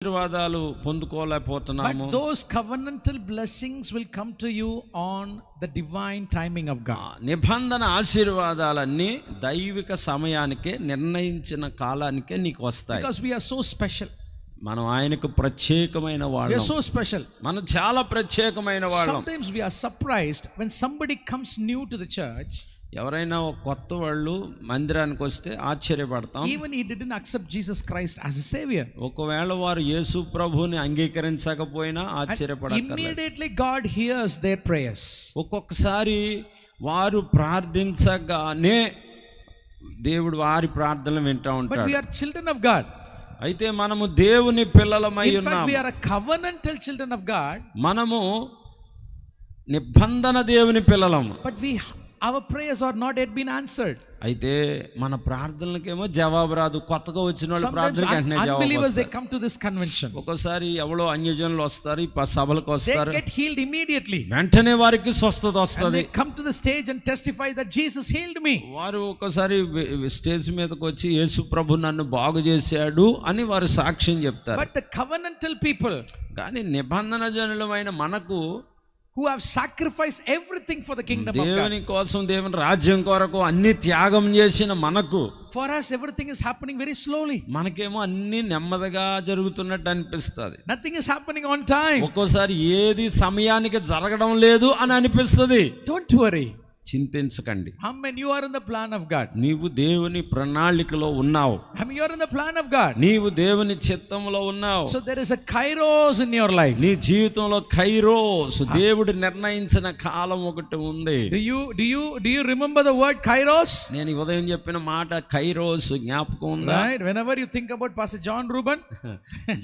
ఆశీర్వాదాలు పొందుకోలేకపోతున్నాము. But those covenantal blessings will come to you on the divine timing of God. నిబంధన ఆశీర్వాదాలన్నీ దైవిక సమయానికే, నిర్ణయించిన కాలానికే నీకు వస్తాయి. Because we are so special. మనం ఆయనకు ప్రత్యేకమైన We వాళ్ళం. are so special. మనం చాలా ప్రత్యేకమైన వాళ్ళం. Sometimes we are surprised when somebody comes new to the church. ఎవరైనా ఒక కొత్త వాళ్ళు మందిరానికి వస్తే ఆశ్చర్యపడతాం. Even he didn't accept Jesus Christ as a savior. ఒకవేళ వారు యేసు ప్రభువుని అంగీకరించకపోయినా ఆశ్చర్యపడక్కర్లేదు. Immediately God hears their prayers. ఒక్కొక్కసారి వారు ప్రార్థించగానే దేవుడు వారి ప్రార్థనలు వింటూ But ఉంటాడు. we are children of God. అయితే మనము దేవుని పిల్లలమై In fact, ఉన్నాము. we are a covenantal children of God. మనము నిబంధన దేవుని పిల్లలము. But our prayers are not yet been answered. అయితే మన ప్రార్థనలకేమో జవాబు రాదు. కొత్తగా వచ్చిన వాళ్ళ Sometimes ప్రార్థనకి వెంటనే జవాబు unbelievers they వస్తుంది. come to this convention. ఒక్కోసారి ఎవరో అన్యజనులు వస్తారు, ఈ సభలకు They వస్తారు, get healed immediately. వెంటనే వారికి స్వస్థత And వస్తుంది. they come to the stage and testify that Jesus healed me. వారు ఒక్కోసారి స్టేజ్ మీదకి వచ్చి యేసు ప్రభు నన్ను బాగు చేశాడు అని వారు సాక్ష్యం చెప్తారు. But the covenantal people కానీ నిబంధన జనులమైన మనకు, who have sacrificed everything for the kingdom of God, దేవుని కోసం, దేవుని రాజ్యం కొరకు అన్ని త్యాగం చేసిన మనకు, for us everything is happening very slowly. మనకేమో అన్ని నెమ్మదిగా జరుగుతున్నట్టు అనిపిస్తుంది. Nothing is happening on time. ఒక్కోసారి ఏది సమయానికి జరగడం లేదు అని అనిపిస్తుంది. Don't worry. చింతించకండి. Amen. You are in the plan of God. నీవు దేవుని ప్రణాళికలో ఉన్నావు. Amen. You are in the plan of God. నీవు దేవుని చిత్తంలో ఉన్నావు. So there is a kairos in your life. నీ జీవితంలో కైరోస్, దేవుడు నిర్ణయించిన కాలం ఒకటి ఉంది. Do you remember the word kairos? నేను ఉదయం చెప్పిన మాట కైరోస్ జ్ఞాపకం ఉందా? Right. Whenever you think about Pastor John Reuben.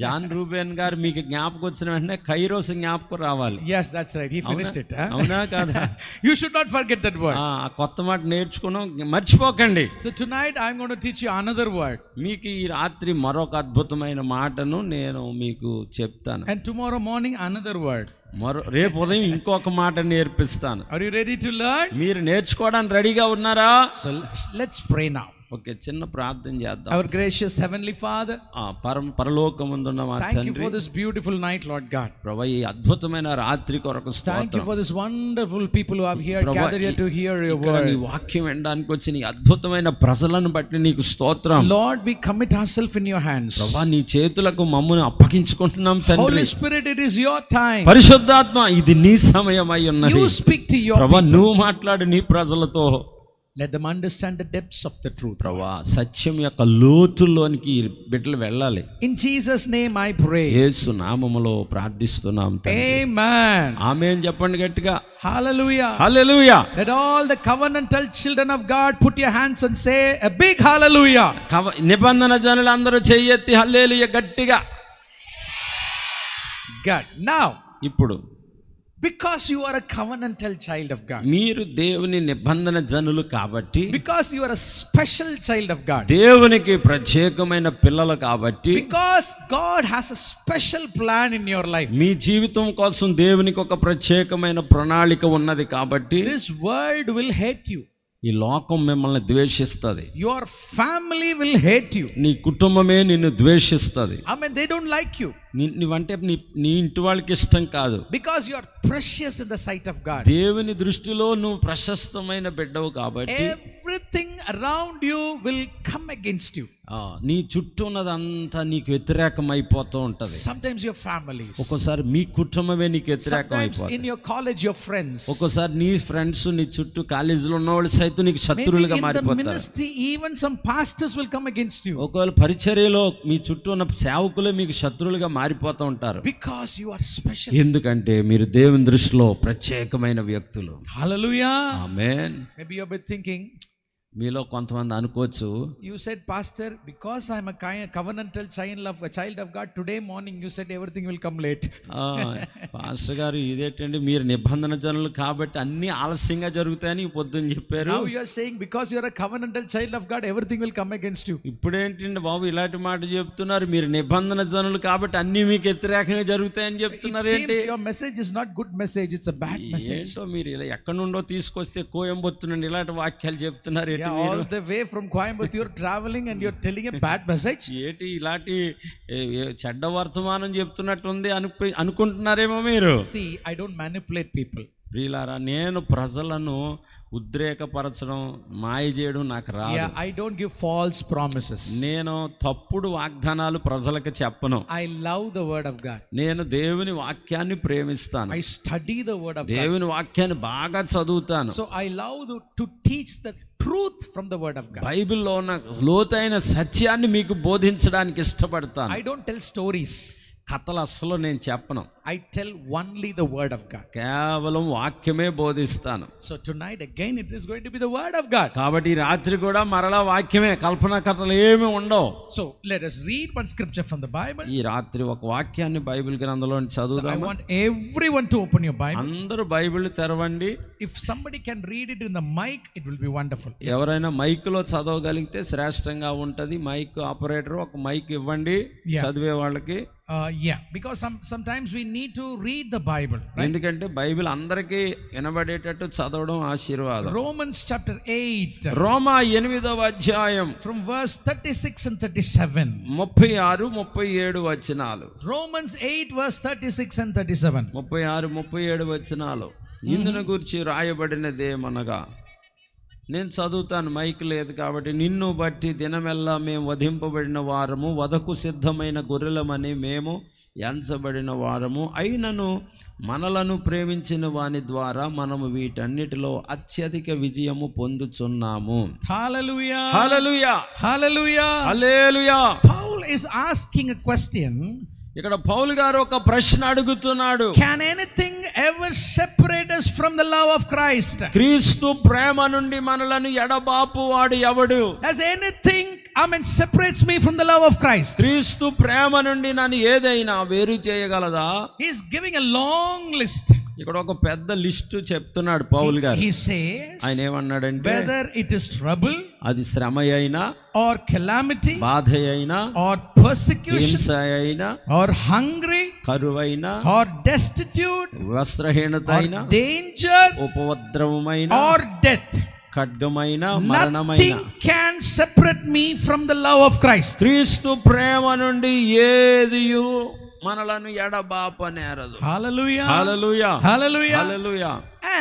John Reuben గారు మీకు జ్ఞాపకం వచ్చిన వెంటనే కైరోస్ జ్ఞాపకం రావాలి. Yes, that's right. He finished it. అవునా కాదా? You should not forget that word. ఆ కొత్త మాట నేర్చుకున్నాం, మర్చిపోకండి. So tonight I'm going to teach you another word. మీకు ఈ రాత్రి మరొక అద్భుతమైన మాటను నేను మీకు చెప్తాను. And tomorrow morning another word. రేపు ఉదయం ఇంకొక మాట నేర్పిస్తాను. Are you ready to learn? మీరు నేర్చుకోవడానికి రెడీగా ఉన్నారా? So let's pray now. Okay, చిన్న ప్రార్థన చేద్దాం. Our gracious heavenly Father, పరలోకమందున్న మా thank you తండ్రి, for this beautiful night, Lord God. ప్రభువా ఈ అద్భుతమైన రాత్రి కొరకు Thank you స్తోత్రం. for this wonderful people who have ప్రభువా, gathered here to hear your ఇక్కడ నీ word. వాక్యం వినడానికి వచ్చిన ఈ అద్భుతమైన ప్రజలను బట్టి నీకు స్తోత్రం. Lord, we commit ourselves in your hands. ప్రభువా నీ చేతులకు మమ్మల్ని అప్పగించుకుంటున్నాం తండ్రి. Holy Spirit, it is your time. పరిశుద్ధాత్మ, ఇది నీ సమయమై ఉన్నది. You speak to your ప్రభువా people. నువ్వు మాట్లాడు నీ ప్రజలతో. Let them understand the depths of the truth. ప్రభువా సత్యం యొక్క లోతుల్లోనికి ఈ బిడ్డలు వెళ్ళాలి. In Jesus' name I pray. యేసు నామములో ప్రార్థిస్తున్నాం తండ్రి. Amen. ఆమేన్ చెప్పండి గట్టిగా. Hallelujah. Hallelujah. Let all the covenantal children of God put your hands and say a big hallelujah. నిబంధన జనులందరూ చెయ్యెత్తి హల్లెలూయా గట్టిగా. God. Now, ఇప్పుడు because you are a covenantal child of God, మీరు దేవుని నిబంధన జనులు కాబట్టి, because you are a special child of God, దేవునికి ప్రత్యేకమైన పిల్లలు కాబట్టి, because God has a special plan in your life, మీ జీవితం కోసం దేవునికి ఒక ప్రత్యేకమైన ప్రణాళిక ఉన్నది కాబట్టి, this world will hate you. ఈ లోకం మిమ్మల్ని ద్వేషిస్తుంది. Your family will hate you. నీ కుటుంబమే నిన్ను ద్వేషిస్తుంది. I mean, they don't like you. నీవంటే నీ ఇంటి వాళ్ళకి ఇష్టం కాదు. Because you are precious in the sight of God. దేవుని దృష్టిలో నువ్వు ప్రశస్తమైన బిడ్డవు కాబట్టి Everything around you will come against you. నీ చుట్టూ ఉన్నదంతా నీకు వ్యతిరేకం అయిపోతూ ఉంటది. Sometimes your families, ఒక్కోసారి మీ కుటుంబమే నీకు వ్యతిరేకం sometimes అయిపోతుంది. in your college your friends, ఒక్కోసారి నీ ఫ్రెండ్స్, నీ చుట్టూ కాలేజీలో ఉన్న వాళ్ళు సైతం నీకు maybe శత్రువులుగా in the మారిపోతారు. ministry even some pastors will come against you. ఒకవేళ పరిచర్యలో మీ చుట్టూ ఉన్న సేవకులే మీకు శత్రువులుగా మారిపోతూ ఉంటారు. Because you are special. ఎందుకంటే మీరు దేవుని దృష్టిలో ప్రత్యేకమైన వ్యక్తులు. Hallelujah. Amen. Maybe you've been thinking, మీలో కొంతమంది అనుకోవచ్చు, you said, Pastor, because I'm a covenantal child of God, today morning you said everything will come late. Pastor గారు ఇదేంటండి మీరు నిబంధన జనులు కాబట్టి అన్ని ఆలస్యంగా జరుగుతాయని పొద్దున్న చెప్పారు. Now you are saying because you are a covenantal child of God, everything will come against you. ఇప్పుడేంటండి బాబు ఇలాంటి మాట చెప్తున్నారు, మీరు నిబంధన జనులు కాబట్టి అన్ని మీకు వ్యతిరేకంగా జరుగుతాయని చెప్తున్నారు It ఏంటి? seems your message is not good message, it's a bad message. ఏంటో మీరు ఇలా ఎక్కడి నుండో తీసుకొస్తే కోయంబత్తు నుండి ఇలాంటి వాక్యాలు చెప్తున్నారు ఏంటి? ఏంటి Yeah, all the way from Coimbatore you're traveling and you're telling a bad message. ఏంటి ఇలాంటి చెడ్డ వర్తమానం చెప్తున్నట్టుంది అనుకుంటున్నారేమో మీరు. See, I don't manipulate people. ప్రియులారా, నేను ప్రజలను ఉద్రేకపరచడం, మాయ చేయడం నాకు రాదు. Yeah, I don't give false promises. నేను తప్పుడు వాగ్దానాలు ప్రజలకు చెప్పను. I love the word of God. నేను దేవుని వాక్యాన్ని ప్రేమిస్తాను. I study the word of God. దేవుని వాక్యాన్ని బాగా చదువుతాను. So I love to teach the truth from the word of God. బైబిల్లో ఉన్న లోతైన సత్యాన్ని మీకు బోధించడానికి ఇష్టపడతాను. I don't tell stories. కథలు అస్సలు నేను చెప్పను. I tell only the word of God. కేవలం వాక్యమే బోధిస్తాను. So tonight again it is going to be the word of God. కాబట్టి ఈ రాత్రి కూడా మరలా వాక్యమే, కల్పనా కథలు ఏమీ ఉండవు. So let us read one scripture from the Bible. ఈ రాత్రి ఒక వాక్యాన్ని బైబిల్ గ్రంథంలో So I చదువుదాం. want everyone to open your Bible. అందరూ బైబిల్ తెరవండి. If somebody can read it in the mic, it will be wonderful. ఎవరైనా మైక్లో చదవగలిగితే శ్రేష్టంగా ఉంటుంది. మైక్ ఆపరేటర్ ఒక మైక్ ఇవ్వండి చదివే వాళ్ళకి. Yeah, because sometimes we need to read the Bible, right? ఎందుకంటే బైబిల్ అందరికీ వినబడేటట్టు చదవడం ఆశీర్వాదం. Romans chapter 8 రోమా 8వ అధ్యాయం from verse 36 and 37. 36, 37 వచనాలు. Romans 8 verse 36 and 37. 36, 37 వచనాలు. ఇందును గురించి రాయబడినదేమనగా, నేను చదువుతాను, మైక్ లేదు కాబట్టి. నిన్ను బట్టి దినమెల్లా మేము వధింపబడిన వారము, వధకు సిద్ధమైన గొర్రెలమని మేము ఎంచబడిన వారము, అయినను మనలను ప్రేమించిన వాని ద్వారా మనము వీటన్నిటిలో అత్యధిక విజయము పొందుచున్నాము. Hallelujah. Hallelujah. Hallelujah. Hallelujah. Paul is asking a question. ఇక్కడ పౌలు గారు ఒక ప్రశ్న అడుగుతున్నాడు. Can anything ever separate us from the love of Christ? క్రీస్తు ప్రేమ నుండి మనలను ఎడబాపు వాడు ఎవడు? Has anything separates me from the love of Christ? క్రీస్తు ప్రేమ నుండి నన్ను ఏదైనా వేరు చేయగలదా? He is giving a long list. ఇక్కడ ఒక పెద్ద లిస్టు చెప్తున్నాడు పౌలు గారు. He says, ఆయన ఏమన్నాడంటే, whether it is trouble, అది శ్రమ అయినా, or calamity, బాధ అయినా, or persecution, హింస అయినా, or hungry, కరువైనా, or destitute, వస్త్రహీనత అయినా, or danger, ఉపద్రవమైన, or death, ఖడ్గమైన, మరణమైన, nothing can separate me from the love of Christ. క్రీస్తు ప్రేమ నుండి ఏదియు మనలను ఎడబాపనేరదు. Hallelujah. Hallelujah. Hallelujah. Hallelujah.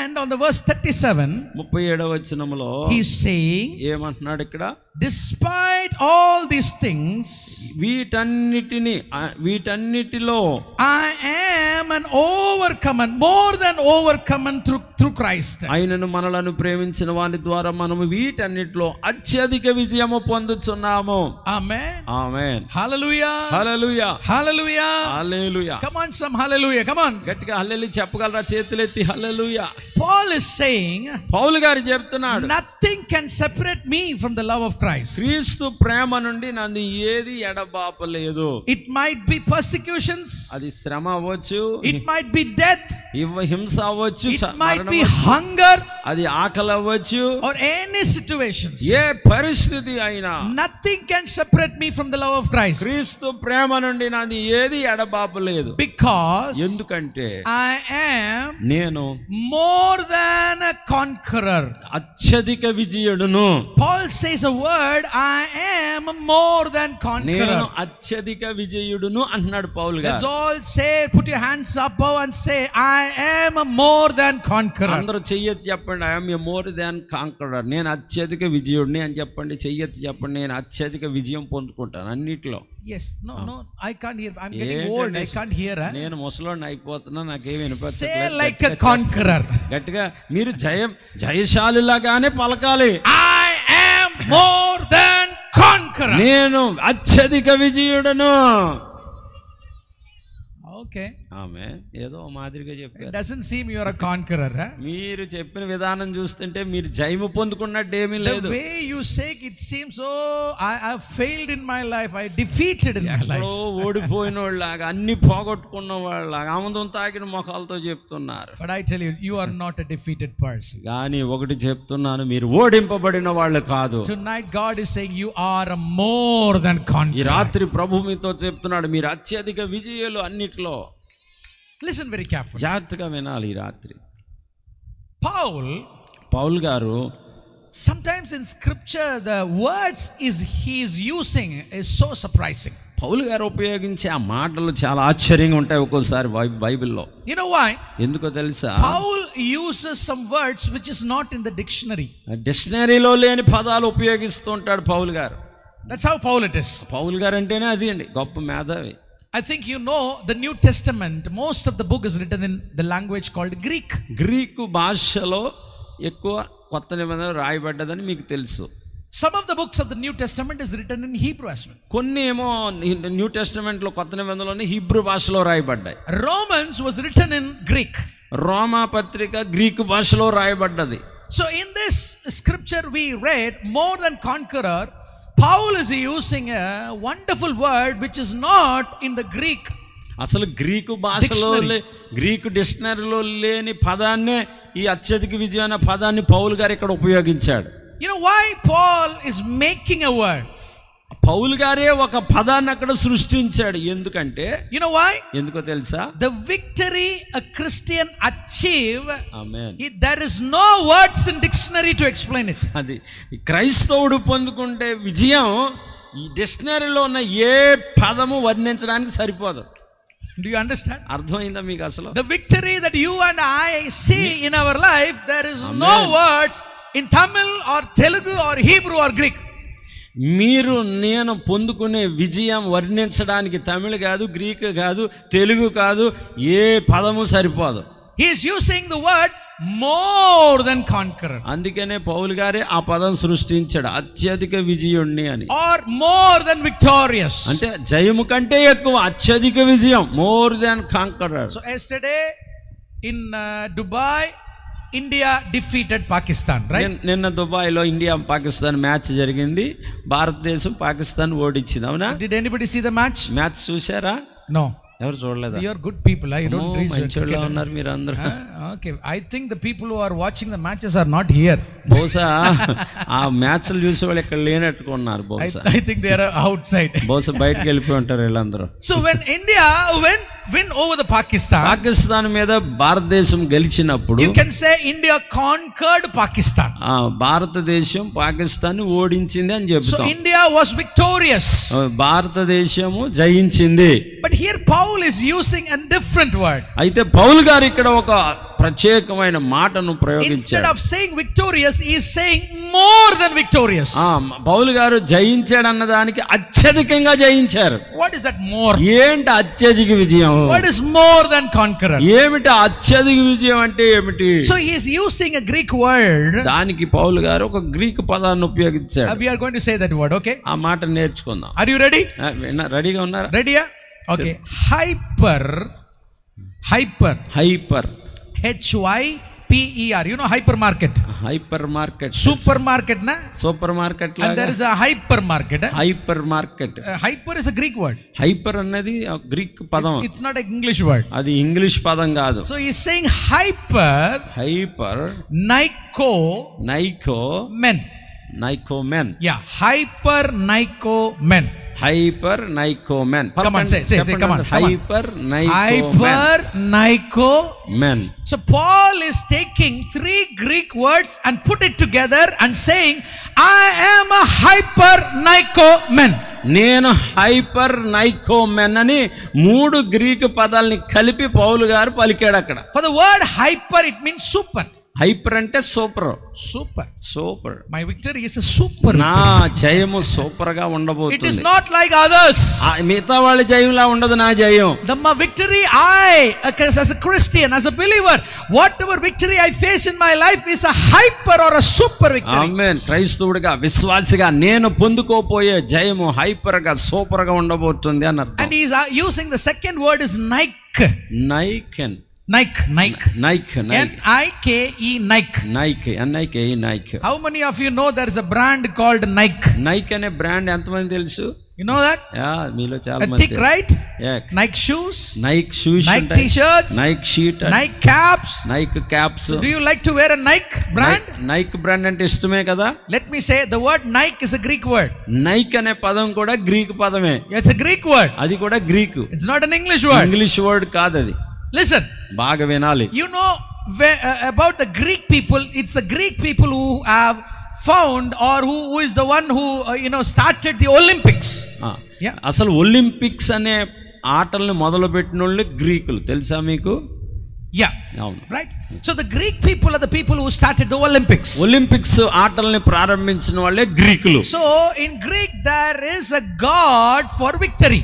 And on the verse 37, 37వ వచనంలో he's saying, ఏమంటున్నాడు ఇక్కడ? despite all these things, వీటన్నిటిలో I am an overcomer, more than overcomer through Christ. ఆయనను మనలను ప్రేమించిన వాని ద్వారా మనము వీటన్నిటిలో అత్యధిక విజయము పొందుచున్నాము. Amen. Amen. Hallelujah. Hallelujah. Hallelujah. Hallelujah. Come on, some hallelujah. Come on. గట్టిగా హల్లెలూయా చెప్పగలరా? చేతులెత్తి హల్లెలూయా. Paul is saying, పౌలు గారు చెప్తున్నాడు, nothing can separate me from the love of Christ. క్రీస్తు ప్రేమ నుండి నన్ను ఏది ఎడబాపలేదు. It might be persecutions, అది శ్రమ అవ్వచ్చు, it might be death, హింస అవ్వచ్చు, it might be hunger, అది ఆకలి అవ్వచ్చు, or any situations. ఏ పరిస్థితి అయినా Nothing can separate me from the love of Christ. క్రీస్తు ప్రేమ నుండి నాది ఏది ఎడబాపలేదు. Because ఎందుకంటే I am నేను more than a conqueror. అత్యధిక విజయుడును. Paul says a word, I am more than నేను conqueror. అత్యధిక విజయుడును అంటున్నాడు పౌలు గారు. Let's all say, put your hands above and say, I am more than conqueror. అందరూ చెయ్యెత్తి చెప్పండి, I'm a more than conqueror. నేను అత్యధిక విజయుడిని అని చెప్పండి. చెయ్యెత్తి చెప్పండి, నేను అత్యధిక విజయం పొందుకుంటాను అన్నిట్లో. Yes, no, I can't hear. I'm getting old. I can't hear. నేను ముసలోడిని అయిపోతున్నా, నాకేమి Say వినపడట్లేదు. like a conqueror. గట్టిగా మీరు జయశాలిలాగానే పలకాలి. I am more than conqueror. నేను అత్యధిక విజయుడను. Okay. ఆమె ఏదో మాదిరిగా It చెప్పారు. doesn't seem you are a conqueror. Huh? మీరు చెప్పిన విధానం చూస్తుంటే మీరు జయము పొందుకున్నట్టు ఏమీ The లేదు. way you say it seems, oh, I have failed in my life. I defeated in my life. ఓడిపోయిన వాళ్ళలాగా, అన్ని పోగొట్టుకున్న వాళ్ళలాగా ఆనందం తాగిన మొఖాలతో చెప్తున్నారు. But I tell you, you are not a defeated person. కానీ ఒకటి చెప్తున్నాను, మీరు ఓడింపబడిన వాళ్ళు కాదు. Tonight God is saying you are a more than ఈ conqueror. రాత్రి ప్రభు మీతో చెప్తున్నాడు, మీరు అత్యధిక విజయాలు అన్నిట్లో. Listen very carefully. జాగ్రత్తగా వినాలి. ఈ రాత్రి Paul పౌలు గారు Sometimes in scripture the words he is using is so surprising. పౌలు గారు ఉపయోగించే ఆ మాటలు చాలా ఆశ్చర్యంగా ఉంటాయి ఒక్కోసారి బైబిల్లో. You know why? ఎందుకో తెలుసా? Paul uses some words which is not in the dictionary. డిక్షనరీలో లేని పదాలు ఉపయోగిస్తూ ఉంటాడు పౌలు గారు. That's how Paul it is. పౌలు గారు అంటేనే అది అండి గొప్ప మేధావి. I think you know the New Testament, most of the book is written in the language called Greek. Greek భాషలో ఎక్కువ కొత్త నిబంధన రాయబడ్డదని మీకు తెలుసు. Some of the books of the New Testament is written in Hebrew as well. కొన్ని ఏమో new testament లో కొత్త నిబంధనలోని హీబ్రూ భాషలో రాయబడ్డాయి. Romans was written in Greek. రోమా పత్రిక గ్రీకు భాషలో రాయబడ్డది. So in this scripture we read, more than conqueror, Paul is using a wonderful word which is not in the Greek. అసలు Greek భాషలో Greek డిక్షనరీలో లేని పదాన్నే ఈ అత్యధిక విజయం అనే పదాన్ని పౌలు గారు ఇక్కడ ఉపయోగించాడు. You know why Paul is making a word? పౌలు గారే ఒక పదాన్ని అక్కడ సృష్టించాడు. ఎందుకంటే you know why? ఎందుకో తెలుసా? The victory a Christian achieve, amen, there is no words in dictionary to explain it. అది క్రైస్తవుడు పొందుకుంటే విజయం ఈ డిక్షనరీలో ఉన్న ఏ పదము వర్ణించడానికి సరిపోదు. Do you understand? అర్థమైందా మీకు అసలు? The victory that you and I see in our life, there is Amen. no words in Tamil or Telugu or Hebrew or Greek. మీరు నేను పొందుకునే విజయం వర్ణించడానికి తమిళ కాదు, గ్రీకు కాదు, తెలుగు కాదు, ఏ పదము సరిపోదు. He is using the word more than conqueror. అందుకనే పౌలు గారే ఆ పదం సృష్టించాడు, అత్యధిక విజయుణ్ణి అని. Or more than victorious. అంటే జయము కంటే ఎక్కువ అత్యధిక విజయం, more than conqueror. So yesterday in Dubai, India defeated Pakistan, right? నిన్న దుబాయ్లో ఇండియా పాకిస్తాన్ మ్యాచ్ జరిగింది. భారతదేశం పాకిస్తాన్ ఓడించింది, అవునా? Did anybody see the match? Match చూసారా? No. ఎవరు చూడలేదా? You are good people, you don't reach మంచోళ్ళ ఉన్నారు మీరు అందరూ. Okay, I think the people who are watching the matches are not here. బహుశా ఆ మ్యాచ్లు చూసే వాళ్ళు ఇక్కడ లేనట్టుకున్నారు. బహుశా I think they are outside. బహుశా బయటకు వెళ్ళిపోయి ఉంటారు వీళ్ళందరూ. So when India win over the Pakistan మీద భారతదేశం గెలిచినప్పుడు you can say India conquered Pakistan. భారతదేశం పాకిస్తాన్ ఓడించింది అని చెప్తాం. So India was victorious. భారతదేశము జయించింది. But here Paul is using a different word. అయితే పౌలు గారు ఇక్కడ ఒక ప్రత్యేకమైన మాటను ప్రయోగించారు. Instead of saying victorious, he is saying more than victorious. పౌలు గారు జయించాడు అన్న దానికి అత్యధికంగా జయించారు. What is that more? ఏంటి అత్యధిక విజయం? What is more than conqueror? ఏమిటి అత్యధిక విజయం అంటే ఏమిటి? So he is using a Greek word. దానికి పౌలు గారు ఒక గ్రీకు పదాన్ని ఉపయోగించారు. We are going to say that word, okay? ఆ మాట నేర్చుకుందాం. Are you ready? రెడీగా ఉన్నారా? Ready? Okay. Hyper HYPER. You know hypermarket? Hypermarket. Supermarket na? Supermarket laga. And there is a hypermarket. Hypermarket. Hyper is a Greek word. Hyper అన్నది Greek పదం. It's not an English word. అది English పదం కాదు. So he is saying hyper Nyko men. Yeah, hyper Nyko men. Hyper Nyko men. Come on, say, come on. Hyper Nyko men. So Paul is taking 3 Greek words and put it together and saying, I am a hyper Nyko man. నేను hyper నైకో men అని 3 Greek పదాలని కలిపి పౌలు గారు పలికాడు అక్కడ. For the word hyper, it means super. Hyper అంటే super. My victory is a super. నా జయము సూపర్ గా ఉండబోతుంది. It is not like others. మిగతా వాళ్ళ జయంలా ఉండదు నా జయం. The victory as a Christian, as a believer, whatever victory I face in my life is a hyper or a super victory. ఆమేన్. క్రైస్తవుడిగా విశ్వాసిగా నేను పొందుకోపోయే జయము హైపర్ గా సూపర్ గా ఉండబోతుంది అని అర్థం. And he is using the second word is Nike. Nike. Nike. Nike. Nike. How many of you know there is a brand called Nike? Nike అనే brand ఎంతమంది తెలుసు? You know that? మీలో చాలా మంది. Thick, right? Nike shoes. Nike t-shirts. Nike sheet. Nike caps. Nike caps. Do you like to wear a Nike brand? Nike brand అంటే ఇష్టమే కదా? Let me say the word Nike is a Greek word. Nike అనే పదం కూడా Greek పదమే. It's a Greek word. అది కూడా Greek. It's not an English word. English word కాదు అది. Listen. బాగా వినాలి. You know about the Greek people, it's the Greek people who have found, or who is the one who started the Olympics? Yeah. అసలు Olympics అనే ఆటల్ని మొదలుపెట్టిన వాళ్ళు గ్రీకులు, తెలుసా మీకు? Yeah. Right. So the Greek people are the people who started the Olympics. Olympics ఆటల్ని ప్రారంభించిన వాళ్ళే గ్రీకులు. So in Greek there is a god for victory.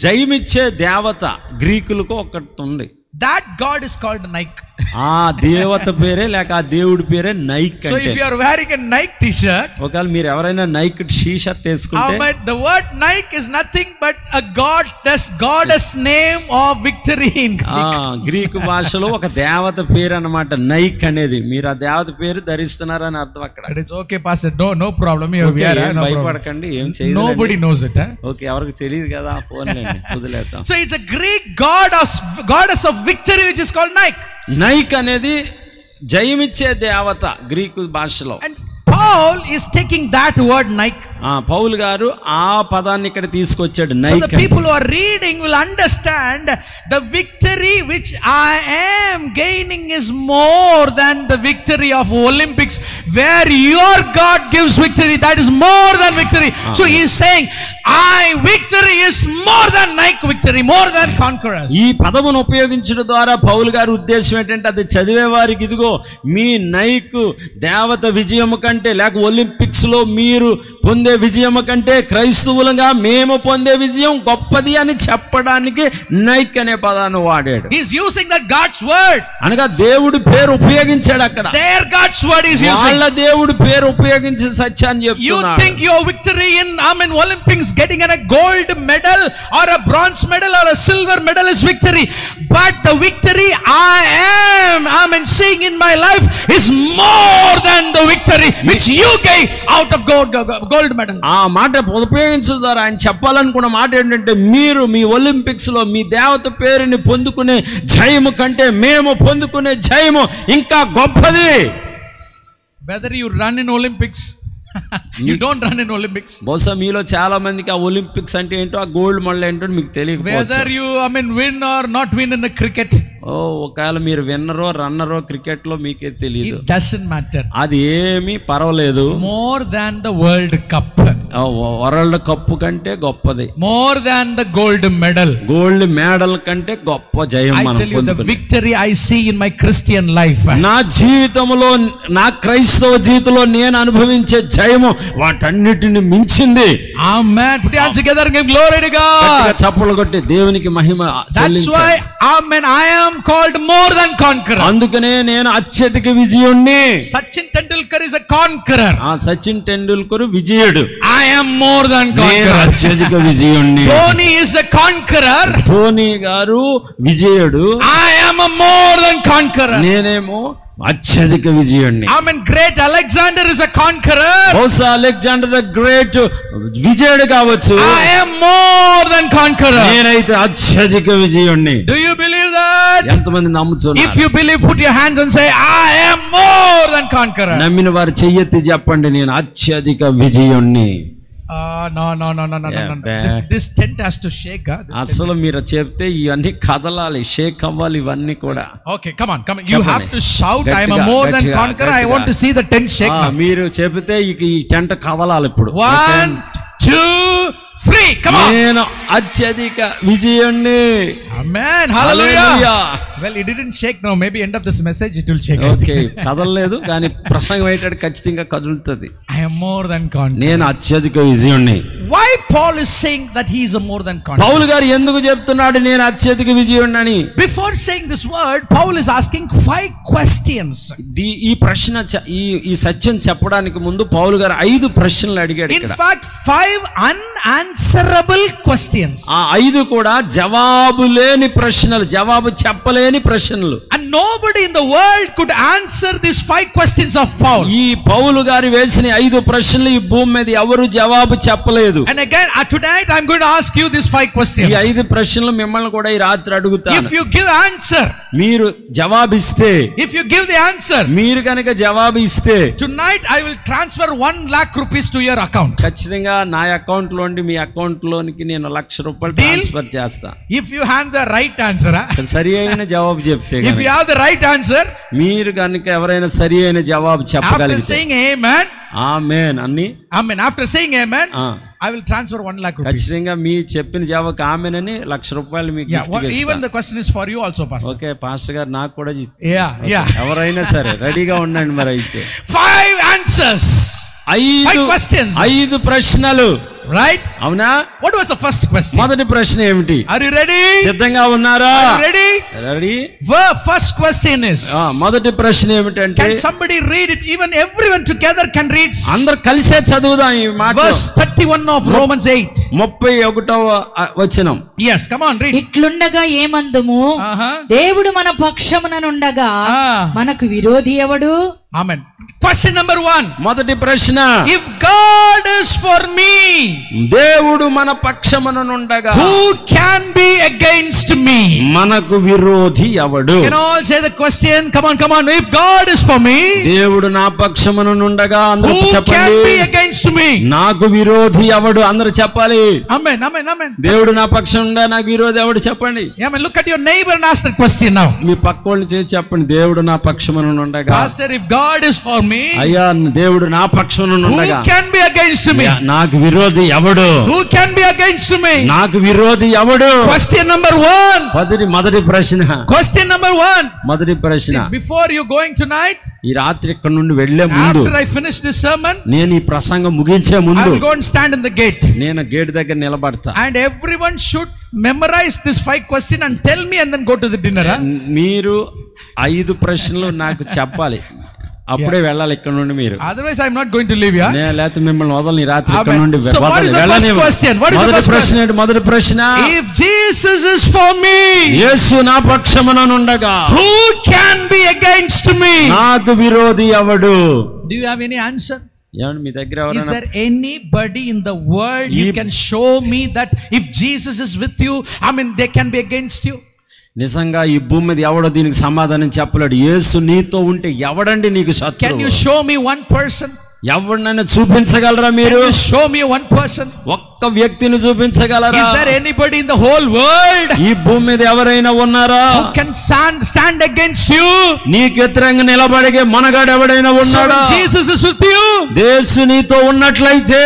జయమిచ్చే దేవత గ్రీకులకు ఒకటి ఉంది. That god is called Nike. ఆ దేవత పేరే లేక ఆ దేవుడి పేరే Nike. So if you are wearing a Nike t-shirt, ఒకవేళ మీరు ఎవరైనా నైక్ టీ-షర్ట్ వేసుకుంటే, the word Nike is nothing but a goddess name of victory in Greek. Greek భాషలో ఒక దేవత పేరు అన్నమాట నైక్ అనేది. మీరు ఆ దేవత పేరు ధరిస్తున్నారని అర్థం అక్కడ. It is okay pastor, no problem, you wear, no భయపడకండి, ఏం చేయదు. Nobody knows it. ఓకే, ఎవరికి తెలియదు కదా, ఫోన్లేండి, వదిలేద్దాం. So it's a Greek goddess of victory which is called Nike. Nike అనేది జయమిచ్చే దేవత గ్రీకు భాషలో. And Paul is taking that word Nike. పౌలు గారు ఆ పదాన్ని ఇక్కడ తీసుకొచ్చాడు. So the people who are reading will understand the victory which I am gaining is more than the victory of Olympics, where your God gives victory, that is more than victory. So he is saying victory is more than Nike victory, more than conquerors. ఈ పదమును ఉపయోగించడం ద్వారా పౌలు గారి ఉద్దేశం ఏంటంటే, అది చదివే వారికి ఇదిగో మీ నైక్ దేవత విజయము కంటే, లేక ఒలింపిక్స్ లో మీరు పొందే విజయం కంటే క్రైస్తవులుగా మేము పొందే విజయం గొప్పది అని చెప్పడానికి నైక్ అనే పదాన్ని వాడాడు. He is using that God's word. అనగా దేవుడి పేరు ఉపయోగించాడు అక్కడ. Their God's word is using. వాళ్ళ దేవుడి పేరు ఉపయోగించి సత్యాన్ని చెప్తున్నాడు. You think your victory in Olympics, getting a gold medal or a bronze medal or a silver medal is victory, but the victory I am seeing in my life is more than the victory which you gave out of gold medal. ఆ మాట ఉపయోగించడం ద్వారా ఆయన చెప్పాలనుకున్న మాట ఏంటంటే, మీరు మీ Olympics లో మీ దేవత పేరుని పొందుకునే జయము కంటే మేము పొందుకునే జయము ఇంకా గొప్పది. Whether you run in Olympics, you don't run in Olympics. బహుశా మీలో చాలా మందికి ఆ ఒలింపిక్స్ అంటే ఏంటో, ఆ గోల్డ్ మెడల్ ఏంటో మీకు తెలియకపోవచ్చు. Whether you win or not win in the cricket, ఒకవేళ మీరు విన్నరో రన్నరో క్రికెట్ లో మీకే తెలియదు. It doesn't matter. అది ఏమీ పర్వాలేదు. More than the World Cup, world cup కంటే గొప్పది. More than the gold medal, gold medal కంటే గొప్ప జయం. I tell you, the victory I see in my Christian life, నా జీవితంలో, నా క్రైస్తవ జీవితంలో నేను అనుభవించే జయము వాటన్నిటిని మించింది. Amen. Put your hands together and give glory to God. చప్పట్లు కొట్టి దేవునికి మహిమ చెల్లించాలి. That's why, amen, I am called more than conqueror. అందుకనే నేను అత్యధిక విజయుణ్ణి. Sachin Tendulkar is a conqueror. Sachin Tendulkar Vijayudu. I am more than conqueror. అత్యధిక విజయుణ్ణి. Dhoni is a conqueror. Dhoni గారు విజయుడు. I am a more than conqueror. నేనేమో అత్యధిక విజయుణ్ణి. Amen. Great Alexander is a conqueror. బహుశా Alexander the great విజయుడు కావచ్చు. I am more than conqueror. నేనైతే అత్యధిక విజయుణ్ణి. Do you believe that? ఎంతమంది నమ్ముతున్నారు? If you believe, put your hands and say, I am more than conqueror. నమ్మిన వారు చెయ్యెత్తి చెప్పండి, నేను అత్యధిక విజయుణ్ణి. No. This tent has to shake. అసలు మీరు చెప్తే ఇవన్నీ కదలాలి, షేక్ అవ్వాలి ఇవన్నీ కూడా. Okay, come on. You have to shout, I am a more than conqueror. I want to see the tent shake. మీరు చెప్తే ఈ టెంట్ కదలాలి ఇప్పుడు. 1, 2, 3. Come on. నేను అత్యధిక విజయుణ్ణి. Amen. Hallelujah. Well, it didn't shake now. Maybe end of this message it will shake. Okay, కదలలేదు కానీ ప్రసంగం అయ్యేటప్పుడు ఖచ్చితంగా కదులుతుంది. I am more than conqueror. నేను అత్యధిక విజయుణ్ణి. Why Paul is saying that he is a more than conqueror? పౌలు గారు ఎందుకు చెప్తున్నాడు నేను అత్యధిక విజయుణ్ణి అని? Before saying this word, Paul is asking 5 questions. ఈ ప్రశ్న ఈ సత్యం చెప్పడానికి ముందు పౌలు గారు 5 ప్రశ్నలు అడిగాడు ఇక్కడ. In fact, 5 unanswerable questions. ఆ 5 కూడా జవాబు లేని ప్రశ్నలు, జవాబు చెప్పలేని ప్రశ్నలు. And nobody in the world could answer these 5 questions of Paul. ఈ పౌలు గారు వేసిన 5 ప్రశ్నలు ఈ భూమి మీద ఎవరు జవాబు చెప్పలేదు. And again, tonight I'm going to ask you these 5 questions. ఈ 5 ప్రశ్నలు మిమ్మల్ని కూడా ఈ రాత్రి అడుగుతాను. If you give answer, మీరు జవాబిస్తే, if you give the answer, మీరు కనుక జవాబు ఇస్తే, tonight I will transfer 1 lakh rupees to your account. ఖచ్చితంగా నా అకౌంట్ లోండి మీ అకౌంట్ లోనికి నేను ₹1,00,000 ట్రాన్స్ఫర్ చేస్తా. If you hand the right answer, సరి అయిన జవాబు చెప్తే. if you have have the right answer, మీరు కనుక ఎవరైనా సరి అయిన జవాబు after చెప్పగలిగితే saying amen, ఆమేన్ అన్ని amen, after saying amen, I will transfer 1 lakh rupees. ఖచ్చితంగా మీ చెప్పిన జవాబు ఆమేన్ అని ₹1,00,000 మీకు Yeah, even the question is for you also, pastor. Okay pastor గారు నాకు కూడా Yeah. ఎవరైనా సరే రెడీగా ఉండండి మరి అయితే 5 answers. 5 questions. 5 ప్రశ్నలు, Right? అవునా? What was the first question? మొదటి ప్రశ్న ఏమిటి? Are you ready? సిద్ధంగా ఉన్నారా? Are you ready? Ready? First question is, మొదటి ప్రశ్న ఏమిటంటే, can somebody read it? Even everyone together can read. అందరూ కలిసే చదువుదాం ఈ మాట. Verse 31 of Romans 8. 31వ వచనం. Yes, come on, read. ఇట్లుండగా ఏమందుము, దేవుడు మన పక్షముననుండగా మనకు విరోధి ఎవడు? Amen. Question number 1. మొదటి ప్రశ్న, if God is for me, దేవుడు మన పక్షముననుండగా who can be against me? మనకు విరోధి ఎవడు? Can all say the question? Come on. If God is for me, దేవుడు నా పక్షముననుండగా అందరూ who చెప్పండి. can be against me? నాకు విరోధి ఎవడు? అందరూ చెప్పాలి. Amen. దేవుడు నా పక్షముండా నాకు విరోధి ఎవడు? చెప్పండి. Amen. Look at your neighbor and ask that question now. మీ పక్కోళ్ళని చేసి చెప్పండి, దేవుడు నా పక్షముననుండగా. Pastor, if God is for me, అయ్యా దేవుడు నా పక్షముననుండగా who can be against me? నాకు విరోధి ఎవడు? Who can be against me? నాకు విరోధి ఎవడు? Question number 1. మొదటి ప్రశ్న. Question number 1. మొదటి ప్రశ్న. See, before you going tonight, ఈ రాత్రి ఇక్కడ నుండి వెళ్లే ముందు, after I finish this sermon, నేను ఈ ప్రసంగం ముగించే I ముందు will go and stand in the gate. నేను గేట్ దగ్గర నిలబడతా. And everyone should memorize this 5 questions and tell me and then go to the dinner. మీరు 5 ప్రశ్నలు నాకు చెప్పాలి, అప్పుడే వెళ్ళాలి ఇక్కడ నుండి మీరు. Otherwise I am not going to leave you. నేను లేకపోతే మిమ్మల్ని వదలని రాత్రి ఇక్కడ Amen. నుండి So what is the first question? What is the first question? మొదటి ప్రశ్న, if Jesus is for me, యేసు నా పక్షముననుండగా who can be against me? నాకు విరోధి ఎవడు? Do you have any answer? ఏమండి మీ దగ్గర Is ఎవరైనా? there anybody in the world you can show me that if Jesus is with you, I mean they can be against you? నిజంగా ఈ భూమి మీద ఎవడో దీనికి సమాధానం చెప్పలేడు. యేసు నీతో ఉంటే ఎవడండి నీకు శత్రువు? Can you show me one person? ఎవరినైనా చూపించగలరా మీరు? Can you show me one person? ఒక్క వ్యక్తిని చూపించగలరా? Is there anybody in the whole world ఈ భూమి మీద ఎవరైనా ఉన్నారా who can stand against you? నీకు వ్యతిరేకంగా నిలబడే మనగాడు ఎవడైనా So ఉన్నాడా? when Jesus is with you, యేసు నీతో ఉన్నట్లయితే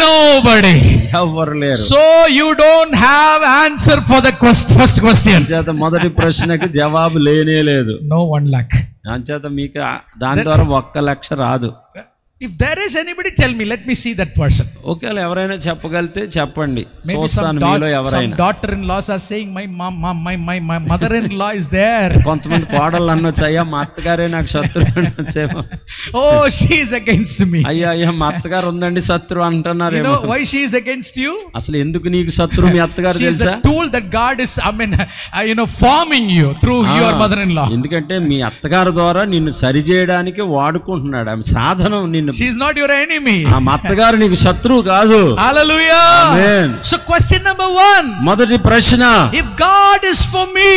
nobody. ఎవరు లేరు. So you don't have answer for the first question. అంచేత మొదటి ప్రశ్నకి జవాబు లేనే లేదు. No 1 lakh. అంచేత మీకు దాని ద్వారా 1,00,000 రాదు. If there is anybody, tell me, let me see that person. ఒకవేళ ఎవరైనా చెప్పగలితే చెప్పండి, Maybe చూస్తాను మీలో ఎవరైనా. some daughter-in-laws are saying my mother-in-law is there. కొంతమంది కోడళ్ళు అనొచ్చు, అయ్యా మా అత్తగారే నాకు శత్రువు అనొచ్చేమో. Oh, she is against me. అయ్యా మా అత్తగారు ఉందండి శత్రువు అంటున్నారు. You know why she is against you? అసలు ఎందుకు నీకు శత్రువు మీ అత్తగారు She is తెలుసా? a tool that God is forming you through your mother-in-law. ఎందుకంటే మీ అత్తగారి ద్వారా నిన్ను సరిచేయడానికి వాడుకుంటున్నాడు. ఆమె సాధనం. నిన్ను She is not your enemy. ఆ అత్తగారు నీకు శత్రువు కాదు. Hallelujah. Amen. So question number 1. మొదటి ప్రశ్న, if God is for me,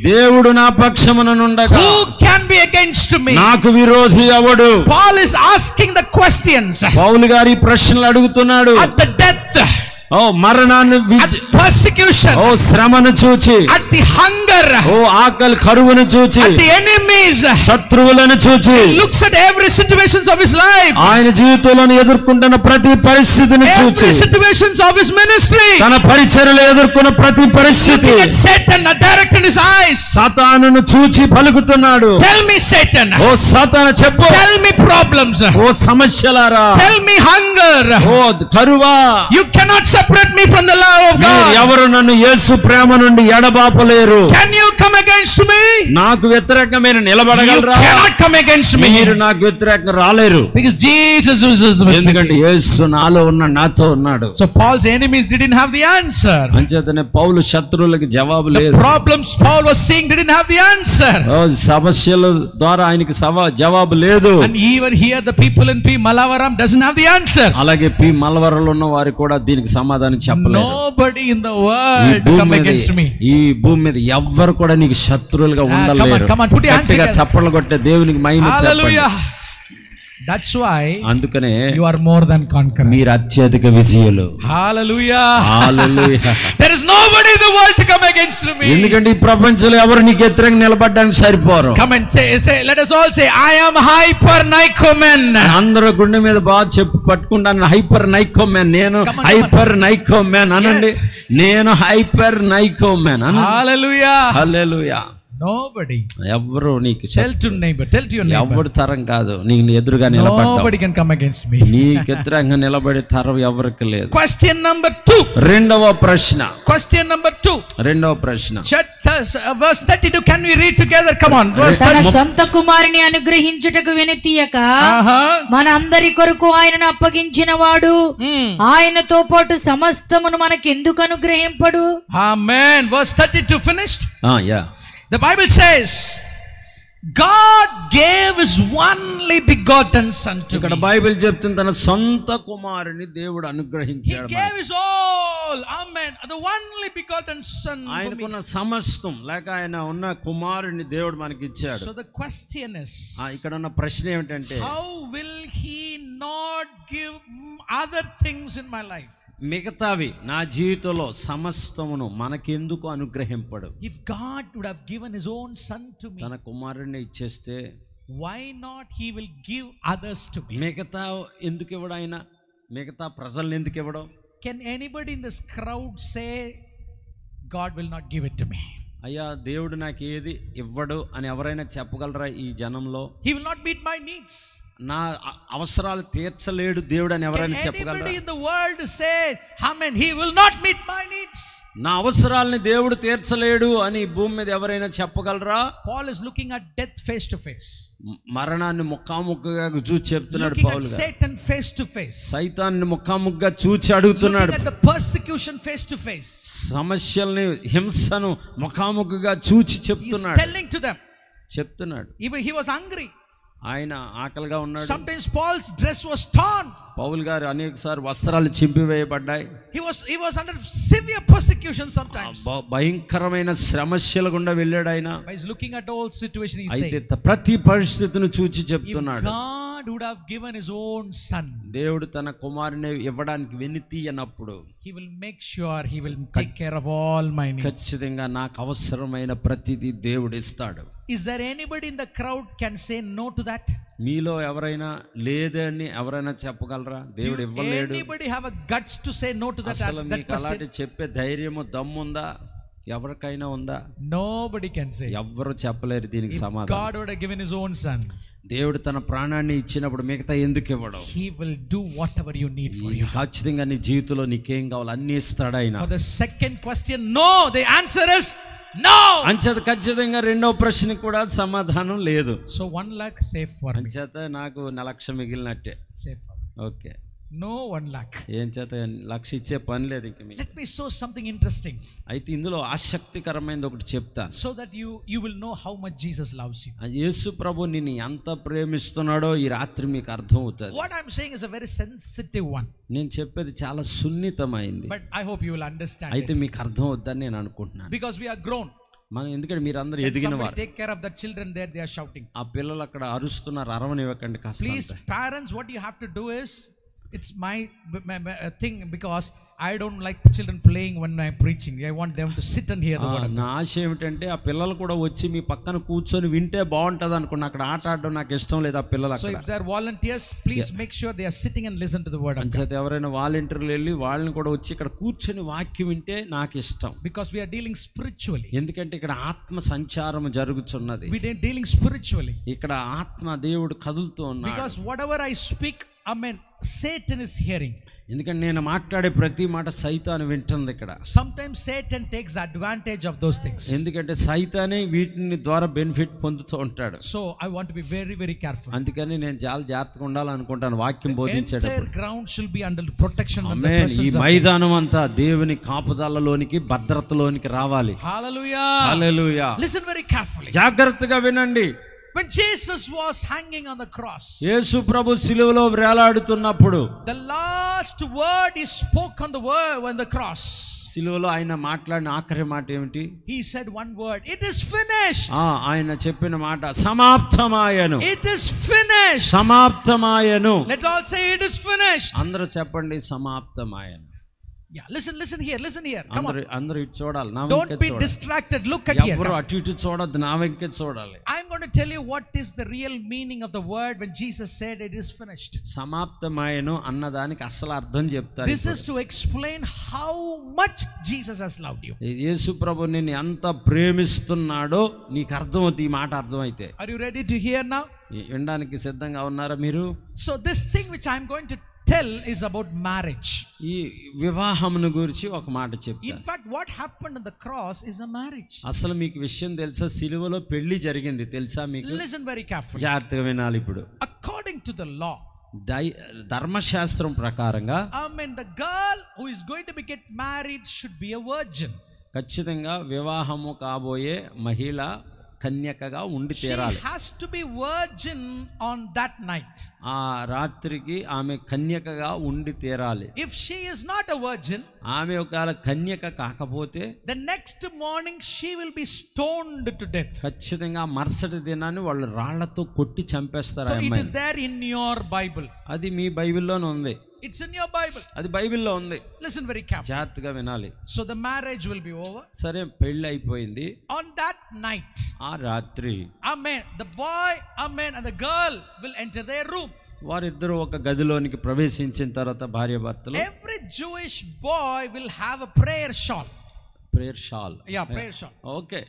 దేవుడు నా పక్షముననుండగా who can be against me? నాకు విరోధి ఎవడు? Paul is asking the questions. పౌలు గారి ప్రశ్నలు అడుగుతున్నాడు. At the death, మరణాన్ని, at persecution, శ్రమను చూచి, at the hunger, ఆకలి కరువును చూచి, at the enemies, శత్రువులను చూచి, he looks at every situations of his life, ఆయన జీవితంలో ఎదుర్కొంటున్న ప్రతి పరిస్థితిని చూచి, every situations of his ministry, తన పరిచర్యలో ఎదుర్కొన్న ప్రతి పరిస్థితి, looking at Satan directing his eyes. సాతానును చూచి పలుకుతున్నాడు. Tell me Satan, సాతాను చెప్పు, tell me problems, సమస్యలారా, tell me hunger, కరువా, you cannot separate me from the love of God. ఎవరు నన్ను యేసు ప్రేమ నుండి ఎడబాపలేరు. Can you come against me? నాకు వ్యతిరేకంగా మీరు నిలబడగలరా? You cannot come against me. మీరు నాకు వ్యతిరేకంగా రాలేరు. Because Jesus is with me. ఎందుకంటే యేసు నాలో ఉన్నాడు, నాతో ఉన్నాడు. So Paul's enemies didn't have the answer. అంచేతనే పౌలు శత్రువులకు జవాబు The లేదు. problems Paul was seeing didn't have the answer. సమస్యల ద్వారా ఆయనకి జవాబు లేదు. And even here the people in P. Malavaram doesn't have the answer. అలాగే పి మలవరలో ఉన్న వారు కూడా దీనికి సమాధానం చెప్పలేరు. Nobody in the world come against me. ఈ భూమి మీద ఎవ్వరు కూడా నీకు శత్రువులుగా ఉండలేరు. Come on, put your hands గట్టిగా together. చప్పట్లు కొట్టే దేవునికి మహిమ చెప్పండి. Hallelujah. That's why అందుకనే you are more than conqueror. మీరు అత్యధిక విజయులు. Hallelujah. Hallelujah. There is nobody in the world to come against me. ఎందుకంటే ఈ ప్రపంచంలో ఎవరు నీకు వ్యతిరేకంగా నిలబడడానికి సరిపోరు. Come and say, let us all say, I am hyper Nycoman. అందరూ గుండె మీద బాగా చెప్పు పట్టుకుంటాను, హైపర్ నైకోమెన్. నేను హైపర్ నైకోమెన్ అనండి. నేను హైపర్ నైకోమెన్. Hallelujah. హల్లెలూయా. Nobody. ఎవరు నీకు Tell to your neighbor. ఎవరు తరం కాదు నీకు ఎదురుగా నిలబడ్డావు. Nobody can come against me. నీకు ఎదురుగా నిలబడే తరం ఎవరికి లేదు. Question number 2. రెండవ ప్రశ్న. Question number 2. రెండవ ప్రశ్న. Verse 32. Can we read together? Come on. తన సొంత కుమారుని అనుగ్రహించుటకు వినతీయక మన అందరి కొరకు ఆయనను అప్పగించిన వాడు ఆయనతో పాటు సమస్తమును మనకెందుకు అనుగ్రహింపడు? Amen. Verse 32 finished. Yeah. The Bible says God gave his only begotten son to me. ఇక్కడ బైబిల్ చెప్తుంది తన సొంత కుమారుని దేవుడు He అనుగ్రహించాడు. gave his all. Amen. The only begotten son for me. ఆయనకున్న సమస్తం లేక ఆయన ఉన్న కుమారుని దేవుడు మనకి ఇచ్చాడు. So the question is, ఇక్కడ ఉన్న ప్రశ్న ఏమిటంటే, how will he not give other things in my life? మిగతావి నా జీవితంలో సమస్తమును మనకెందుకు అనుగ్రహింపడు? If God would have given his own son to me, తన కుమారుడిని ఇచ్చేస్తే why not he will give others to me? మిగతా ఎందుకు ఇవ్వడు ఆయన? మిగతా ప్రజల్ని ఎందుకు ఇవ్వడం? Can anybody in this crowd say God will not give it to me? అయ్యా దేవుడు నాకు ఏది ఇవ్వడు అని ఎవరైనా చెప్పగలరా ఈ జనంలో? He will not meet my needs. నా అవసరాలు తీర్చలేడు దేవుడు అని ఎవరైనా చెప్పగలరా? Anybody in the world say, amen, he will not meet my needs? నా అవసరాలని దేవుడు తీర్చలేడు అని భూమి మీద ఎవరైనా చెప్పగలరా? Paul is looking at death face to face. మరణాన్ని ముఖాముఖిగా చూసి చెప్తున్నాడు పౌలు గారు. Satan face to face. సైతాన్ని ముఖాముఖిగా చూసి అడుగుతున్నాడు. Looking at the persecution face to face. సమస్యల్ని హింసను ముఖాముఖిగా చూచి చెప్తున్నాడు. He's telling to them. చెప్తున్నాడు. He was hungry. ఆయన ఆకలిగా ఉన్నాడు. Sometimes Paul's dress was torn. పౌలు గారు అనేకసార్లు వస్త్రాలు చింపివేయబడ్డాయి. He was under severe persecution sometimes. భయంకరమైన శ్రమశల గుండా వెళ్ళాడు ఆయన. He's looking at all situation. He's అయితే saying, ప్రతి పరిస్థితిని చూచి చెప్తున్నాడు. God would have given his own son, దేవుడు తన కుమారుని ఇవ్వడానికి వెనితీయనప్పుడు he will make sure he will take care of all my needs. ఖచ్చితంగా నాకు అవసరమైన ప్రతిదీ దేవుడు ఇస్తాడు. Is there anybody in the crowd can say no to that? మీలో ఎవరైనా లేదని ఎవరైనా చెప్పగలరా? దేవుడు ఇవ్వలేడు. Anybody have a guts to say no to that? అసలు మీకు అలాంటి చెప్పే ధైర్యము దమ్ముందా? ఎవరికైనా ఉందా? Nobody can say. ఎవ్వరు చెప్పలేరు దీనికి సమాధానం. God would have given his own son, దేవుడు తన ప్రాణాన్ని ఇచ్చినప్పుడు మిగతా ఎందుకు ఇవ్వడం? he will do whatever you need for you. ఖచ్చితంగా నీ జీవితంలో నీకేం కావాలో అన్ని ఇస్తాడు ఆయన. For the second question, no, the answer is no. అంచేత ఖచ్చితంగా రెండవ ప్రశ్నకు కూడా సమాధానం లేదు. So 1 lakh save for me. అంచేత నాకు 1 లక్ష మిగిలినట్టే. Save for me. Okay. No 1 lakh. ఏం చేత 1 లక్ష ఇచ్చే పని లేదు ఇంక మీకు. Let me show something interesting. అయితే ఇందులో ఆసక్తికరమైనది ఒకటి చెప్తాను. So that you will know how much Jesus loves you. యేసు ప్రభు నిన్ను ఎంత ప్రేమిస్తున్నాడో ఈ రాత్రి మీకు అర్థం అవుతుంది. What I'm saying is a very sensitive one. నేను చెప్పేది చాలా సున్నితమైంది. But I hope you will understand. అయితే మీకు అర్థం అవుతుందని నేను అనుకుంటున్నాను. Because we are grown. మనం ఎందుకంటే మీరు అందరూ ఎదిగిన వారు. Take care of the children there, they are shouting. ఆ పిల్లలు అక్కడ అరుస్తున్నారు, అరవనివ్వకండి కాస్త. Please parents, what you have to do is, it's my thing, because I don't like children playing when I'm preaching. I want them to sit and hear the word. నా ఆశ ఏమిటంటే ఆ పిల్లలు కూడా వచ్చి మీ పక్కన కూర్చొని వింటే బాగుంటది అనుకున్నా. అక్కడ ఆట ఆడడం నాకు ఇష్టం లేదు ఆ పిల్లలు అక్కడ. So if they are volunteers, please make sure they are sitting and listen to the word of God. అంచేత ఎవరైనా వాలంటీర్లు వెళ్ళి వాళ్ళని కూడా వచ్చి ఇక్కడ కూర్చొని వాక్యం వింటే నాకు ఇష్టం. Because we are dealing spiritually. ఎందుకంటే ఇక్కడ ఆత్మ సంచారం జరుగుతున్నది. We are dealing spiritually. ఇక్కడ ఆత్మ దేవుడు కదులుతూ ఉన్నాడు. Because whatever I speak, amen, Satan is hearing. ఎందుకంటే నేను మాట్లాడే ప్రతి మాట సైతాను వింటుంది ఇక్కడ. Sometimes Satan takes advantage of those things. ఎందుకంటే సైతానే వీటిని ద్వారా బెనిఫిట్ పొందుతూ ఉంటాడు. So I want to be very very careful. అందుకని నేను చాలా జాగ్రత్తగా ఉండాలనుకుంటాను వాక్యం బోధించేటప్పుడు. Entire ground should be under protection of the ఆమేన్. ఈ presence of మైదానం అంతా దేవుని కాపుదలలోనికి భద్రతలోనికి రావాలి. Hallelujah. హల్లెలూయా. Listen very carefully. జాగ్రత్తగా వినండి. When Jesus was hanging on the cross, యేసు ప్రభు సిలువలో వేలాడుతున్నప్పుడు the last word he spoke on the cross, సిలువలో ఆయన మాట్లాడిన ఆఖరి మాట ఏమిటి? He said one word, it is finished. ఆయన చెప్పిన మాట సమాప్తమాయను. It is finished. సమాప్తమాయను. Let all say it is finished. అందరూ చెప్పండి సమాప్తమాయను. Yeah, listen here. Come on. అందరూ ఇటు చూడాలి. నా Don't వెంకే be చూడాలి. distracted. Look at here. ఎవరు అటు ఇటు చూడొద్దు, నా వెంకే చూడాలి. I'm going to tell you what is the real meaning of the word when Jesus said it is finished. సమాప్తమాయను అన్నదానికి అసలు అర్థం చెప్తారు. This is to explain how much Jesus has loved you. యేసు ప్రభు నిన్ను ఎంత ప్రేమిస్తున్నాడో నీకు అర్థమవుతుంది. ఈ మాట అర్థమైతే. Are you ready to hear now? వినడానికి సిద్ధంగా ఉన్నారా మీరు? So this thing which I'm going to tell is about marriage. ఈ వివాహమును గురించి ఒక మాట చెప్తా. In fact, what happened on the cross is a marriage. అసలు మీకు విషయం తెలుసా? సిలువలో పెళ్లి జరిగింది తెలుసా మీకు? Listen very carefully. జాగ్రత్తగా వినాలి ఇప్పుడు. According to the law, ధర్మశాస్త్రం ప్రకారంగా the girl who is going to get married should be a virgin. ఖచ్చితంగా వివాహము కాబోయే మహిళ కన్యకగా ఉండి తీరాలి. She has to be virgin on that night. ఆ రాత్రికి ఆమె కన్యకగా ఉండి తీరాలి. If she is not a virgin, ఆమె ఒకవేళ కన్యక కాకపోతే the next morning she will be stoned to death. ఖచ్చితంగా మరుసటి దినాన్ని వాళ్ళు రాళ్లతో కొట్టి చంపేస్తారు. So it is there in your Bible. అది మీ బైబిల్లోనే ఉంది. It's in your Bible. అది బైబిల్లో ఉంది. Listen very carefully. జాగ్రత్తగా వినాలి. So the marriage will be over. సరే పెళ్లి అయిపోయింది. On that night, ఆ రాత్రి the boy, and the girl will enter their room. వారిద్దరూ ఒక గదిలోనికి ప్రవేశించిన తర్వాత భార్యాభర్తలు, every Jewish boy will have a prayer shawl. Prayer shawl. prayer shawl. Okay.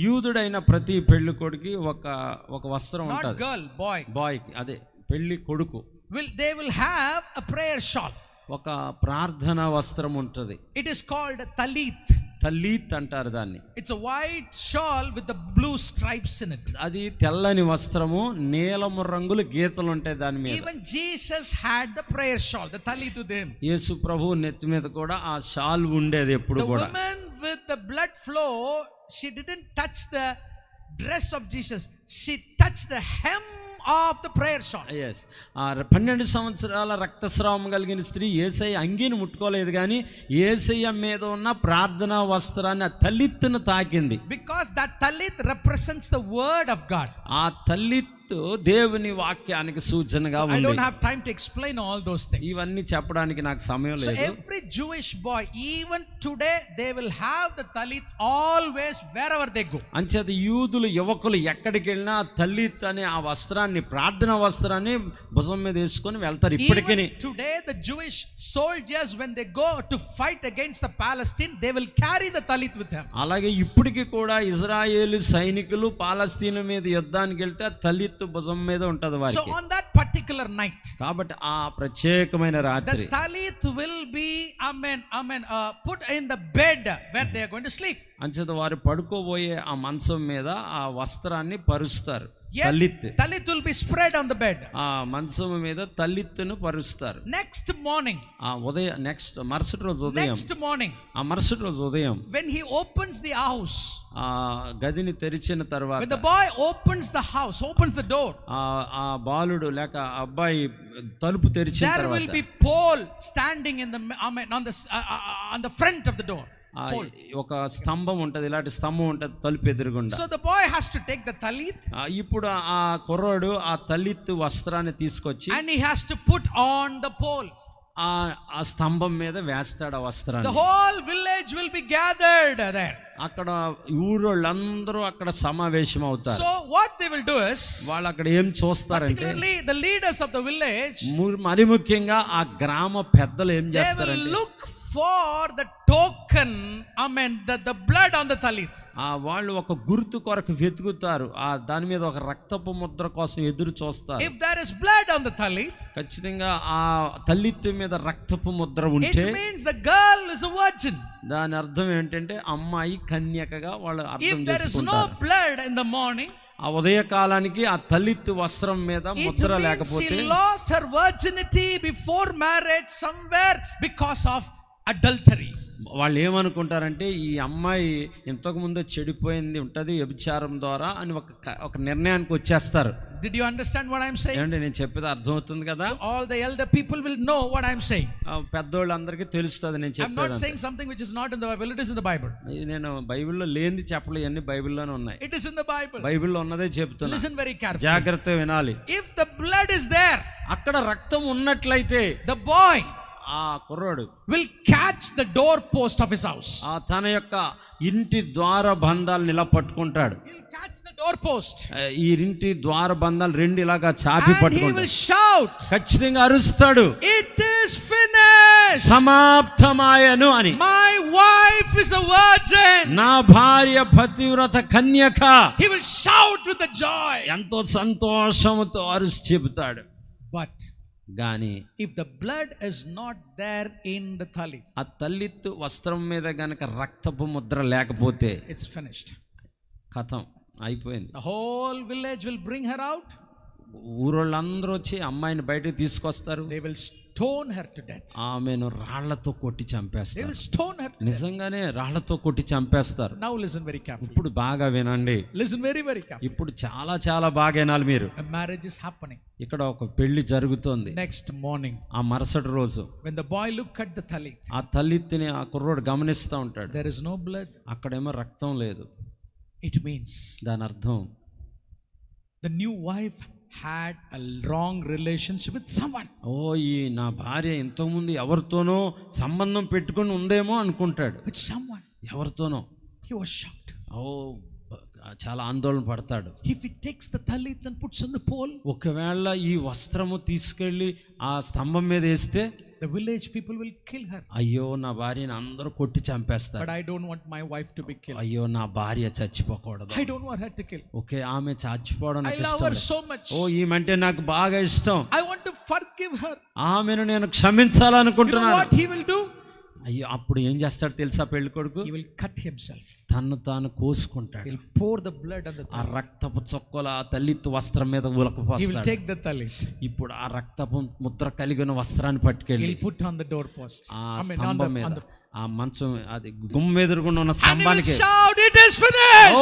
యూదుడైన ప్రతి పెళ్లి కొడుకి ఒక వస్త్రం ఉంటుంది. Not girl, boy. బాయ్ అదే పెళ్లి కొడుకు. They will have a prayer shawl. ఒక ప్రార్థనా వస్త్రం ఉంటుంది. It is called talit. తల్లీత్ అంటారు దాన్ని. It's a white shawl with the blue stripes in it. అది తెల్లని వస్త్రము, నీలము రంగుల గీతలు ఉంటాయి దాని మీద. Even Jesus had the prayer shawl, the talit with him. యేసు ప్రభు నెత్తి మీద కూడా ఆ షాల్ ఉండేది ఎప్పుడు కూడా. The woman with the blood flow, she didn't touch the dress of Jesus. She touched the hem of the prayer shawl. Yes. 12 సంవత్సరాల రక్తస్రావం కలిగిన స్త్రీ యేసయ్య అంగీని ముట్టుకోలేదు, కానీ యేసయ్య మీద ఉన్న ప్రార్థనా వస్త్రాన్ని ఆ తల్లిత్తును తాకింది. Because that talit represents the word of God. ఆ తల్లిత్తు దేవుని వాక్యానికి సూచనగా ఉంది. I don't have time to explain all those things. ఇవన్నీ చెప్పడానికి నాకు సమయం లేదు. So every Jewish boy, even today, they will have the talit always wherever they go. అంచేత యూదులు యువకులు ఎక్కడికి వెళ్ళినా తల్లిత్ అనే ఆ వస్త్రాన్ని, ప్రార్థనా వస్త్రాన్ని భుజం మీద వేసుకొని వెళ్తారు ఇప్పటికీ. Today the Jewish soldiers, when they go to fight against the Palestine, they will carry the talit with them. అలాగే ఇప్పటికి కూడా ఇజ్రాయేలు సైనికులు పాలస్తీన్ మీద యుద్ధానికి వెళ్తే ఆ తల్లిత్ భుజం మీద ఉంటది వారికి. So on that particular night, కాబట్టి ఆ ప్రత్యేకమైన రాత్రి the talit will be put in the bed where they are going to sleep. అంచేత వారు పడుకోబోయే ఆ మంచం మీద ఆ వస్త్రాన్ని పరుస్తారు. Talit will be spread on the bed. ఆ మంచం మీద తల్లిత్తును పరుస్తారు. Next morning, మరుసటి రోజు ఉదయం when he opens the house, గదిని తెరిచిన తర్వాత, when the boy opens the door, ఆ బాలుడు లేక అబ్బాయి తలుపు తెరిచిన తర్వాత, there will be pole standing in the on the front of the door. ఒక స్తంభం ఉంటది, ఇలాంటి స్తంభం ఉంటది తలుపు ఎదురుగుండా. So the boy has to take the talit. ఇప్పుడు ఆ కుర్రాడు ఆ తల్లిత్ వస్త్రాన్ని తీసుకొచ్చి and he has to put on the pole. ఆ స్తంభం మీద వేస్తాడు ఆ వస్త్రాన్ని. The whole village will be gathered there. అక్కడ ఊరోళ్ళందరూ అక్కడ సమావేశం అవుతారు. So what they will do is, వాళ్ళు అక్కడ ఏం చూస్తారంటే, particularly the leaders of the village, మరి ముఖ్యంగా ఆ గ్రామ పెద్దలు ఏం చేస్తారంటే, they will look for the token, the blood on the talit. వాళ్ళు ఒక గుర్తు కొరకు వెతుకుతారు. దాని మీద ఒక రక్తపు ముద్ర కోసం ఎదురు చూస్తారు. If there is blood on the talit, ఖచ్చితంగా ఆ తల్లిత్తు మీద రక్తపు ముద్ర ఉంటే, it means the girl is a virgin. దాని అర్థం ఏంటంటే అమ్మాయి కన్యకగా వాళ్ళు అర్థం చేసుకుంటారు. If there is no blood in the morning, ఆ ఉదయకాలానికి ఆ తల్లిత్తు వస్త్రం మీద ముద్ర లేకపోతే, she lost her virginity before marriage somewhere because of adultery. వాళ్ళు ఏమనుకుంటారంటే ఈ అమ్మాయి ఇంతకు ముందు చెడిపోయింది ఉంటుంది వ్యభిచారం ద్వారా అని ఒక నిర్ణయానికి వచ్చేస్తారు. Did you understand what I'm saying? ఏమంటే నేను చెప్పేది అర్థమవుతుంది కదా? So all the elder people will know what I'm saying. పెద్దోళ్ళందరికీ తెలుస్తుంది నేను చెప్పేది. I'm not saying something which is not in the Bible. It is in the Bible. నేను బైబిల్లో లేనిది చెప్పలేదు, అన్ని బైబిల్లోనే ఉన్నాయి. It is in the Bible. బైబిల్లో ఉన్నదే చెప్తున్నా. Listen very carefully. జాగ్రత్తగా వినాలి. If the blood is there, అక్కడ రక్తం ఉన్నట్లయితే the boy ఆ కుర్రోడు will catch the doorpost of his house. తన యొక్క ఇంటి ద్వార బంధాలను ఇలా పట్టుకుంటాడు. He'll catch the doorpost. ఈ ఇంటి ద్వార బంధాలు రెండు ఇలాగా చాపి పట్టుకుంటాడు. He will shout. ఖచ్చితంగా అరుస్తాడు, it is finished. సమాప్తమాయను అని. My wife is a virgin. నా భార్య పతివ్రత కన్యక. He will shout with the joy. ఎంతో సంతోషముతో అరుచి చెబుతాడు. But గాని if the blood is not there in the talit, ఆ తల్లిత్తు వస్త్రం మీద గనక రక్తపు ముద్ర లేకపోతే it's finished. కథం అయిపోయింది. The whole village will bring her out. ఊరోళ్ళందరూ వచ్చి అమ్మాయిని బయటకు తీసుకొస్తారు. They will stone her to death. ఆమెను రాళ్లతో కొట్టి They చంపేస్తారు. will stone her. నిజంగానే రాళ్లతో కొట్టి చంపేస్తారు. Now listen very carefully. ఇప్పుడు బాగా వినండి. Listen very very carefully. ఇప్పుడు చాలా చాలా బాగా వినాలి మీరు. A marriage is happening. ఇక్కడ ఒక పెళ్లి జరుగుతోంది. Next morning, ఆ మరుసటి రోజు when the boy look at the talit, ఆ తల్లిని ఆ కుర్రోడు గమనిస్తూ ఉంటాడు. there is no blood. అక్కడేమో రక్తం లేదు. It means దాని అర్థం the new wife had a wrong relationship with someone. ఈ నా భార్య ఇంతకుముందు ఎవరితోనో సంబంధం పెట్టుకుని ఉందేమో అనుకుంటాడు. With someone. ఎవరితోనో. He was shocked. చాలా ఆందోళన పడతాడు. If he takes the talit and puts on the pole, ఒకవేళ ఈ వస్త్రము తీసుకెళ్లి ఆ స్తంభం మీద వేస్తే the village people will kill her. అయ్యో నా భార్యని అందరూ కొట్టి చంపేస్తారు. But I don't want my wife to be killed. అయ్యో నా భార్య చచ్చిపోకూడదు. I don't want her to kill. Okay, ఆమె చచ్చిపోవడం I నాకు love ఇష్టం her లేదు. so much. ఈమెంటే నాకు బాగా ఇష్టం. I want to forgive her. ఆమెను నేను You know క్షమించాలనుకుంటున్నాను. what he will do? అయ్యో అప్పుడు ఏం చేస్తాడు తెలుసా పెళ్లి కొడుకు? He will cut himself. తను తాను కోసుకుంటాడు. He'll pour the blood on the ఆ talit. రక్తపు చొక్కల ఆ తల్లిత్తు వస్త్రం మీద He will ఉలకపోస్తాడు. take the talit. ఇప్పుడు ఆ రక్తపు ముద్ర కలిగిన వస్త్రాన్ని పట్టుకెళ్ళి He'll put on the doorpost. ఆ I mean, స్తంభం మీద ఆ మంచం అది గుమ్మ ఎదురుగుండా ఉన్న and he will స్తంభానికి shout, it is finished.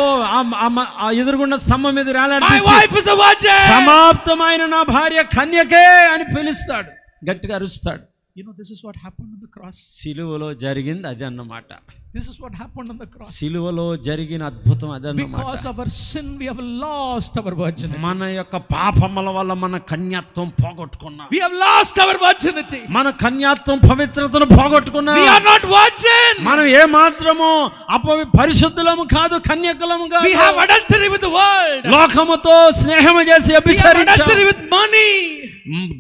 ఆ ఎదురుగున్న స్తంభం మీద My రాలాడి wife is a virgin. సమాప్తమైన నా భార్య కన్యకే అని పిలుస్తాడు, గట్టిగా అరుస్తాడు. You know, this is what happened on the cross. సిలువలో జరిగింది అది అన్నమాట. This is what happened on the cross. సిలువలో జరిగిన అద్భుతం అదన్నమాట. Because of our sin, we have lost our virginity. మన యొక్క పాపముల వల్ల మన కన్యాత్వం పోగొట్టుకున్నాం. We have lost our virginity. మన కన్యాత్వం పవిత్రతను పోగొట్టుకున్నాం. We are not virgin. మనం ఏ మాత్రము పరిశుద్ధులము కాదు, కన్యకులము కాదు. We have adultery with the world. లోకముతో స్నేహము చేసి We have వ్యభిచరించాం. adultery with money.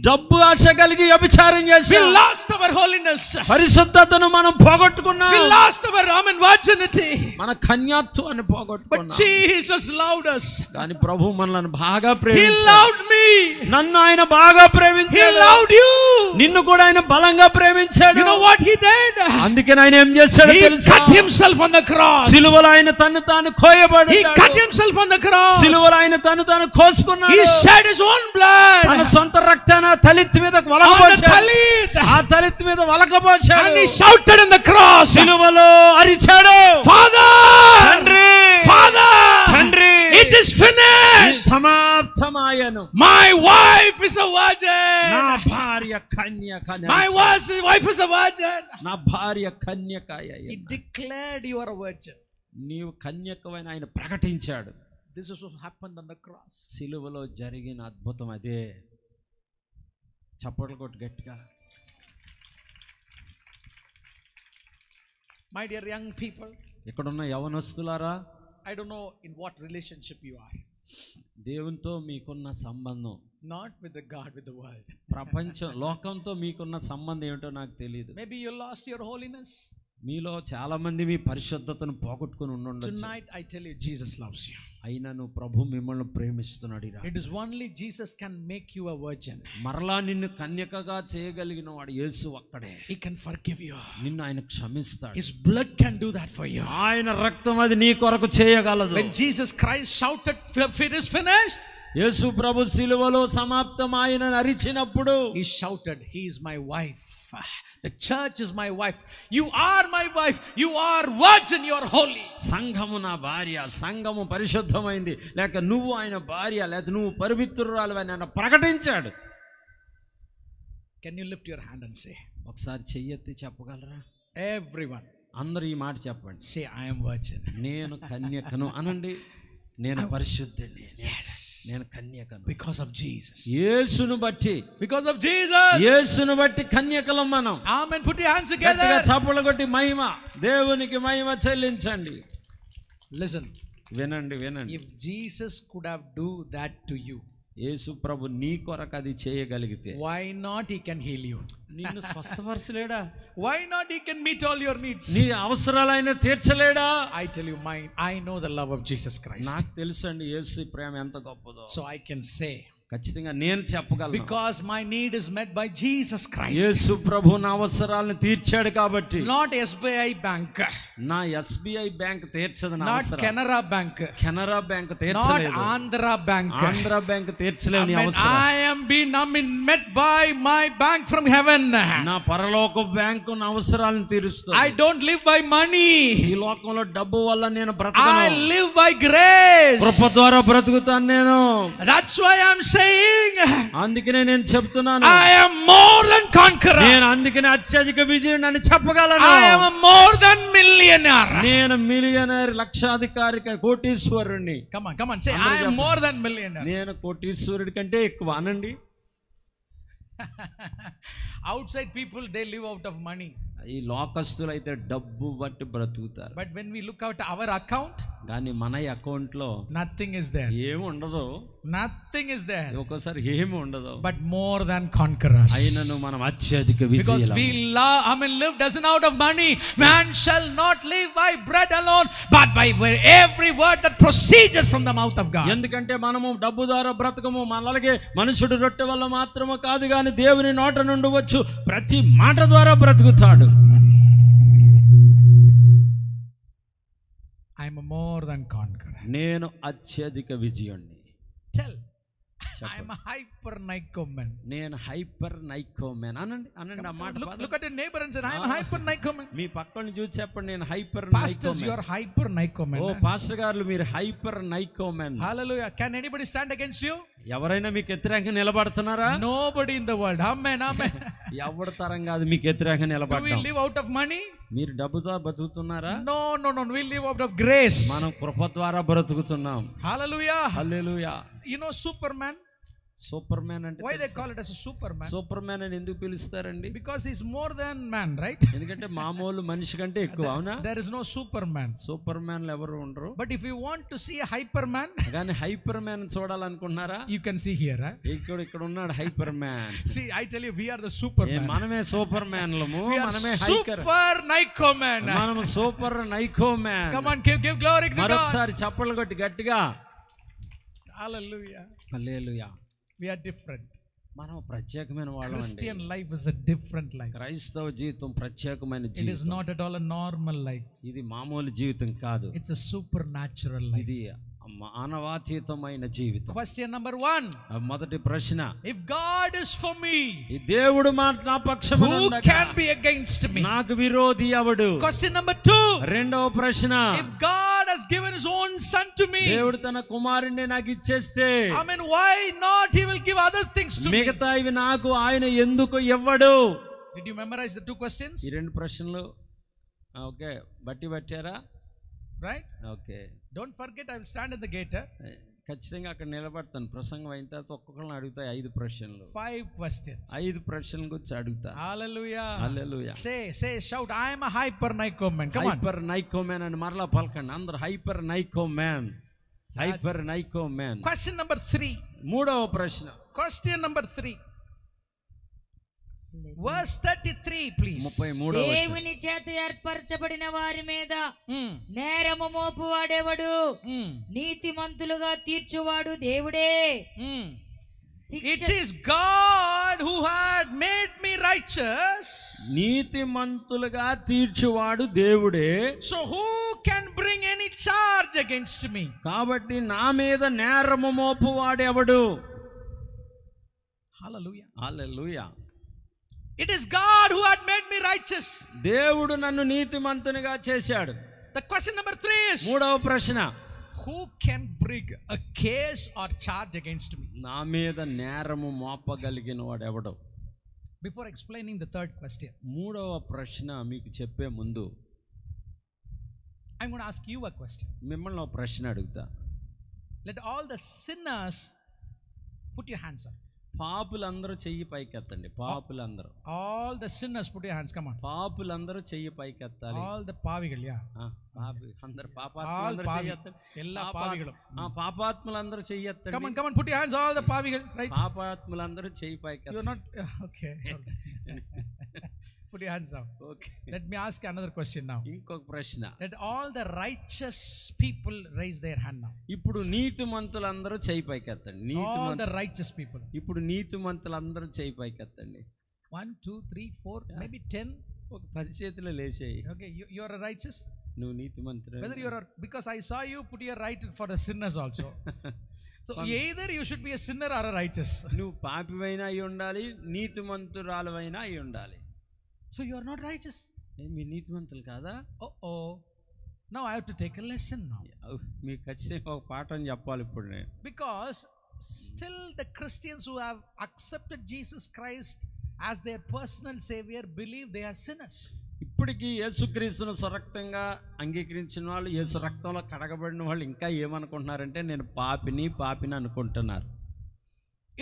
డబ్బు ఆశ కలిగి వ్యభిచారం We చేసి lost our holiness. పరిశుద్ధతను మనం పోగొట్టుకున్నాం. We lost our virginity. మన కన్యాత్వాన్ని But పోగొట్టుకున్నాం. Jesus loved us. కానీ ప్రభు మనల్ని బాగా He ప్రేమించాడు. loved me. నన్ను ఆయన బాగా He ప్రేమించాడు. loved you. నిన్ను కూడా ఆయన బలంగా ప్రేమించాడు. You know what he did? అందుకే ఆయన ఏం చేశాడో He తెలుసా? cut himself on the cross. సిలువలో ఆయన తను తాను He కోయబడ్డాడు. cut himself on the cross. సిలువలో ఆయన తను తాను కోసుకున్నాడు. He shed his own blood. తన సొంత రక్తాన్ని ఆ తలిత్తి మీద On the వలకబోశాడు. talit. ఆ తలిత్తి మీద వలకబోశాడు. And he shouted in the cross. సిలువలో అరిచాడు, Father! తండ్రి, Father! తండ్రి, It is finished. సమాప్తమాయను. My wife is a virgin. నా భార్య కన్యక. My wife is a virgin. నా భార్య కన్యక. He declared you are a virgin. నీవు కన్యకవని ఆయన ప్రకటించాడు. This is what happened on the cross. సిలువలో జరిగిన అద్భుతం అదే. చప్పట్లు కొట్టు గట్టిగా. My dear young people, ఇక్కడున్న యవనస్తులారా, I don't know in what relationship you are. దేవునితో మీకున్న సంబంధం, Not with the God, with the world. ప్రపంచం లోకంతో మీకున్న సంబంధం ఏంటో నాకు తెలియదు. Maybe you lost your holiness. మీలో చాలా మంది మీ పరిశుద్ధతను పోగొట్టుకుని ఉండొచ్చు. Tonight I tell you, Jesus loves you. అయినను ప్రభు మిమ్మల్ని ప్రేమిస్తున్నాడు. It is only Jesus can make you a virgin. మరలా నిన్ను కన్యకగా చేయగలిగిన వాడు యేసు ఒక్కడే. He can forgive you. నిన్ను ఆయన క్షమిస్తాడు. His blood can do that for you. ఆయన రక్తం అది నీ కొరకు చేయగలదు. When Jesus Christ shouted, "It is finished," యేసు ప్రభు సిలువలో సమాప్తమాయనని అరిచినప్పుడు he shouted, he is my wife, the church is my wife, you are my wife, you are virgin, you are holy. సంఘము నా భార్య, సంఘము పరిశుద్ధమైంది, లేక నువ్వు ఆయన భార్య, లేక నువ్వు పవిత్రురాలు అని ఆయన ప్రకటించాడు. Can you lift your hand and say, ఒకసారి చెయ్యెత్తి చెప్పగలరా? everyone అందరూ ఈ మాట చెప్పండి. say, I am virgin. నేను కన్యకను అనండి. నేను పరిశుద్ధుని, నేను కన్యకను. Because of Jesus. యేసును బట్టి, because of Jesus. యేసును బట్టి కన్యకలం మనం. Amen. Put your hands together. గట్టిగా చప్పట్లు కొట్టి మహిమ, దేవునికి మహిమ చెల్లించండి. Listen. వినండి, వినండి. If Jesus could have do that to you, యేసు ప్రభు నీ కొరకు అది చేయగలిగితే, why not he can heal you? నిన్ను స్వస్థపరచలేడా? Why not he can meet all your needs? నీ అవసరాలైన తీర్చలేడా? I tell you, I know the love of Jesus Christ. నాకు తెలుసండి యేసు ప్రేమ ఎంత గొప్పదో. So I can say, ఖచ్చితంగా నేను చెప్పగలను. because my need is met by Jesus Christ. యేసు ప్రభు నా అవసరాలను తీర్చాడు కాబట్టి. Not SBI bank, నా SBI బ్యాంక్ తీర్చదు నా not అవసరం. Canara bank, Canara bank not తీర్చలేదు. Andhra bank. ఆంధ్ర బ్యాంక్ తీర్చలేదు నీ Amen. అవసరం. I am being met by my bank from heaven. నా పరలోక బ్యాంకు నా అవసరాలను తీరుస్తుంది. I don't live by money. ఈ లోకంలో డబ్బు వల్ల నేను I బ్రతకను. live by grace. కృప ద్వారా బ్రతుకుతాను నేను. That's why I'm saying, అందుకనే నేను చెప్తున్నాను, I am more than conqueror. నేను అందుకనే అత్యధిక విజయం అని చెప్పగలను. I am a more than millionaire. నేను మిలియనర్, లక్షాధికారి, కోటీశ్వరుణ్ణి. Come on, say, I am more than millionaire. నేను కోటీశ్వరుడి కంటే ఎక్కువ అనండి. Outside people, they live out of money. ఈ లోకస్తులు అయితే డబ్బు బట్టి బ్రతుకుతారు. But when we look at our account, కానీ మన అకౌంట్ లో nothing is there. ఏమి ఉండదు. Nothing is there. ఒక్కోసారి ఏమి ఉండదు. But more than conquerors. అయినను మనం అత్యధిక Because విజయులం. we live doesn't out of money. Man shall not live by bread alone, but by every word that proceeds from the mouth of God. ఎందుకంటే మనము డబ్బు ద్వారా బ్రతకము. అలాగే మనుషుడు రొట్టె వల్ల మాత్రమే కాదు కానీ దేవుని నోట నుండి వచ్చు ప్రతి మాట ద్వారా బ్రతుకుతాడు. I am a more than conqueror. నేను అత్యధిక విజయుణ్ణి. Tell. I am a hyper Nicoman. నేను హైపర్ నైకోమెన్ అనండి, అనండి ఆ మాట. Look at your neighbor and say, I am a hyper Nicoman. మీ పక్కన చూసి చెప్పండి, నేను హైపర్ Pastors, you are hyper Nicoman. ఓ పాస్టర్ గారు మీరు హైపర్ నైకోమెన్. Hallelujah. Can anybody stand against you? ఎవరైనా మీకు వ్యతిరేకంగా నిలబడుతున్నారా? Nobody in the world. Amen. ఎవరి తరం కాదు మీకు వ్యతిరేకంగా Do we నిలబడటం. live out of money? మీరు డబ్బుతో బతుకుతున్నారా? No. We live out of grace. మనం కృప ద్వారా బ్రతుకుతున్నాం. Hallelujah. Hallelujah. You know Superman? Super man అంటే Why they call it as a Superman? Super man అని ఎందుకు పిలుస్తారండి? Because he's more than man, right? ఎందుకంటే మామూలు మనిషి కంటే ఎక్కువ. అవునా? There is no Superman. Super మ్యాన్లు ఎవరు ఉండరు. But if you want to see a hyperman, కానీ హైపర్ మ్యాన్ చూడాలనుకుంటున్నారా? you can see here. ఇక్కడ ఉన్నాడు hyper man. See, I tell you, we are the Superman. మనమే సూపర్ మ్యాన్లము. We are మనమే super Nicoman. మనము సూపర్ నైకో man. Come on, give glory to God. మరొకసారి చప్పట్లు కొట్టి గట్టిగా Hallelujah. Hallelujah. We are different. మనం ప్రత్యేకమైన వాళ్ళం. Christian life is a different life. క్రైస్తవ జీవితం ప్రత్యేకమైన It is జీవితం. not at all a normal life. ఇది మామూలు జీవితం కాదు. It's a supernatural life. ఇది మానవాతీతమైన జీవితం. Question number 1. మొదటి ప్రశ్న, If God is for me, ఈ దేవుడు నా పక్షమున who ఉండగా can be against me? నాకు విరోధి ఎవడు? Question number 2. రెండవ ప్రశ్న, If God has given his own son to me, దేవుడు తన కుమారుణ్ణి నాకు ఇచ్చేస్తే I mean, why not he will give other things to me? మిగతా ఇవి నాకు ఆయన ఎందుకు ఇవ్వడు? Did you memorize the 2 questions? ఈ రెండు ప్రశ్నలు ఓకే పట్టారా? Right? Okay. Don't forget, I will stand at the gate. ఖచ్చితంగా అక్కడ నిలబడతాను. ప్రసంగం అయిన తర్వాత ఒక్కొక్కరిని అడుగుతా 5 ప్రశ్నలు. 5 questions. 5 ప్రశ్నల గురించి అడుగుతా. Hallelujah. Hallelujah. Say, shout, I am a hyper Nicoman. Come on. Hyper నైకో మ్యాన్ అని మరలా పలకండి అందరూ. హైపర్ నైకో మ్యాన్, హైపర్ నైకో మ్యాన్. Question number 3. మూడవ ప్రశ్న. Question number 3. Verse 33, please. 33వ వచనం. దేవుని చేత ఏర్పరచబడిన వారి మీద నేరము మోపువాడెవడు? నీతిమంతులుగా తీర్చువాడు దేవుడే. It is God who had made me righteous. నీతిమంతులుగా తీర్చువాడు దేవుడే. So who can bring any charge against me? కాబట్టి నా మీద నేరము మోపువాడెవడు? Hallelujah. Hallelujah. It is God who had made me righteous. దేవుడు నన్ను నీతిమంతునిగా చేశాడు. The question number 3 is, మూడవ ప్రశ్న, who can bring a case or charge against me? నా మీద నేరము మోపగలిగిన వాడెవడు? Before explaining the third question, మూడవ ప్రశ్న మీకు చెప్పే ముందు I'm going to ask you a question. మిమ్మల్ని ఒక ప్రశ్న అడుగుతా. Let all the sinners put your hands up. పాపులందరూ చెయ్యి పైకెత్తండి. పాపులందరూ, All the sinners put your hands. Come on. పాపులందరూ చెయ్యి పైకెత్తాలి. All the pavigal, yeah. అందరు All పాపాత్ములందరూ pavi. చెయ్యెత్తండి. Ella pavigal. పాపాత్ములందరూ చెయ్యెత్తండి. Come on, put your hands. All the pavigal, right? పాపాత్ములందరూ చెయ్యి You're పైకెత్తండి. not okay. Put your hands down. Okay. Let me ask another question now. ఇంకొక ప్రశ్న. Let all the righteous people raise their hand now. ఇప్పుడు నీతిమంతులందరూ చెయ్యి పైకెత్తండి. All the righteous people. ఇప్పుడు నీతిమంతులందరూ చెయ్యి పైకెత్తండి. 1, 2, 3, 4, maybe 10. ఒక 10 చేతులు లేచేయి. Okay, you are a righteous. నువ్వు నీతిమంతుడు. Whether you are, because I saw you put your right for the sinners also. So either you should be a sinner or a righteous. నువ్వు పాపివైనా అయి ఉండాలి, నీతిమంతురాలవైనా అయి ఉండాలి. So you are not righteous. మీ నీతిమంతులు కాదా? Oh. Now I have to take a lesson now. మీకు ఖచ్చితంగా ఒక పాఠం చెప్పాలి ఇప్పుడు నేను. Because still the Christians who have accepted Jesus Christ as their personal savior believe they are sinners. ఇప్పటికీ యేసుక్రీస్తును స్వరక్తంగా అంగీకరించిన వాళ్ళు, యేసు రక్తంలో కడగబడిన వాళ్ళు ఇంకా ఏమనుకుంటున్నారంటే నేను పాపిని అనుకుంటున్నారు.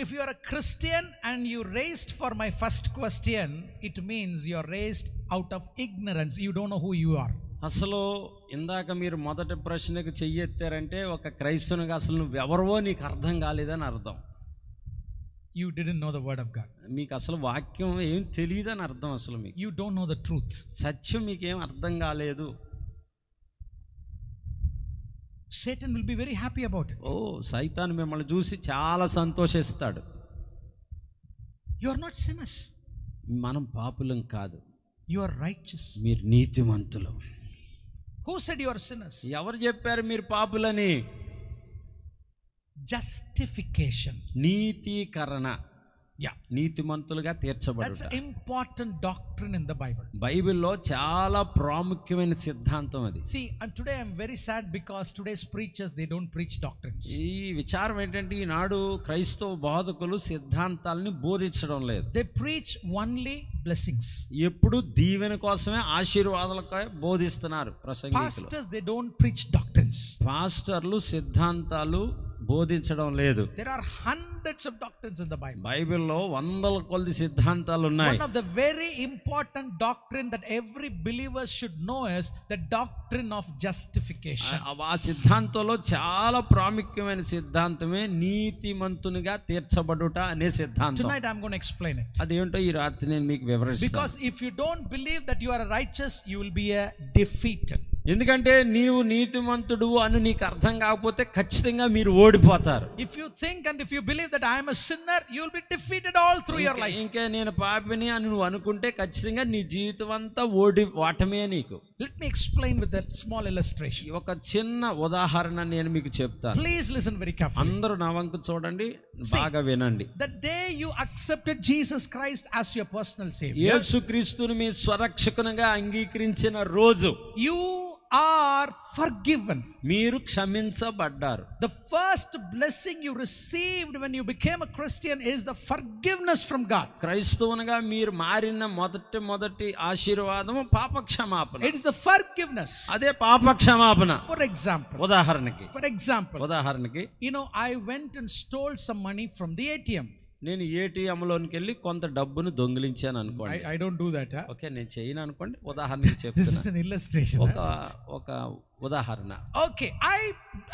If you are a Christian and you raised for my first question, it means you are raised out of ignorance. You don't know who you are. అసలు ఇందాక మీరు మొదటి ప్రశ్నకు చెయ్యెత్తారంటే ఒక క్రైస్తవునిగా అసలు నువ్వెవరవో నీకు అర్థం కాలేదని అర్థం. You didn't know the word of God. మీకు అసలు వాక్యం ఏం తెలియదని అర్థం. అసలు మీకు You don't know the truth. సత్యం మీకేం అర్థం కాలేదు. Satan will be very happy about it. సైతాను మిమ్మల్ని చూసి చాలా సంతోషిస్తాడు. You are not sinners. మనం పాపులం కాదు, You are righteous. మీరు నీతిమంతులు. Who said you are sinners? ఎవరు చెప్పారు మీరు పాపులని? Justification. నీతీకరణ. నీతిమంతులుగా తీర్చబడుట. That's an important doctrine in the Bible. బైబిల్లో చాలా ప్రాముఖ్యమైన సిద్ధాంతం అది. See, and today I'm very sad because today's preachers, they don't preach doctrines. ఈ విచారం ఏంటంటే ఈనాడు క్రైస్తవ బోధకులు సిద్ధాంతాలని బోధించడం లేదు. They preach only blessings. ఎప్పుడు దీవెన కోసమే, ఆశీర్వాదాలకే బోధిస్తున్నారు ప్రసంగికులు. Pastors, they don't preach doctrines. పాస్టర్లు సిద్ధాంతాలు బోధించడం లేదు. There are hundreds of doctrines in the Bible. బైబిల్లో వందల కొలది సిద్ధాంతాలు ఉన్నాయి. One of the very important doctrine that every believer should know is the doctrine of justification. ఆ సిద్ధాంతంలో చాలా ప్రాముఖ్యమైన సిద్ధాంతమే నీతిమంతునిగా తీర్చబడుట అనే సిద్ధాంతం. Tonight I'm going to explain it. అదేంటో ఈ రాత్రి నేను మీకు వివరిస్తాను. Because if you don't believe that you are a righteous, you will be a defeated. ఎందుకంటే నీవు నీతిమంతుడు అని నీకు అర్థం కాకపోతే ఖచ్చితంగా మీరు ఓడిపోతారు. If you think and if you believe that I am a sinner, you will be defeated all through your life. ఇంకా నేను పాపిని అని నువ్వు అనుకుంటే ఖచ్చితంగా నీ జీవితం అంతా ఓటమే నీకు. Let me explain with a small illustration. ఒక చిన్న ఉదాహరణ నేను మీకు చెప్తాను. Please listen very carefully. అందరూ నా వంక చూడండి, బాగా వినండి. The day you accepted Jesus Christ as your personal savior, యేసుక్రీస్తుని మీ స్వరక్షకునిగా అంగీకరించిన రోజు you are forgiven. మీరు క్షమించబడ్డారు. The first blessing you received when you became a Christian is the forgiveness from God. క్రైస్తవునిగా మీరు మారిన మొదటి ఆశీర్వాదము పాపక్షమాపణ. It is the forgiveness. అదే పాపక్షమాపణ. For example, ఉదాహరణకి you know, I went and stole some money from the ATM. నేను ఏటీఎంలోనికి వెళ్ళి కొంత డబ్బును దొంగిలించాను అనుకోండి. I don't do that. Okay, నేను చేయను అనుకోండి, ఉదాహరణకి చెప్తాను. This is an illustration. ఒక ఉదాహరణ. Okay,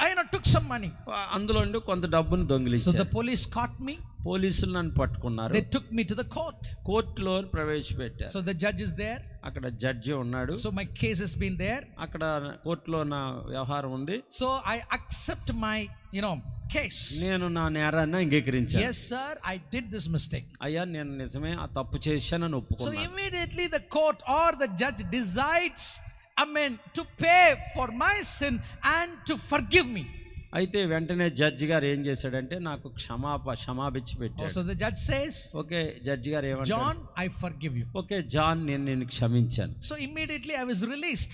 I took some money. అందులో కొంత డబ్బును దొంగిలించాను. So the police caught me. పోలీసులు నన్ను పట్టుకున్నారు. They took me to the court. కోర్టులో ప్రవేశపెట్టారు. So the judge is there. అక్కడ జడ్జి ఉన్నాడు. So my case has been there. అక్కడ కోర్టులో నా వ్యవహారం ఉంది. So I accept my case. నేను నా నేరాన్ని అంగీకరించాను. Yes sir, I did this mistake. అయ్యా నేను నిజమే ఆ తప్పు చేశానని So ఒప్పుకున్నాను. immediately the court or the judge decides, to pay for my sin and to forgive me. అయితే వెంటనే జడ్జి గారు ఏం చేశాడంటే నాకు క్షమాపించి పెట్టాడు. So the judge says, okay judge గారు ఏమంటారు? John, I forgive you. Okay John నేను నిన్ను క్షమించాను. So immediately I was released.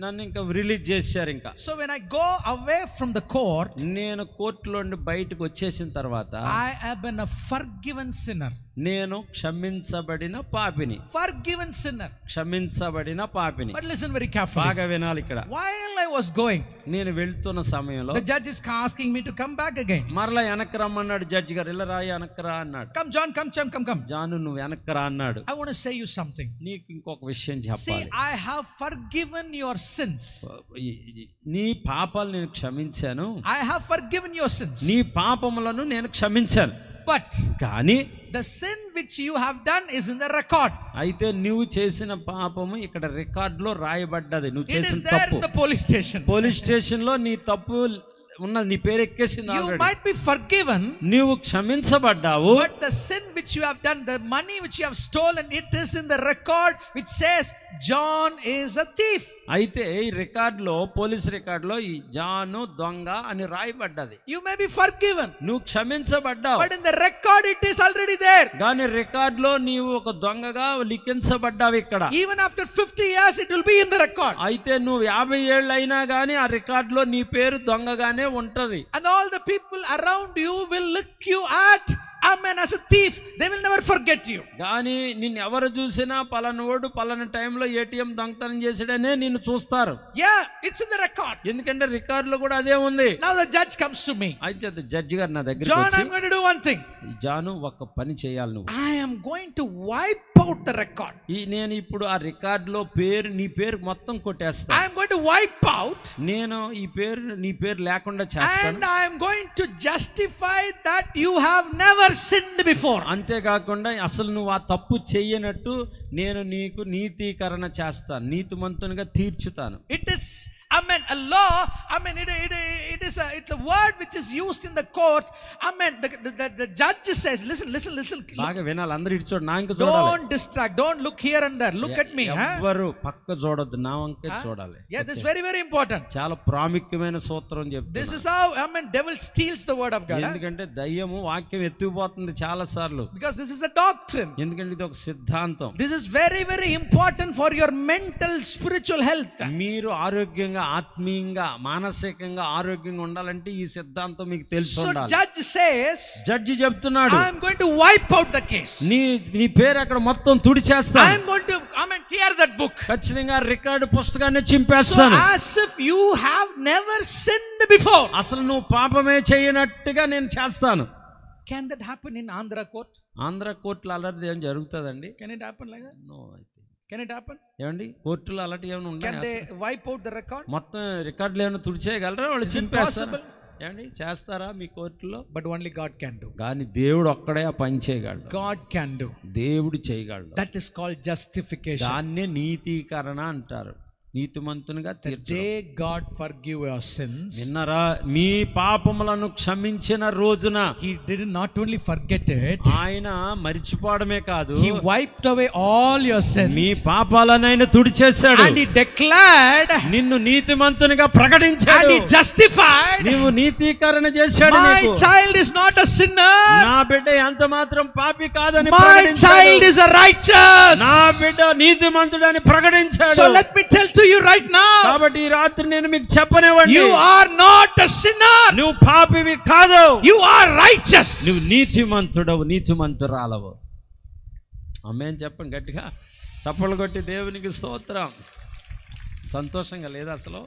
నన్ను ఇంకా రిలీజ్ చేశారు. ఇంకా So when I go away from the court, నేను కోర్టులో నుండి బయటకు వచ్చేసిన తర్వాత I have been a forgiven sinner. నేను క్షమించబడిన పాపిని. Forgiven sinner. క్షమించబడిన పాపిని. But listen very carefully. బాగా వినాలి ఇక్కడ. While I was going, నేను వెళ్తున్న సమయంలో the judge is asking me to come back again. మరలా వెనక్కి రమ్మన్నాడు జడ్జి గారు. ఇలా రా వెనక్కి రా అన్నాడు. Come John, come. జాను నువ్వు వెనక్కి రా అన్నాడు. I want to say you something. నీకు ఇంకొక విషయం See, చెప్పాలి. I have forgiven your sins. నీ పాపాలు నేను క్షమించాను. I have forgiven your sins. నీ పాపములను నేను క్షమించాను. But కానీ the sin which you have done is in the record. అయితే నువ్వు చేసిన పాపము ఇక్కడ రికార్డులో రాయబడ్డది. నువ్వు It is చేసిన there తప్పు in the police station. Police station లో నీ తప్పు ఉన్నది. నీ పేరు ఎక్కేసింది You already. might be forgiven, నీవు క్షమించబడ్డావు. but the sin which you have done, the money which you have stolen, it is in the record which says John is a thief. అయితే ఈ రికార్డులో పోలీస్ రికార్డులో ఈ జాను దొంగ అని రాయబడ్డది. You may be forgiven, నువ్వు క్షమించబడ్డావు. but in the record it is already there. కానీ రికార్డులో నీవు ఒక దొంగగా లిఖించబడ్డావు ఇక్కడ. Even after 50 years it will be in the record. అయితే నువ్వు 50 ఏళ్ళు అయినా గానీ ఆ రికార్డులో నీ పేరు దొంగగానే ఉంటది. And all the people around you will look you at, as a thief. They will never forget you. కానీ నిన్ను ఎవరు చూసినా పలానోడు పలానా టైంలో ఏటీఎం దొంగతనం చేసాడనే నిన్ను చూస్తారు. Yeah, it's in the record. ఎందుకంటే రికార్డులో కూడా అదే ఉంది. Now the judge comes to me. అయితే జడ్జి గారు నా దగ్గరికి John, వచ్చి, I'm going to do one thing. Janu ఒక పని చేయాలి నువ్వు. I am going to wipe out the record. నేను ఇప్పుడు ఆ రికార్డులో నీ పేరు మొత్తం కొట్టేస్తా. I am going to wipe out. నేను నీ పేరు లేకుండా చేస్తాను. And I am going to justify that you have never sinned before. అంతేకాకుండా అసలు నువ్వు ఆ తప్పు చెయ్యనట్టు నేను నీకు నీతీకరణ చేస్తాను, నీతిమంతునిగా తీర్చుతాను. It is a law. It's a word which is used in the court. The judge says, listen. బాగా వినాలి అందరూ. ఇటు చూడు, నా ఇంక చూడాలి. Don't distract. Don't look here and there. Look at me. ఎవ్వరు పక్క చూడొద్దు, నా వంకే చూడాలి. Yeah, this is very, very important. చాలా ప్రాముఖ్యమైన సూత్రం చెప్తున్నా. This is how devil steals the word of God. ఎందుకంటే దయ్యము వాక్యం ఎత్తుకుపోతుంది చాలా సార్లు. Because this is a doctrine. ఎందుకంటే ఇది ఒక సిద్ధాంతం. This is very, very important for your mental, spiritual health. మీరు ఆరోగ్యంగా, ఆత్మీయంగా, మానసికంగా ఆరోగ్యంగా ఉండాలంటే ఈ సిద్ధాంతం మీకు తెలిసి ఉండాలి. So judge says, జడ్జి చెప్తున్నాడు, I am going to wipe out the case. నీ పేరు అక్కడ మొత్తం తుడిచేస్తా. I am going to tear that book. ఖచ్చితంగా రికార్డు పుస్తకాన్ని చింపేస్తాను. So as if you have never sinned before. అసలు నువ్వు పాపమే చేయనట్టుగా నేను చేస్తాను. Can that happen in Andhra court? Andhra కోర్టులో అలాంటిది ఏం జరుగుతుందండి? Can it happen like that? No. Can it happen? ఏమండి కోర్టులో అలాంటి ఏమైనా Can ఉంటాయా? they wipe out the record? మొత్తం రికార్డులు ఏమైనా తుడిచేయగలరా? వాళ్ళు Is it చింపేస్తారా? possible? ఏమండి చేస్తారా మీ కోర్టులో? But only God can do. కానీ దేవుడు ఒక్కడే ఆ పని చేయగలడు. God can do. దేవుడు చేయగలడు. That is called justification. దాన్నే నీతీకరణ అంటారు. నీతిమంతునిగా తీర్చడం. Day God forgive your sins. విన్నరా? మీ పాపములను క్షమించిన రోజున He did not only forget it, ఆయన మరిచిపోవడమే కాదు, He wiped away all your sins. మీ పాపాలను ఆయన తుడిచేశాడు. And He declared, నిన్ను నీతిమంతునిగా ప్రకటించాడు. and He justified, నీవు నీతీకరణ చేశాడు. my నీకు child is not a sinner, నా బిడ్డ ఎంత మాత్రం పాపి కాదని my ప్రకటించాడు. child is a righteous. నా బిడ్డ నీతిమంతుడని ప్రకటించాడు. So let me tell to you right now, కాబట్టి ఈ రాత్రి నేను మీకు చెప్పనివ్వండి, you are not a sinner, నువ్వు పాపివి కాదు, you are righteous. నువ్వు నీతిమంతుడవు, నీతిమంతురాలవు. ఆమేన్ చెప్పండి గట్టిగా, చప్పలు కొట్టి దేవునికి స్తోత్రం. సంతోషంగా లేదా అసలు?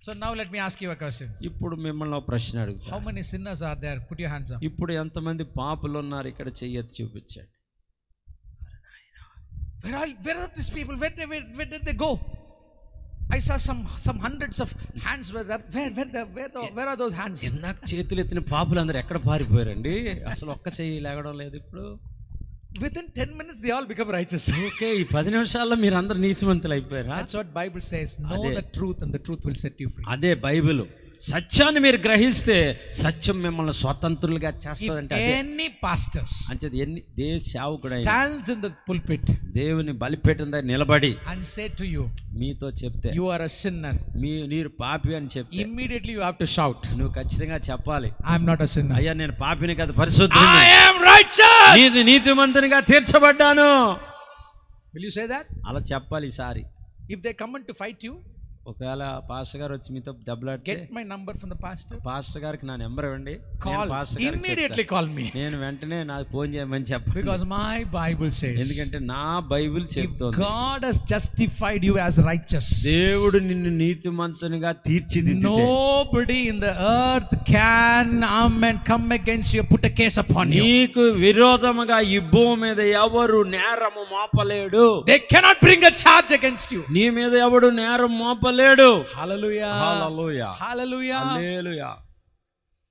So now let me ask you a question. ఇప్పుడు మిమ్మల్ని ఒక ప్రశ్న అడుగుతా. How many sinners are there? Put your hands up. ఇప్పుడు ఎంతమంది పాపులు ఉన్నారు? ఇక్కడ చెయ్యెత్తి చూపించండి. Where are these people? Where did they go? I saw some hundreds of hands were up. Where are those hands? నాకు చేతులు ఎత్తిన పాపులు అందరూ ఎక్కడ పారిపోయారండి? అసలు ఒక్క చెయ్యి లేగడం లేదు ఇప్పుడు. Within 10 minutes they all become righteous. Okay, ఈ 10 నిమిషాల్లో మీరు అందరు నీతిమంతులు అయిపోయారా? That's what Bible says. Know the truth and the truth will set you free. అదే బైబిల్ సత్యాన్ని మీరు గ్రహిస్తే సత్యం మిమ్మల్ని స్వతంత్రులుగా చేస్తుందంటే any pastors అంటే ఏ సేవకుడైనా stands in the pulpit దేవుని బలిపీఠం దగ్గర నిలబడి and say to you, మీతో చెప్తే you are a sinner, మీరు పాపి అని చెప్తే immediately you have to shout, నువ్వు ఖచ్చితంగా చెప్పాలి, I am not a sinner, అయ్యా నేను పాపిని కాదు పరిశుద్ధుడిని, I am righteous. నీతిమంతునిగా తీర్చబడ్డాను. Will you say that? అలా చెప్పాలి. ఈసారి If they come in to fight you, ఒకవేళ పాస్టర్ గారు వచ్చి మీతో దెబ్బలాడితే get my number from the pastor, pastor గారికి నా నెంబర్ ఇవ్వండి, call, immediately call me, నేను వెంటనే నాకు ఫోన్ చేయమని చెప్పాలి. because my Bible says, ఎందుకంటే నా బైబిల్ చెప్తోంది, God has justified you as righteous. దేవుడు నిన్ను నీతిమంతునిగా తీర్చిదిద్దితే Nobody in the earth can come against you, put a case upon you. నీకు విరోధముగా ఈ భూమి మీద ఎవరు నేరము మోపలేడు. They cannot bring a charge against you. నీ మీద ఎవడు నేరం మోపలేడు. Hallelujah. హల్లెలూయా. Hallelujah. హల్లెలూయా.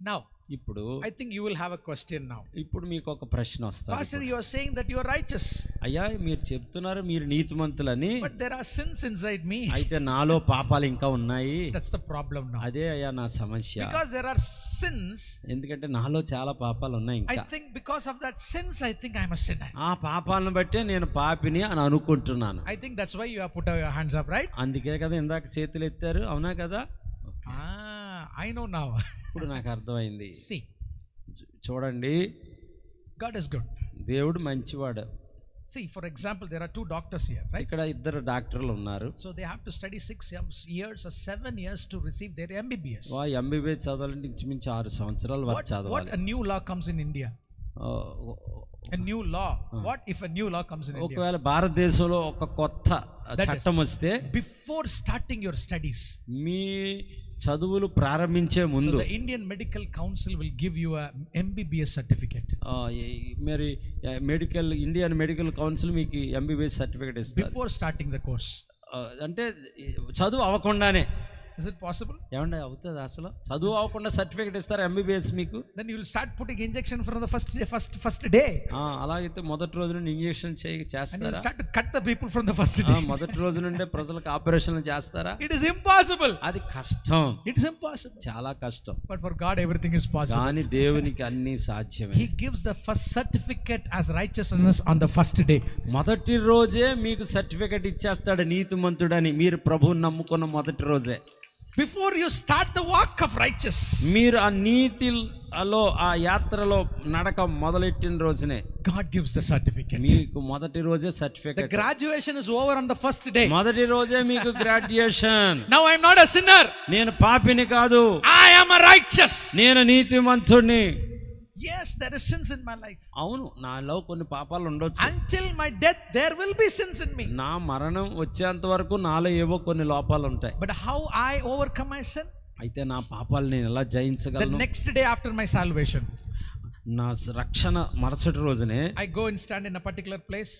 Now, ఇప్పుడు I think you will have a question now. ఇప్పుడు మీకు ఒక ప్రశ్న వస్తుంది. Pastor, you are saying that you are righteous. అయ్యా మీరు చెప్తున్నారు మీరు నీతిమంతులని, But there are sins inside me. అయితే నాలో పాపాలు ఇంకా ఉన్నాయి. That's the problem now. అదే అయ్యా నా సమస్య. Because there are sins. ఎందుకంటే నాలో చాలా పాపాలు ఉన్నాయి I ఇంకా. think because of that sins, I think I'm a sinner. ఆ పాపాలను బట్టే నేను పాపిని అని అనుకుంటున్నాను. I think that's why you have put your hands up, right? అందుకే కదా ఇందాక చేతులు ఎత్తారు, అవునా కదా? I know now. ఇప్పుడు నాకు అర్థమైంది. See, చూడండి, God is good. దేవుడు మంచివాడు. See, for example, there are two doctors here, right? ఇక్కడ ఇద్దరు డాక్టర్లు ఉన్నారు. So they have to study 6 years or 7 years to receive their MBBS. MBBS చదవాలంటే ఇంచుమించు 6 సంవత్సరాలు వరకు What చదవాలి. a new law comes in India? A new law. What if a new law comes in India? ఒకవేళ భారతదేశంలో ఒక కొత్త చట్టం వస్తే, Before starting your studies, మీ చదువులు ప్రారంభించే so ముందు the Indian Medical Council will give you a MBBS certificate. మరి ఇండియన్ మెడికల్ కౌన్సిల్ మీకు ఎంబీబీఎస్ సర్టిఫికేట్ ఇస్తుంది. Before starting the course. అంటే చదువు అవ్వకుండానే. Is it possible? ఏమంటే అవుతుంది అసలు? చదువు అవ్వకుండా సర్టిఫికేట్ ఇస్తారు ఎంబీబీఎస్ మీకు? Then you will start putting injection from the first day. అలాగైతే మొదటి రోజు నుండి ఇంజెక్షన్ And you చేస్తారా? will start to cut the people from the first day. మొదటి రోజు నుండే ప్రజలకు ఆపరేషన్లు చేస్తారా? It is impossible. అది కష్టం, It is impossible. చాలా కష్టం. But for God, everything is possible. కానీ దేవునికి అన్ని సాధ్యమే. He gives the first certificate as righteousness on the first day. మొదటి రోజే మీకు సర్టిఫికేట్ ఇచ్చేస్తాడు నీతిమంతుడని, మీరు ప్రభువుని నమ్ముకున్న మొదటి రోజే. Before you start the walk of righteous, మీరు ఆ నీతిలో ఆ యాత్రలో నడక మొదలెట్టిన రోజునే God gives the certificate. మీకు మొదటి రోజే The certificate. graduation is over on the first day. మొదటి రోజే మీకు graduation. Now I am not a sinner. నేను పాపిని కాదు, I am a righteous. నేను నీతిమంతుడిని. Yes, there is sins in my life. అవును, నాలో కొన్ని పాపాలు ఉండొచ్చు. Until my death, there will be sins in me. నా మరణం వచ్చేంత వరకు నాలో ఏవో కొన్ని లోపాలు ఉంటాయి. But how I overcome my sin? అయితే నా పాపాలు నేను ఎలా The జయించగలను? next day after my salvation, నా రక్షణ మరుసటి రోజునే I go and stand in a particular place,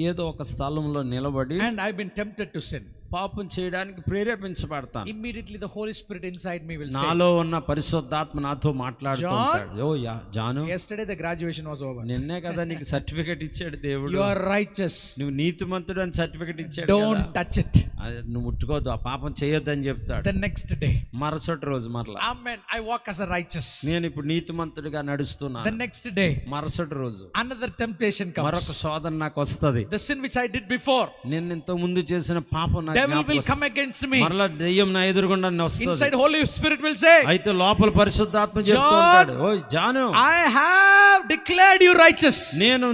ఏదో ఒక స్థలంలో నిలబడి and I've been tempted to sin. పాపం చేయడానికి ప్రేరేపించబడతాను. Immediately the Holy Spirit inside me will say, నాలో ఉన్న పరిశుద్ధాత్మ నాతో మాట్లాడుతుంటాడు. Janu, yesterday the graduation was over. నిన్నే కదా నీకు సర్టిఫికెట్ ఇచ్చాడు దేవుడు. You are righteous. నువ్వు నీతిమంతుడు అని సర్టిఫికెట్ ఇచ్చాడు. Don't touch it. నువ్వు ముట్టుకోవద్దు, ఆ పాపం చేయొద్దని చెప్తాడు. The next day, మరుసటి రోజు మరలా, amen, I walk as a righteous. నేను ఇప్పుడు నీతిమంతుడిగా నడుస్తున్నాను. The next day, మరుసటి రోజు another temptation comes. మరొక శోధన నాకు వస్తది. The sin which I did before, నేను ఇంతకు ముందు చేసిన పాపం నాకు devil will జ్ఞాపకం come against me. మరలా దెయ్యం నా ఎదురుగుండా వస్తది. Inside Holy Spirit will say, అయితే లోపల పరిశుద్ధాత్మ చెప్తుంటాడు, ఓ Janu, I have declared you righteous.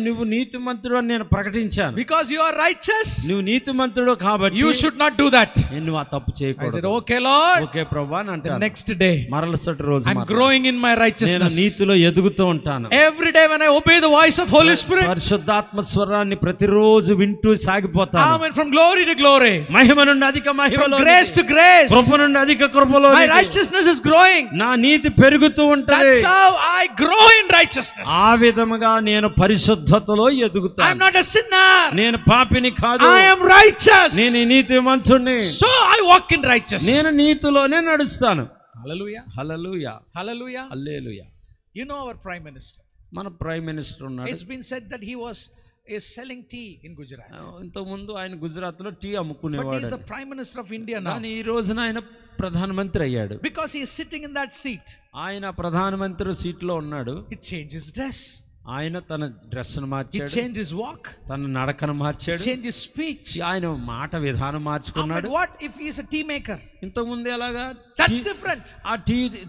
నువ్వు నీతిమంతుడు అని నేను ప్రకటించాను. Because you are righteous, నువ్వు నీతిమంతుడు కాబట్టి you should not do that. నువ్వు ఆ తప్పు I said, చేయకూడదు. okay Lord. ఓకే ప్రభువా అని The అంటాను. next day, మరలసటి రోజు I'm growing in my నేను righteousness. నీతిలో ఎదుగుతూ ఉంటాను. Every day when I obey the voice of Holy Spirit, పరిశుద్ధాత్మ స్వరాన్ని ప్రతిరోజు వింటూ సాగిపోతాను. amen, from glory to glory, మహిమ నుండి అధిక మహిమలో, from grace to grace, కృప నుండి అధిక కృపలో my righteousness is growing. నా నీతి పెరుగుతూ ఉంటది. That's how I grow in righteousness. ఆ విధముగా నేను పరిశుద్ధతలో ఎదుగుతాను. I'm not a sinner. నేను పాపిని కాదు, I am righteous. నేను నీతిమంతుణ్ణి. So I walk in righteousness. నేను నీతిలోనే నడుస్తాను. Hallelujah. Hallelujah, Hallelujah. Hallelujah. You know our prime minister. మన ప్రైమ్ మినిస్టర్ ఉన్నాడు. It's been said that he was is selling tea in Gujarat. ఇంతకుముందు ఆయన గుజరాత్లో టీ But he అమ్ముకునేవాడు. is the Prime Minister of India now. కానీ ఈ రోజున ఆయన ప్రధానమంత్రి అయ్యాడు. Because he is sitting in that seat. ఆయన ప్రధానమంత్రి సీట్లో ఉన్నాడు. He changed his dress. ఆయన తన డ్రెస్ను He మార్చాడు, changed his walk. తన నడకను He మార్చాడు, changed his speech. ఆయన మాట విధానం మార్చుకున్నాడు. But what if he is a tea maker? ఇంతకుముందు ఎలాగా That's different. ఆ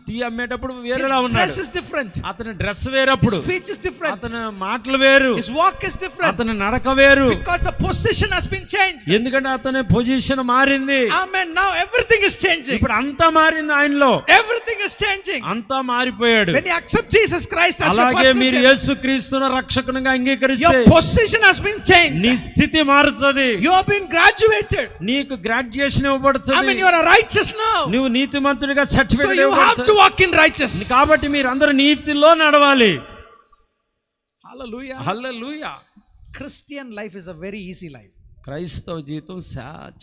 టీ అమ్మేటప్పుడు His వేరేలా ఉన్నాడు. dress is different. అతని dress వేరప్పుడు, His speech is different. అతని మాటలు వేరు, His walk is different. అతని నడక వేరు. Because the position has been changed. ఎందుకంటే అతని పొజిషన్ మారింది. Amen. Now everything is changing. ఇప్పుడు అంతా మారింది ఆయనలో, Everything is changing. అంతా మారిపోయాడు. When you accept Jesus Christ as your అలాగే personal మీరు Savior, యేసుక్రీస్తును రక్షకునిగా అంగీకరిస్తే your position has been changed. నీ స్థితి మారుతుంది. You have been graduated. నీకు గ్రాడ్యుయేషన్ ఇవ్వబడుతుంది. I mean, you are a righteous now. నువ్వు నీతిమంతుడిగా So సర్టిఫికెట్ you have ఇవ్వబడుతుంది. to walk in righteousness. కాబట్టి మీరు అందరూ నీతిలో నడవాలి. Hallelujah. Hallelujah. Christian life is a very easy life. క్రైస్తవ జీవితం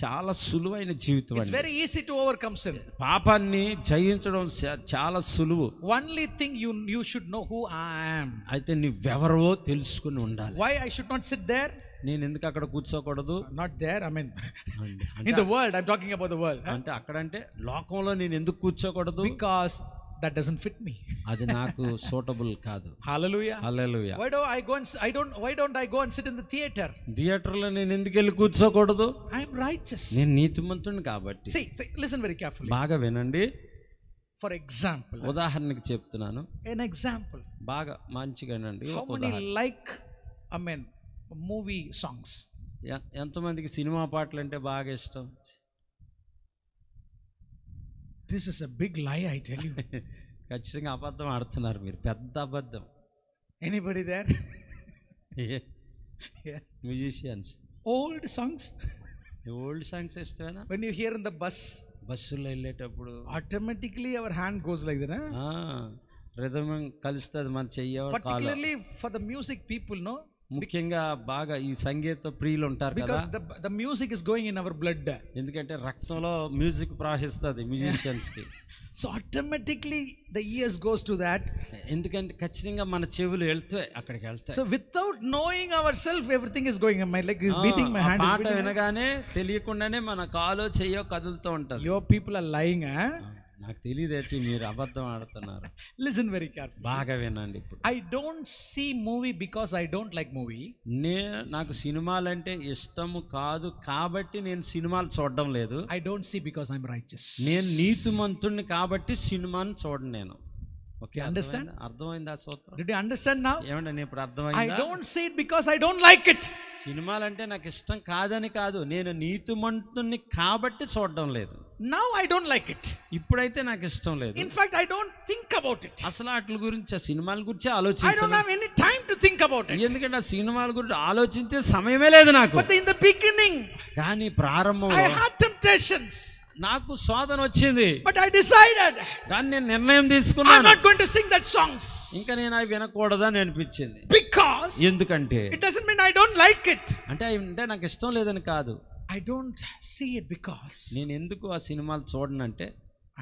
చాలా సులువైన జీవితం It's అండి. very easy to overcome sin. పాపాన్ని జయించడం చాలా సులువు. Only thing you should know who I am. అయితే నువ్వెవరో తెలుసుకుని ఉండాలి. Why I should not sit there? నేను ఎందుకు అక్కడ కూర్చోకూడదు? Not there. I mean, అంటే- in the world. I'm talking about the world. అంటే అక్కడంటే లోకంలో నేను ఎందుకు కూర్చోకూడదు? Because that doesn't fit me. అది నాకు సూటబుల్ కాదు. Hallelujah. Hallelujah. Why don't I go and sit in the theater? థియేటర్లో నేను ఎందుకు వెళ్ళి కూర్చోకూడదు? I am righteous. నేను నీతిమంతుడిని కాబట్టి. See, listen very carefully. బాగా వినండి. For example, ఉదాహరణకి చెప్తున్నాను, an example. బాగా మంచిగా వినండి. How ఒక many ఉదాహరణ. like, I mean, movie songs? ఎంతమందికి సినిమా పాటలు అంటే బాగా ఇష్టం? This is a big lie, I tell you. ఖచ్చితంగా అబద్ధం ఆడుతున్నారు మీరు, పెద్ద అబద్ధం. Anybody there? Yeah. Musicians. Old songs. Old songs ఇష్టమేనా? When you hear in the bus, బస్సులో వెళ్ళేటప్పుడు automatically our hand goes like that. Huh? Rhythm కలుస్తుంది మన చెయ్య. Particularly for the music people, no? ముఖ్యంగా బాగా ఈ సంగీత ప్రియులు ఉంటారు కదా. Because the music is going in our blood. ఎందుకంటే రక్తంలో మ్యూజిక్ ప్రవహిస్తుంది మ్యూజిషియన్స్ కి. So automatically the ears goes to that. ఎందుకంటే ఖచ్చితంగా మన చెవులు వెళ్తాయి, అక్కడికి వెళ్తాయి. So without knowing ourselves, everything is going. My leg is beating, my hand is పాట beating. వినగానే తెలియకుండానే మన కాలో చెయ్యో కదులుతూ ఉంటది. Your people are lying, huh? నాకు తెలియదేంటి మీరు అబద్ధం ఆడుతున్నారు. Listen very carefully. బాగా వినండి. ఇప్పుడు I don't see movie because I don't like movie. నాకు సినిమాలంటే ఇష్టము కాదు కాబట్టి నేను సినిమాలు చూడడం లేదు. I don't see because I'm righteous. నేను నీతిమంతుడిని కాబట్టి సినిమాని చూడను నేను. Okay, Understand? అర్థమైందా సూత్రం? Did you understand now? ఏమండి ఇప్పుడు I అర్థమైందా? don't see it because I don't like it. సినిమాలంటే నాకు ఇష్టం కాదని కాదు, నేను నీతిమంతుడిని కాబట్టి చూడడం లేదు. Now I don't like it. ఇప్పుడైతే నాకు ఇష్టం లేదు. In fact, I don't think about it. అసలు వాటి గురించి, సినిమాల గురించి I don't ఆలోచించను. have any time to think about it. ఎందుకంటే ఆ సినిమాల గురించి ఆలోచించే సమయమే లేదు నాకు. But in the beginning, కానీ I ప్రారంభంలో had temptations. నాకు శోధన వచ్చింది. But I decided కానీ నేను నిర్ణయం I'm తీసుకున్నాను, not going to sing that songs. ఇంకా నేను అవి వినకూడదని అనిపించింది. Because ఎందుకంటే it doesn't mean I don't like it. అంటే నాకు ఇష్టం లేదని కాదు. I don't see it because నేను ఎందుకు ఆ సినిమాలు చూడనంటే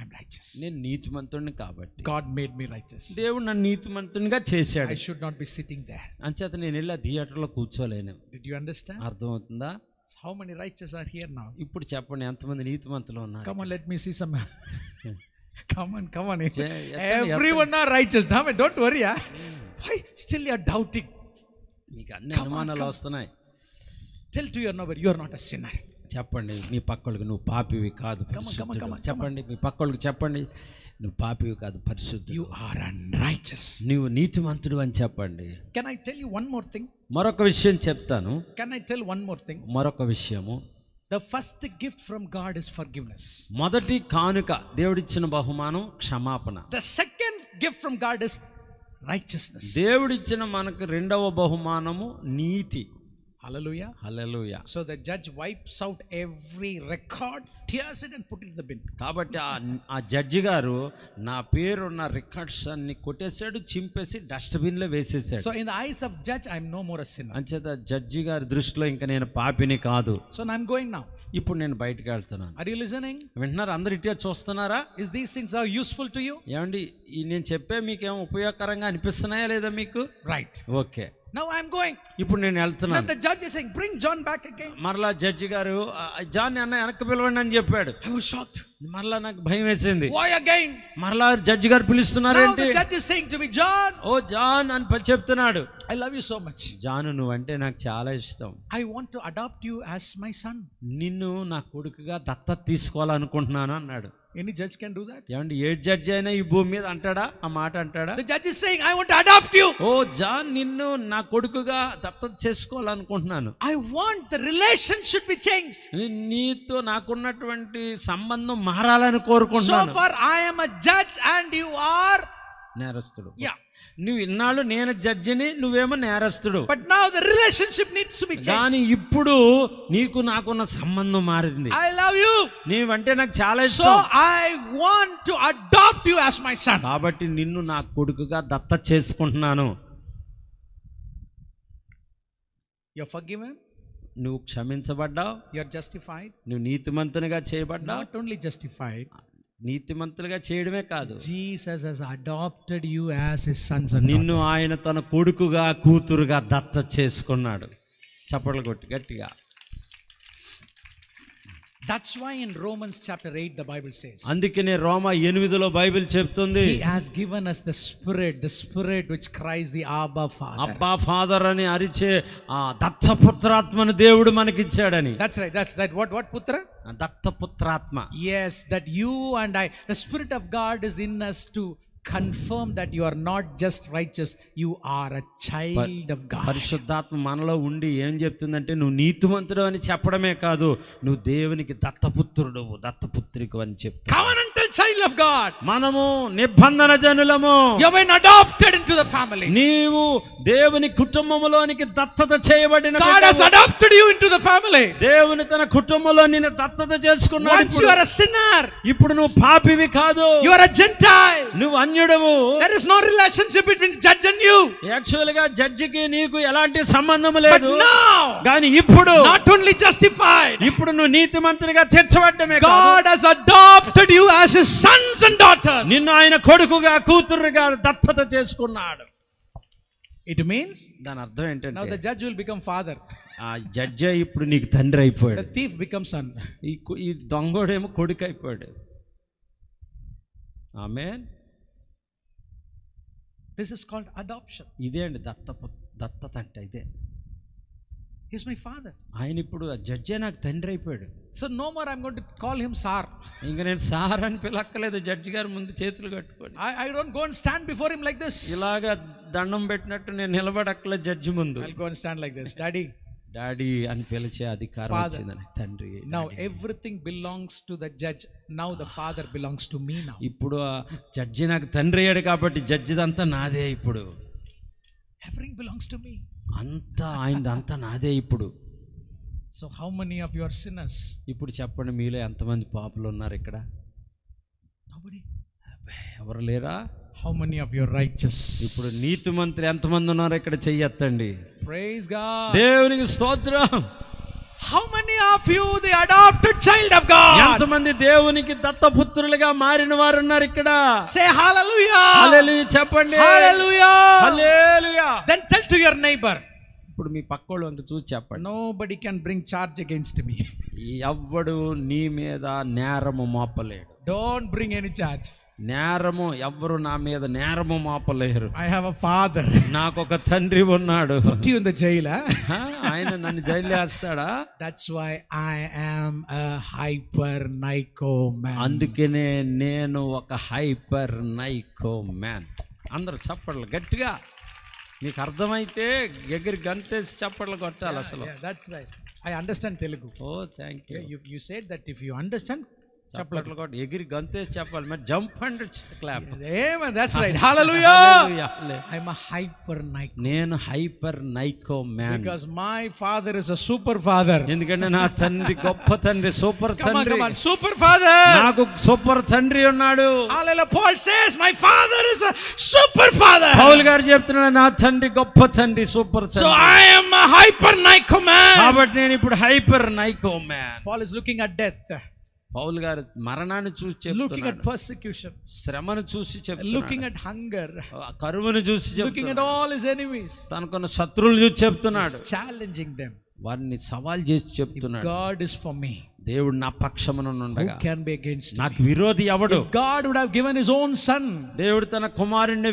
I'm righteous. నేను నీతిమంతుడిని కాబట్టి. God made me righteous. దేవుడు నన్ను నీతిమంతునిగా చేశాడు. I should not be sitting there. అంచేత నేను వెళ్ళి ఆ థియేటర్లో కూర్చోలేను. Did you understand? అర్థమవుతుందా? How many righteous are here now? ఇప్పుడు చెప్పండి, ఎంతమంది నీతిమంతులు ఉన్నారు? Come on, let me see some. Come on. Yeah, Everyone are righteous. Don't worry. Why still you are doubting? మీకు అన్ని అనుమానాలు వస్తున్నాయి. Tell to your neighbor, you are not a sinner. చెప్పండి మీ పక్కలకు, నువ్వు పాపివి కాదు పరిశుద్ధుడు. చెప్పండి మీ పక్కలకు, చెప్పండి నువ్వు పాపివి కాదు పరిశుద్ధుడు. You are unrighteous. నువ్వు నీతిమంతుడు అని చెప్పండి. Can I tell you one more thing? మరొక విషయం చెప్తాను. Can I tell one more thing? మరొక విషయము, The first gift from God is forgiveness. మొదటి కానుక దేవుడిచ్చిన బహుమానం క్షమాపణ. The second gift from God is righteousness. దేవుడిచ్చిన మనకు రెండవ బహుమానము నీతి. Hallelujah. Hallelujah. So the judge wipes out every record, tears it and put it in the bin. కాబట్టి ఆ జడ్జి గారు నా పేరున్న రికార్డ్స్ అన్ని కొట్టేశాడు, చింపేసి డస్ట్బిన్ లో వేసేసాడు. So in the eyes of judge, I am no more a sinner. అంచేత జడ్జి గారి దృష్టిలో ఇంకా నేను పాపిని కాదు. So I'm going now. ఇప్పుడు నేను బయటకు వెళ్తున్నాను. Are you listening? వింటున్నారు? అందరు ఇటే చూస్తున్నారా? Is these things are useful to you? ఏమండి, నేను చెప్పే మీకేం ఉపయోగకరంగా అనిపిస్తున్నాయా లేదా మీకు? Right. Okay. Now I am going. ఇప్పుడు నేను Now వెళ్తున్నాను. the judge is saying, bring John back again. మరలా జడ్జి గారు జాన్ అన్న వెనక్కి పిలవండి అని చెప్పాడు. I was shocked. మరలా నాకు భయం వేసింది. Why again? మరలా జడ్జి గారు Now పిలుస్తున్నారేంటి? the judge is saying to me, John, ఓ జాన్ అని చెప్తున్నాడు. I love you so much. Janu నువ్వంటే నాకు చాలా ఇష్టం. I want to adopt you as my son. నిన్ను నా కొడుకుగా దత్తత తీసుకోవాలనుకుంటున్నాను అన్నాడు. Any judge can do that? ఏమండి ఏ జడ్జి అయినా ఈ భూమి మీద అంటాడా ఆ మాట అంటాడా? The judge is saying, I want to adopt you. ఓ జాన్ నిన్ను నా కొడుకుగా దత్తత చేసుకోవాలనుకుంటున్నాను. I want the relationship be changed. నీతో నాకున్నటువంటి సంబంధం మారాలని So కోరుకుంటున్నాను. far I am a judge and you are నేరస్తుడు. yeah. నువ్వు ఇన్నాళ్ళు నేను జడ్జిని, నువ్వేమో నేరస్తుడు. But now the relationship needs to be changed. కానీ ఇప్పుడు నీకు నాకున్న సంబంధం మారింది. I love you. నీవంటే నాకు చాలా So ఇష్టం. I want to adopt you as my son. కాబట్టి నిన్ను నా కొడుకుగా దత్తత చేసుకుంటున్నాను. You're forgiven. నువ్వు క్షమించబడ్డావు. You're justified. నువ్వు నీతిమంతునిగా చేయబడ్డావు. Not only justified. నీతిమంతులుగా చేయడమే కాదు, Jesus has adopted you as his sons and నిన్ను daughters. ఆయన తన కొడుకుగా కూతురుగా దత్తత చేసుకున్నాడు. చప్పట్లు కొట్టి గట్టిగా. That's why in Romans chapter 8 the Bible says, అందుకనే రోమా 8లో బైబిల్ చెప్తుంది, he has given us the spirit which cries the Abba Father. అబ్బా ఫాదర్ అని అరిచే ఆ దత్తపుత్రాత్మను దేవుడు మనకిచ్చాడని. That's right. That's that. What putra? దత్తపుత్రాత్మ. Yes, that you and I, the Spirit of God is in us to confirm that you are not just righteous, you are a child of God. పరిశుద్ధాత్మ మనలో ఉండి ఏం చెప్తుందంటే నువ్వు నీతిమంతుడు అని చెప్పడమే కాదు, నువ్వు దేవునికి దత్తపుత్రుడు దత్తపుత్రికు అని చెప్తా. Covenantal child of God. మనము నిబంధన జనులము. You have been adopted into the family. నీవు దేవుని కుటుంబములోనికి దత్తత చేయబడిన God has బిడ్డవు. adopted you into the family. దేవుని తన కుటుంబంలో నిన్ను దత్తత చేసుకున్నాడు. Once you are a sinner, ఇప్పుడు నువ్వు పాపివి కాదు, you are a Gentile. నువ్వు అన్యుడవు. There is no relationship between judge and you. Actual గా జడ్జికి నీకు ఎలాంటి సంబంధం But లేదు. now, కానీ ఇప్పుడు not only justified, ఇప్పుడు నువ్వు నీతిమంతునిగా తీర్చబడ్డమే కాదు, God has adopted you as his sons and daughters. నిన్ను ఆయన కొడుకుగా కూతురుగా దత్తత చేసుకున్నాడు. It means దాని అర్థం now ఏంటంటే the judge will become father. ఆ జడ్జే ఇప్పుడు నీకు తండ్రి The అయిపోయాడు. thief becomes son. ఈ దొంగోడేమో కొడుకు అయిపోయాడు. ఆమేన్. This is called adoption. ఇదే అండి దత్తత అంటే ఇదే. He's my father. ఆయన ఇప్పుడు ఆ జడ్జే నాకు తండ్రి అయిపోయాడు. So no more I'm going to call him sir. ఇంకా నేను సార్ అని పిలక్కలేదు. జడ్జి గారు ముందు చేతులు కట్టుకొని I don't go and stand before him like this. ఇలాగా దండం పెట్టినట్టు నేను నిలబడక్కలేదు జడ్జి ముందు. I'll go and stand like this. Daddy. Daddy అని పిలిచే అధికారం Father. వచ్చిందని. తండ్రి. Now everything belongs to the judge. Now the father belongs to me now. ఇప్పుడు ఆ జడ్జి నాకు తండ్రి అయ్యాడు కాబట్టి జడ్జిదంతా నాదే. ఇప్పుడు Everything belongs to me. అంతా ఆయనదంతా నాదే. ఇప్పుడు So how many of you are sinners? ఇప్పుడు చెప్పండి, మీలో ఎంతమంది పాపులు ఉన్నారు ఇక్కడ? Nobody. ఎవరు లేరా? How many of you are righteous? ఇప్పుడు నీతిమంతులు ఎంతమంది ఉన్నారు ఇక్కడ? చెయ్యెత్తండి. Praise God. దేవునికి స్తోత్రం. How many of you the adopted child of God? ఎంతమంది దేవునికి దత్తపుత్రులుగా మారిన వారు ఉన్నారు ఇక్కడ? Say hallelujah. హల్లెలూయా చెప్పండి. Hallelujah. Hallelujah. Then tell to your neighbor. ఇప్పుడు మీ పక్కోళ్ళు అంత చూసి చెప్పండి. Nobody can bring charge against me. ఎవ్వడు నీ మీద నేరము మోపలేడు. Don't bring any charge. నేరము ఎవ్వరు నా మీద నేరము మోపలేరు. I have a father. నాకు ఒక తండ్రి ఉన్నాడు. Put you in the jail, huh? ఆయన నన్ను jail వేస్తాడా? That's why I am a hyper Nico man. అందుకనే నేను ఒక హైపర్ నైకో మ్యాన్. అందరూ చప్పట్లు గట్టిగా. మీకు అర్థమైతే ఎగిరి గంతేసి చప్పట్లు కొట్టాలి అసలు. Yeah, that's right. I understand Telugu. Oh thank you. You said that if you understand, చప్పట్లు కొట్టి ఎగిరి గంతేసి చెప్పాలి. మరి jump and clap. Amen. That's right. Hallelujah. I'm a hyper Nico. నేను హైపర్ నైకో man. Because my father is a super father. ఎందుకంటే నా తండ్రి గొప్ప తండ్రి, సూపర్ తండ్రి. Come on, super father. నాకు సూపర్ తండ్రి ఉన్నాడు. Hallelujah. Paul says my father is a super father. పౌలు గారు చెప్తున్నాడు నా తండ్రి గొప్ప తండ్రి, సూపర్ తండ్రి. So I am a hyper Nico man. కాబట్టి నేను ఇప్పుడు హైపర్ నైకో man. Paul is looking at death. Paul గారు మరణాన్ని చూసి looking at చెప్తున్నాడు, persecution, శ్రమను చూసి looking చెప్తున్నాడు, at hunger, కరువును చూసి looking at చెప్తున్నాడు, all his enemies, తనకున్న శత్రువులు చూసి చెప్తున్నాడు, challenging them. వారిని సవాల్ చేసి చెప్తున్నాడు, God is for me, దేవుడు నా పక్షమున who ఉండగా can be against me? నాకు విరోధి ఎవడు? If God would have given his own son, దేవుడు తన కుమారుణ్ణి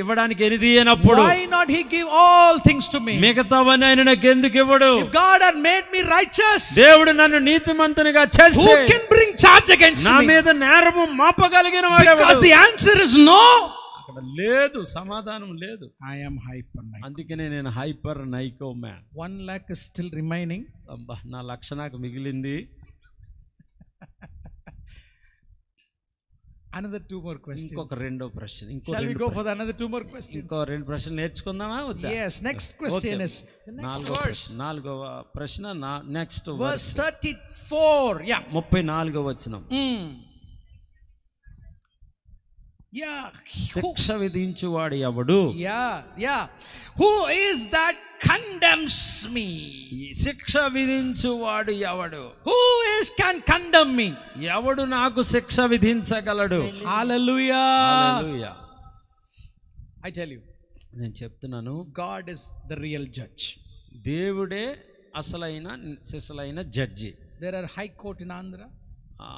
ఇవ్వడానికి ఎనిది అయినప్పుడు why not he give all things to me? మిగతావన్నీ ఆయన నాకు ఎందుకు ఇవ్వడు? If God had made me righteous, దేవుడు నన్ను నీతిమంతునిగా who చేస్తే can bring charge against నా me? మీద నేరము మాపగలిగిన Because వాడెవడు? the answer is no. అక్కడ లేదు, సమాధానం లేదు. I am hyper. అందుకనే నేను హైపర్ నైకో man. 1 lakh is still remaining. అబ్బా, నా లక్ష నాకు మిగిలింది. Another 2 more questions. ఇంకొక రెండో ప్రశ్న. Shall we go for another 2 more questions? ఇంకో రెండు ప్రశ్నలు నేర్చుకుందామా వద్దా? Yes, next question Okay. is the next నాలుగో verse. ప్రశ్న. నాలుగవ ప్రశ్న నెక్స్ట్ Verse 34. Yeah. 34వ వచనం. Yeah. శిక్ష విధించువాడు ఎవడు? Yeah. Who is that condemns me? శిక్ష విధించువాడు ఎవడు? Who can condemn me? ఎవడు నాకు శిక్ష విధించగలడు? Hallelujah. Hallelujah. I tell you, నేను చెప్తున్నాను, God is the real judge. దేవుడే అసలైన సిసలైన judge. There are high court in Andhra.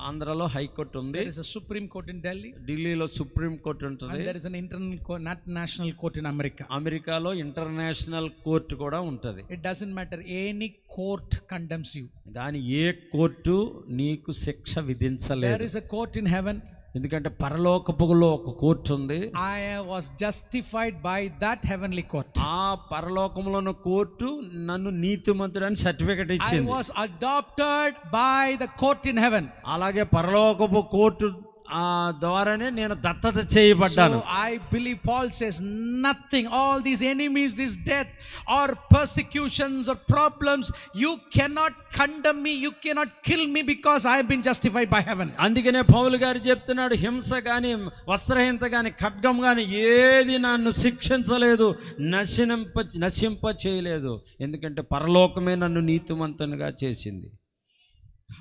ఆంధ్రలో హైకోర్టు ఉంది. There is a Supreme Court in Delhi. ఢిల్లీలో సుప్రీం కోర్టు ఉంటుంది. And there is an international court in America. అమెరికాలో ఇంటర్నేషనల్ కోర్టు కూడా ఉంటది. It doesn't matter, any court condemns you. కానీ ఏ court నీకు శిక్ష విధించలేదు. There is a court in heaven. ఎందుకంటే పరలోకపులో ఒక కోర్టు ఉంది. I was justified by that heavenly court. ఆ పరలోకంలోని కోర్టు నన్ను నీతిమంతుడని సర్టిఫికెట్ I ఇచ్చింది. was adopted by the court in heaven. అలాగే పరలోకపు కోర్టు ద్వారానే నేను దత్తత చేయబడ్డాను. So I believe Paul says nothing, all these enemies, this death or persecutions or problems, you cannot condemn me, you cannot kill me because I have been justified by heaven. అందుకనే పౌలు గారు చెప్తున్నాడు, హింస గాని వస్త్రహీనత గాని ఖడ్గం గాని ఏది నన్ను శిక్షించలేదు, నశింప చేయలేదు. ఎందుకంటే పరలోకమే నన్ను నీతిమంతునిగా చేసింది.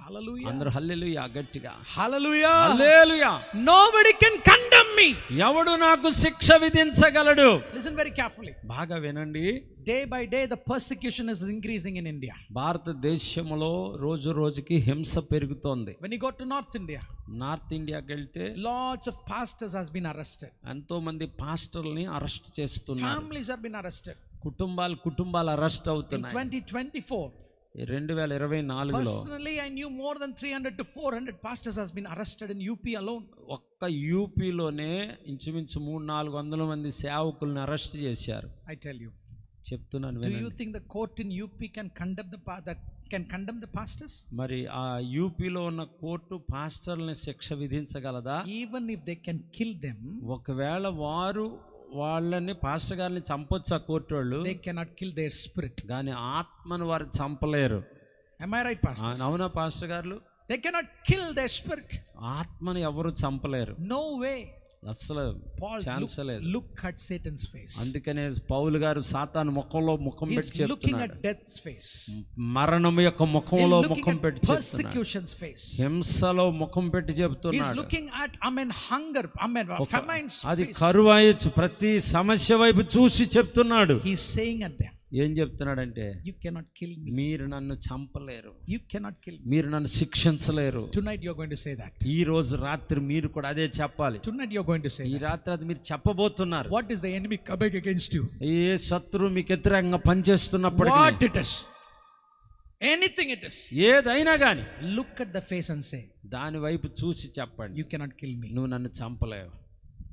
Hallelujah. అందరూ హల్లెలూయా గట్టిగా. Hallelujah. Hallelujah. Nobody can condemn me. ఎవడు నాకు శిక్ష విధించగలడు? Listen very carefully. బాగా వినండి. Day by day the persecution is increasing in India. భారతదేశంలో రోజు రోజుకి హింస పెరుగుతోంది. When you go to North India, north ఇండియాకి వెళ్తే lots of pastors has been arrested. ఎంతో మంది పాస్టర్లని అరెస్ట్ చేస్తున్నారు. Families have been arrested. కుటుంబాలు అరెస్ట్ In అవుతున్నాయి. 2024, 2024లో personally I knew more than 300 to 400 pastors has been arrested in UP alone. ఒక్క యూపీలోనే ఇంచుమించు 300-400 మంది సేవకుల్ని అరెస్ట్ చేశారు. I tell you, చెప్తున్నాను do you వినండి. think the court in UP can condemn the pastors? మరి ఆ యూపీలో ఉన్న కోర్టు పాస్టర్లని శిక్ష విధించగలదా? Even if they can kill them, ఒకవేళ వాళ్ళని పాస్టర్ గారిని చంపొచ్చు ఆ కోర్టు వాళ్ళు, they cannot kill their spirit. కానీ ఆత్మను వారు చంపలేరు. Am I right, pastors? అవునా పాస్టర్ గారు? They cannot kill their spirit. ఆత్మని ఎవరు చంపలేరు. No way. అసలు Paul, ఛాన్స్ లేదు. look at Satan's face. అందుకనే పౌలు గారు సాతాను ముఖంలో ముఖం He's పెట్టి looking చెప్తున్నాడు. at death's face. మరణం యొక్క ముఖంలో He's looking ముఖం at పెట్టి చెప్తున్నాడు. persecution's face. హింసలో ముఖం పెట్టి He's చెప్తున్నాడు. looking at hunger, famine's అది face. కరువాయొచ్చు, ప్రతి సమస్య వైపు చూసి చెప్తున్నాడు. He's saying at them, ఏం చెప్తున్నాడంటే, you cannot kill me. మీరు నన్ను చంపలేరు, You cannot kill me. మీరు నన్ను శిక్షించలేరు. Tonight you're going to say that. ఈ రోజు రాత్రి మీరు కూడా అదే చెప్పాలి. Tonight you're going to say ఈ that. రాత్రి అది మీరు చెప్పబోతున్నారు. What is the enemy coming against you? ఏ శత్రువు మీకు వ్యతిరేకంగా పనిచేస్తున్నప్పటికీ, What it is, anything it is, ఏదైనా కానీ look at the face and say, దాని వైపు చూసి చెప్పండి, you cannot kill me. నువ్వు నన్ను చంపలేవు,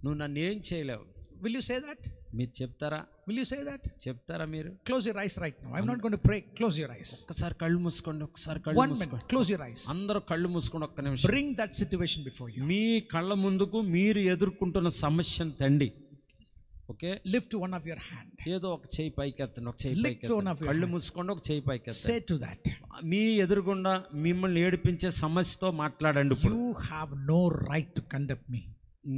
నువ్వు నన్ను ఏం చేయలేవు. Will you say that? మీరు చెప్తారా? Will you say that? చెప్తారా మీరు? Close your eyes right now. I'm not going to pray. Close your eyes. ఒక్కసారి కళ్ళు మూసుకోండి, ఒకసారి కళ్ళు 1 మూసుకోండి. minute. Close your eyes. అందరూ కళ్ళు మూసుకోండి ఒక్క నిమిషం. Bring that situation before you. మీ కళ్ళ ముందుకు మీరు ఎదుర్కొంటున్న సమస్యను తండి. Okay, Lift one of your hand. ఏదో ఒక చేయి పైకెత్తండి, ఒక చేయి Lift పైకెత్తండి. one of your కళ్ళు hand. మూసుకోండి, ఒక చేయి పైకెత్తండి. Say to that, మీ ఎదురుగుండా మిమ్మల్ని ఏడిపించే సమస్యతో మాట్లాడండి. ఇప్పుడు you have no right to condemn me.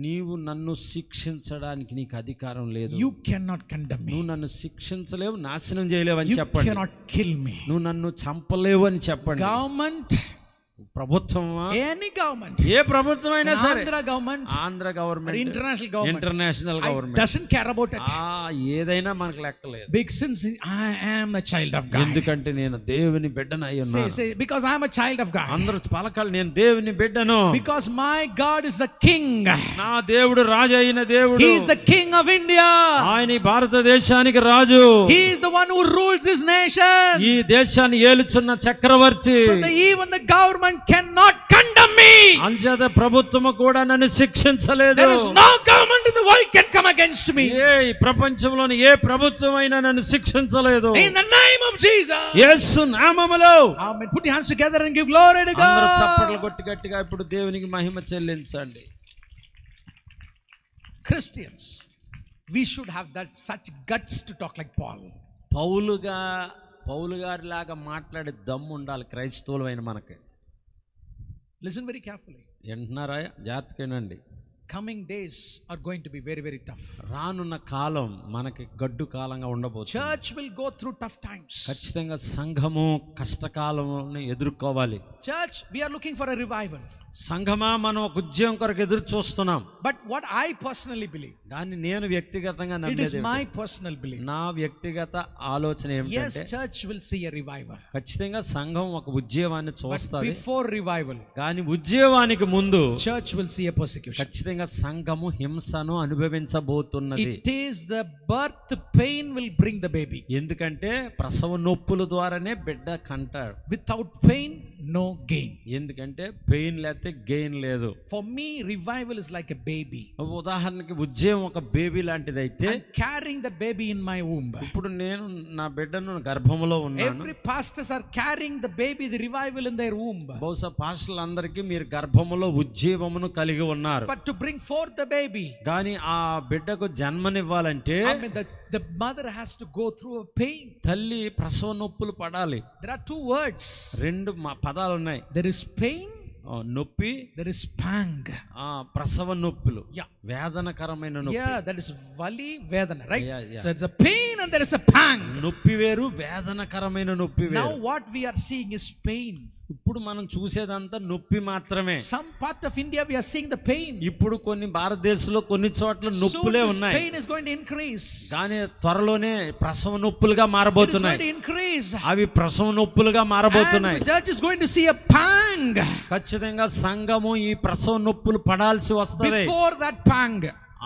నీవు నన్ను శిక్షించడానికి నీకు అధికారం లేదు. You cannot condemn me. నువ్వు నన్ను శిక్షించలేవు, నాశనం చేయలేవు అని You చెప్పండి. cannot kill me. నువ్వు నన్ను చంపలేవు అని చెప్పండి. Government ప్రభుత్వమా, any government, ఏ ప్రభుత్వం అయినా సరే, Andhra government, Andhra government, international government, international government, doesn't care about it. ఏదైనా మనకు లెక్కలేదు. Because I am a child of God. ఎందుకంటే నేను దేవుని బిడ్డనై ఉన్నాను. Say, because I am a child of God. అందరూ పలకాలి, నేను దేవుని బిడ్డను. Because my God is the king. నా దేవుడు రాజు అయిన దేవుడు. He is the king of India. ఆయన భారతదేశానికి రాజు. He is the one who rules his nation. ఈ దేశాన్ని ఏలుచున్న చక్రవర్తి. So even the government cannot condemn me. అంచేత ప్రభుత్వము కూడా నన్ను శిక్షించలేదు. There is no government in the world can come against me. ఈ ప్రపంచంలోని ఏ ప్రభుత్వం అయినా నన్ను శిక్షించలేదు. In the name of Jesus. యేసు నామములో. Amen. Put your hands together and give glory to God. అందరూ చప్పట్లు కొట్టి గట్టిగా ఇప్పుడు దేవునికి మహిమ చెల్లించండి. Christians, we should have that such guts to talk like Paul. పౌలు గారి లాగా మాట్లాడే దమ్ము ఉండాలి క్రైస్తవులైన మనకి. Listen very carefully. వింటున్నారా? జాగ్రత్తగానండి. Coming days are going to be very, very tough. రానున్న కాలం మనకి గడ్డు కాలంగా ఉండబోతుంది. Church will go through tough times. ఖచ్చితంగా సంఘము కష్టకాలంని ఎదుర్కోవాలి. Church, we are looking for a revival. సంఘమా, మనం ఒక ఉద్యమం కొరకు ఎదురు చూస్తున్నాం. But what I personally believe, కానీ నేను వ్యక్తిగతంగా it is నమ్మేది, my personal belief, నా వ్యక్తిగత ఆలోచన yes, ఏమిటంటే, church will see a revival. ఖచ్చితంగా సంఘం ఒక ఉద్యమాన్ని But చూస్తుంది. before revival, కానీ ఉద్యమానికి ముందు church will see a persecution. ఖచ్చితంగా సంఘము హింసను అనుభవించబోతున్నది. It is the birth pain will bring the baby. ఎందుకంటే ప్రసవ నొప్పుల ద్వారానే బిడ్డ కంటాడు. Without pain, no gain. ఎందుకంటే పెయిన్ లేకపోతే గెయిన్ లేదు. For me, revival is like a baby. ఉదాహరణకి ఉద్యమం ఒక బేబీ లాంటిది అయితే, I'm carrying that baby in my womb. ఇప్పుడు నేను నా బిడ్డను గర్భంలో ఉన్నాను. Every pastors are carrying the baby, the revival in their womb. బహుశా పాస్టర్లందరికీ మీరు గర్భములో ఉజ్జీవమును కలిగి ఉన్నారు. But to bring forth the baby, కానీ ఆ బిడ్డకు జన్మనివ్వాలంటే I mean the mother has to go through a pain. తల్లి ప్రసవ నొప్పులు పడాలి. There are two words. రెండు పదాలు ఉన్నాయి. There is pain, నొప్పి, there is pang. ప్రసవ నొప్పులు, Yeah. వేదనకరమైన నొప్పి. Yeah, that is vali vedana, right? Yeah, yeah. So it's a pain and there is a pang. నొప్పి వేరు, వేదనకరమైన నొప్పి Now వేరు. what we are seeing is pain. ఇప్పుడు మనం చూసేదంతా నొప్పి మాత్రమే. Some part of India we are seeing the pain. ఇప్పుడు కొన్ని భారతదేశంలో కొన్ని చోట్ల నొప్పులే Soon this ఉన్నాయి. pain is going to increase. కానీ త్వరలోనే ప్రసవ నొప్పులుగా It is మారబోతున్నాయి. going to increase. అవి ప్రసవ నొప్పులుగా మారబోతున్నాయి. And the church is going to see a pang. ఖచ్చితంగా సంఘము ఈ ప్రసవ నొప్పులు పడాల్సి వస్తది. Before that pang,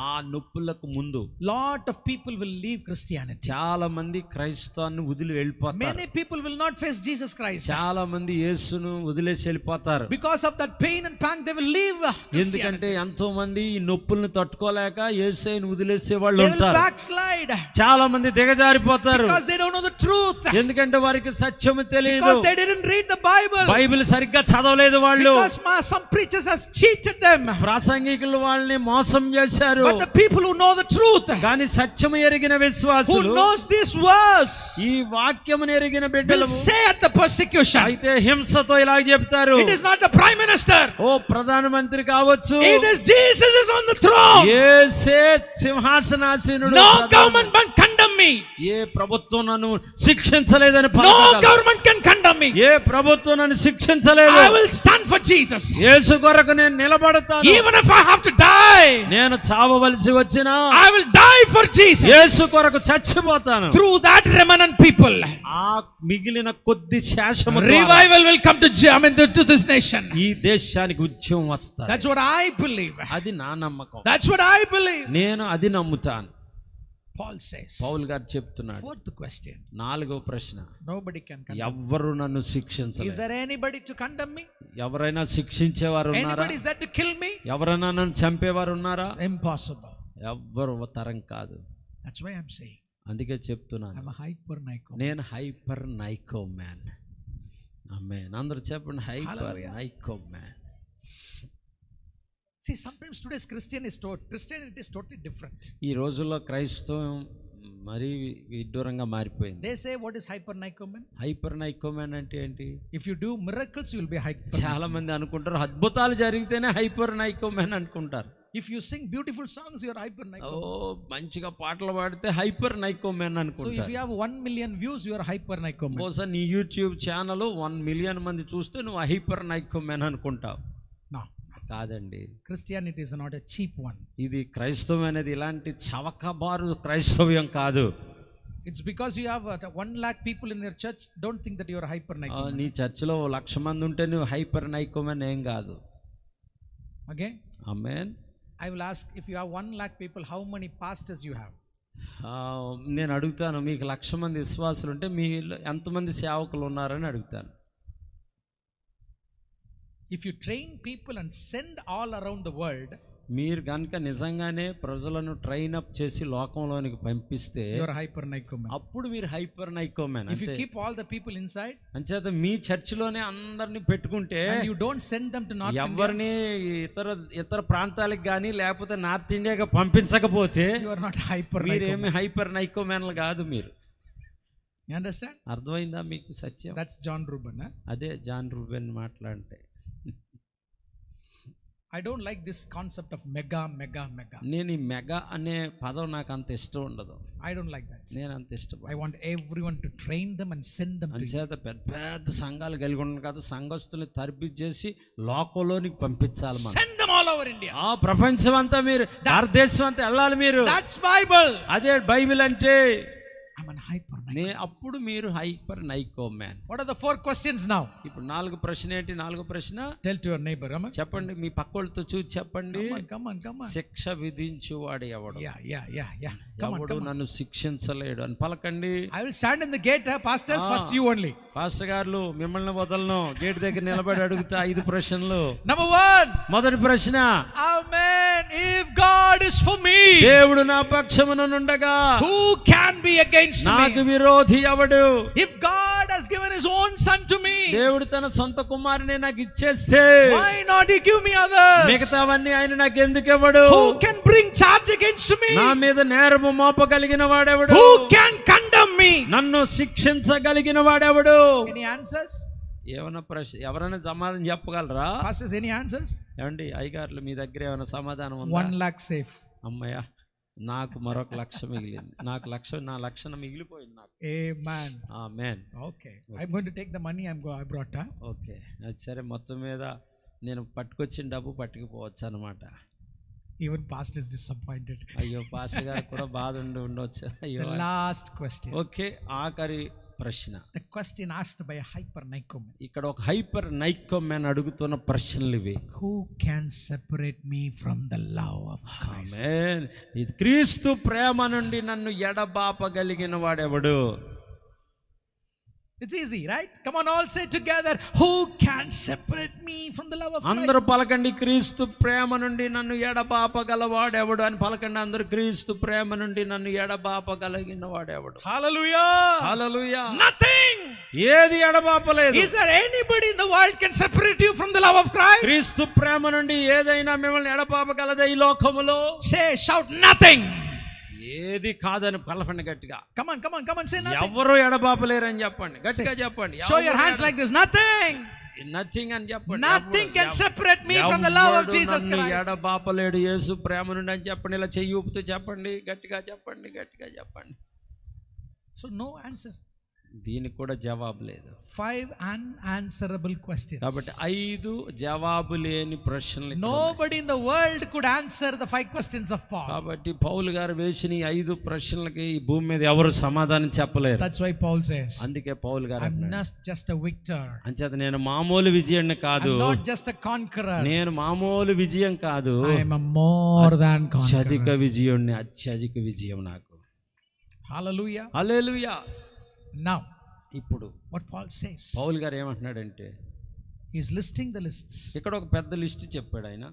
ఆ నొప్పులకు ముందు lot of people will leave Christianity. చాలా మంది క్రైస్తవాన్ని వదిలి వెళ్ళిపోతారు. Many people will not face Jesus Christ. చాలా మంది యేసును వదిలేసి వెళ్ళిపోతారు. Because of that pain and pang, they will leave ఎందుకంటే Christianity. ఎంతో మంది ఈ నొప్పులను తట్టుకోలేక యేసుని వదిలేసే వాళ్ళు They will ఉంటారు. backslide. చాలా మంది దిగజారిపోతారు. Because they don't know the truth. ఎందుకంటే వారికి సత్యము తెలియదు. Because they didn't read the Bible. Bible సరిగ్గా చదవలేదు వాళ్ళు. Because some preachers has cheated them. ప్రాసంగికులు వాళ్ళని మోసం చేశారు. But the people who know the truth, కానీ సత్యము ఎరిగిన who విశ్వాసులు, knows this verse, ఈ వాక్యమును ఎరిగిన will బిడ్డలు say at the persecution, అయితే హింసతో ఇలా చెప్తారు, it is not the prime minister, ఓ ప్రధానమంత్రి కావచ్చు, it is Jesus is on the throne. యేసే సింహాసనాసీనుడు. No government can condemn me. ఏ ప్రభుత్వం నన్ను శిక్షించలేదని No పలకగలదు. government can condemn me. ఏ ప్రభుత్వం నన్ను శిక్షించలేదు. I will stand for Jesus. యేసు కొరకు నేను నిలబడతాను. Even if I have to die, నేను చావవలసి వచ్చినా I will die for Jesus. యేసు కొరకు చచ్చిపోతాను. Through that remnant people, ఆ మిగిలిన కొద్ది శేషము ద్వారా revival will come to this nation. ఈ దేశానికి ఉద్యమం వస్తుంది. That's what I believe. అది నా నమ్మకం. That's what I believe. నేను అది నమ్ముతాను. Paul says. పౌలు గారు చెప్తున్నాడు. Fourth question. నాలుగో ప్రశ్న, Nobody can condemn. ఎవ్వరు నన్ను Is శిక్షించలేరు. there anybody to condemn me? ఎవరైనా శిక్షించేవారు ఉన్నారా? Anybody is there to kill me? ఎవరైనా నన్ను చంపేవారు ఉన్నారా? Impossible. ఎవ్వరు తరం కాదు. That's why I'm saying. అందుకే చెప్తున్నాను, I'm a hyper Nico. నేను హైపర్ నైకో మ్యాన్. ఆమేన్. అందరూ చెప్పండి, హైపర్ Hallelujah. నైకో man. See, sometimes today's Christianity is totally different. ఈ రోజుల్లో క్రైస్తవం మరీ విడ్డూరంగా మారిపోయింది. They say, what is hyper Nico man? Hyper నైకో మ్యాన్ అంటే ఏంటి? If you do miracles, you will be hyper. చాలా మంది అనుకుంటారు అద్భుతాలు జరిగితేనే హైపర్ నైకో మ్యాన్ అనుకుంటారు. If you sing beautiful songs, you are hyper ఓ Nicoman. మంచిగా పాటలు పాడితే హైపర్ నైకోమెన్ So అనుకుంటా. if you have 1 million views, you are hyper Nicoman. బహుశా నీ యూట్యూబ్ ఛానల్ 1 మిలియన్ మంది చూస్తే నువ్వు హైపర్ నైకోమెన్ అనుకుంటావు. No. కాదండి, Christianity is not a cheap one. ఇది క్రైస్తవం అనేది ఇలాంటి చవకబారు క్రైస్తవ్యం కాదు. It's because you have 1 lakh people in your church. Don't think that you are hyper Nicoman. నీ చర్చిలో 1,00,000 మంది ఉంటే నువ్వు హైపర్ నైకోమెన్ ఏం కాదు. Okay. Amen. I will ask, if you have 1 lakh people, how many pastors you have? నేను అడుగుతాను, మీకు 1,00,000 మంది విశ్వాసులు ఉంటే మీ ఎంతమంది సేవకులు ఉన్నారని అడుగుతాను. If you train people and send all around the world, మీరు కనుక నిజంగానే ప్రజలను ట్రైన్ అప్ చేసి లోకంలోనికి పంపిస్తే you are hyper Nicoman. అప్పుడు మీరు hyper నైకోమెన్. If you keep all the people inside అంచేత మీ చర్చిలోనే అందరిని పెట్టుకుంటే and you don't send them to North India, ఎవరిని ఇతర ప్రాంతాలకు కానీ లేకపోతే నార్త్ ఇండియాకి పంపించకపోతే you are not hyper Nicoman. మీరేమి హైపర్ నైకోమెన్లు కాదు మీరు. You understand? అర్థమైందా మీకు సత్యం? That's John Reuben. అదే జాన్ రూబెన్ మాట్లాడితే. I don't like this concept of mega. నేను ఈ మెగా అనే పదం నాకు అంత ఇష్టం ఉండదు. I don't like that. నేను అంత ఇష్టం. I want everyone to train them and send them to you. అంచేత పెద్ద పెద్ద సంఘాలు కలిగి ఉండడం కాదు, సంఘస్థుల్ని తరబితి చేసి లోకంలోనికి పంపించాలి మనం. Send them all over India. ప్రపంచం అంతా మీరు, భారతదేశం అంతా వెళ్ళాలి మీరు. That's Bible. అదే బైబిల్ అంటే. I'm an hyper Nicoman. అప్పుడు మీరు hyper నైకోమెన్. What are the 4 questions now? ఇప్పుడు 4 ప్రశ్న ఏంటి? 4 ప్రశ్న Tell to your neighbor. చెప్పండి, మీ పక్కోళ్ళతో చూసి చెప్పండి. Come on. శిక్ష విధించువాడు ఎవడు? Yeah. Come ఎవడు on. నన్ను శిక్షించలేడు అని పలకండి. I will stand in the gate, pastors, first you only. Pastor గారు మిమ్మల్ని వదలను, గేట్ దగ్గర నిలబడి అడుగుతా 5 ప్రశ్నలు. Number 1. మొదటి ప్రశ్న, Amen. If God is for me, దేవుడు నా పక్షమున నుండగా who can be against నాకు me? విరోధి ఎవడు? If God has given his own son to me, దేవుడు తన సొంత కుమారుని నాకు ఇచ్చేస్తే why not he give me others? మిగతావన్నీ ఆయన నాకు ఎందుకు ఇవ్వడు? Who can bring charge against me? నా మీద నేరము మోపగలిగిన వాడెవడు? Who can condemn me? నన్ను శిక్షించగలిగిన వాడెవడు? Any answers? ఏమైనా ప్రశ్న, ఎవరైనా సమాధానం చెప్పగలరా? Pastors, any answers? ఏమండి అయ్యగారులు, మీ దగ్గర ఏమైనా సమాధానం ఉందా? 1 lakh safe. అమ్మయ్య, నాకు మరొక 1,00,000 మిగిలింది. నాకు 1,00,000, నా 1,00,000 మిగిలిపోయింది నాకు. Amen. Amen. Okay. I'm going to take the money I brought. Okay, అది సరే. మొత్తం మీద నేను పట్టుకొచ్చిన డబ్బు పట్టుకుపోవచ్చు అనమాట. Even pastor is disappointed. అయ్యో, పాస్టర్ గారు కూడా బాధ ఉండొచ్చు. అయ్యో. The last question. ఓకే, ఆఖరి ప్రశ్న. The question asked by a hyper Nicoman. ఇక్కడ ఒక హైపర్ నైకోమెన్ అడుగుతున్న ప్రశ్నలు ఇవి. Who can separate me from the love of Christ? ఆమేన్. ఇది క్రీస్తు ప్రేమ నుండి నన్ను ఎడబాపగలిగిన వాడెవడు? It's easy, right? Come on, all say together, who can separate me from the love of Christ? అందరూ పలకండి, క్రీస్తు ప్రేమ నుండి నన్ను ఎడబాపగల వాడెవడు అని పలకండి. అందరూ, క్రీస్తు ప్రేమ నుండి నన్ను ఎడబాపగలిగిన వాడెవడు? Hallelujah. హల్లెలూయా. Nothing. ఏది ఎడబాపలేదు. Is there anybody in the world can separate you from the love of Christ? క్రీస్తు ప్రేమ నుండి ఏదైనా మిమ్మల్ని ఎడబాపగలదా ఈ లోకములో? Say, shout, nothing. ఏది కాదని పలకండి గట్టిగా. Come on, say nothing. ఎవరు ఎడబాపలేరని చెప్పండి, గట్టిగా చెప్పండి. Show your hands like this. Nothing. Nothing అని చెప్పండి. Nothing can separate me from the love of Jesus Christ. ఎడబాపలేడు యేసు ప్రేమ నుండి అని చెప్పండి. ఇలా చెయ్యి ఊపుతూ చెప్పండి, గట్టిగా చెప్పండి. So no answer. దీనికి కూడా జవాబు లేదు. 5 unanswerable questions. కాబట్టి 5 జవాబు లేని ప్రశ్నలు. Nobody in the world could answer the 5 questions of Paul. కాబట్టి పౌలు గారు వేసిన ఈ 5 ప్రశ్నలకి ఈ భూమి మీద ఎవరు సమాధానం చెప్పలేరు. That's why Paul says, అందుకే పౌలు గారు I'm not just a victor. అంచేత నేను మామూలు విజయాన్ని కాదు, I'm not just a conqueror. నేను మామూలు విజయం కాదు, I am a more than conqueror. అత్యధిక విజయాన్ని, అత్యధిక విజయం నాకు. Hallelujah. హల్లెలూయా. Now, ఇప్పుడు what Paul says, పౌలు గారు ఏమంటున్నాడంటే, he's listing the lists. ఇక్కడ ఒక పెద్ద లిస్ట్ చెప్పాడు ఆయన.